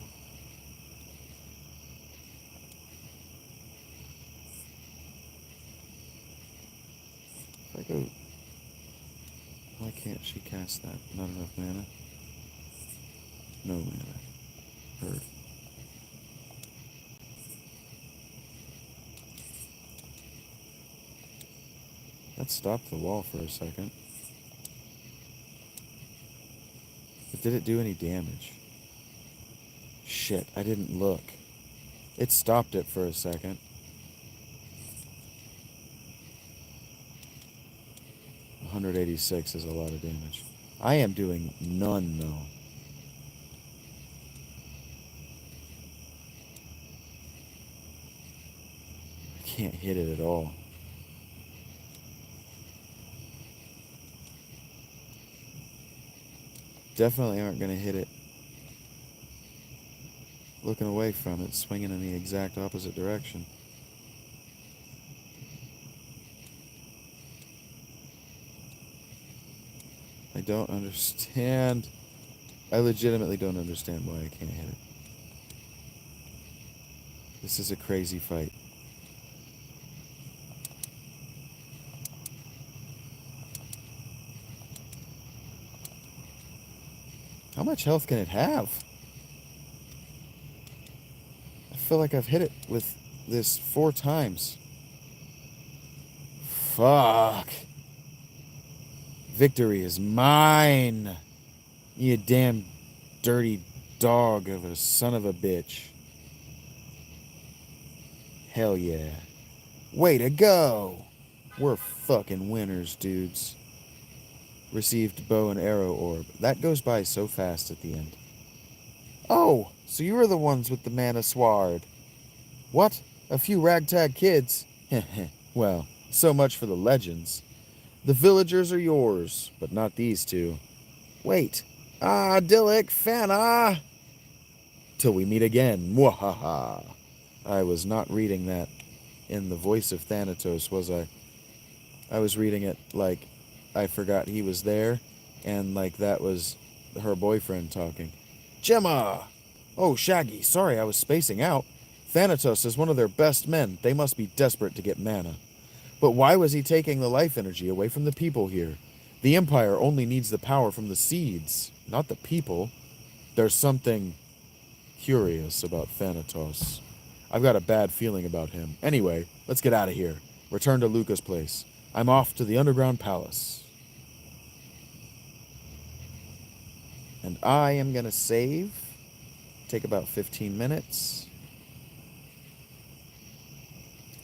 If I go... Why can't she cast that? Not enough mana? No mana. Heard. That stopped the wall for a second. But did it do any damage? Shit, I didn't look. It stopped it for a second. $186 is a lot of damage. I am doing none, though. I can't hit it at all. Definitely aren't going to hit it looking away from it, swinging in the exact opposite direction. I don't understand. I legitimately don't understand why I can't hit it. This is a crazy fight. How much health can it have? I feel like I've hit it with this 4 times. Fuck. Victory is mine. You damn dirty dog of a son of a bitch. Hell yeah. Way to go. We're fucking winners, dudes. Received bow and arrow orb. That goes by so fast at the end. Oh, so you were the ones with the mana sword. What? A few ragtag kids? Well, so much for the legends. The villagers are yours, but not these two. Wait. Ah, Dillick, Fana. Till we meet again. Mwahaha. I was not reading that in the voice of Thanatos, was I? I was reading it like I forgot he was there, and like that was her boyfriend talking. Gemma! Oh, Shaggy, sorry I was spacing out. Thanatos is one of their best men. They must be desperate to get mana. But why was he taking the life energy away from the people here? The Empire only needs the power from the seeds, not the people. There's something curious about Thanatos. I've got a bad feeling about him. Anyway, let's get out of here. Return to Luca's place. I'm off to the underground palace. And I am going to save. Take about 15 minutes.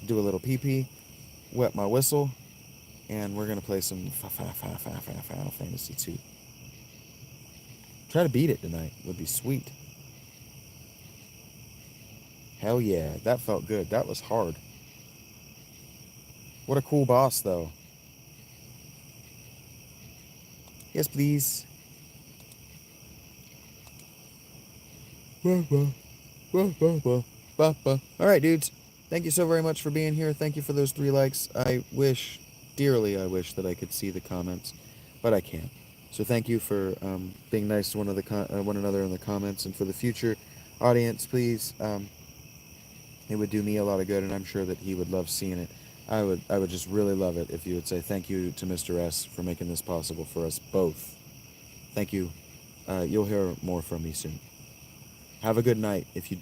Do a little pee-pee. Wet my whistle. And we're going to play some Final Fantasy 2. Try to beat it tonight. Would be sweet. Hell yeah. That felt good. That was hard. What a cool boss, though. Yes, please. Alright, dudes. Thank you so very much for being here. Thank you for those 3 likes. Dearly I wish that I could see the comments, but I can't. So thank you for being nice to one another in the comments, and for the future audience, please, it would do me a lot of good, and I'm sure that he would love seeing it. I would just really love it if you would say thank you to Mr. S for making this possible for us both. Thank you you'll hear more from me soon. Have a good night if you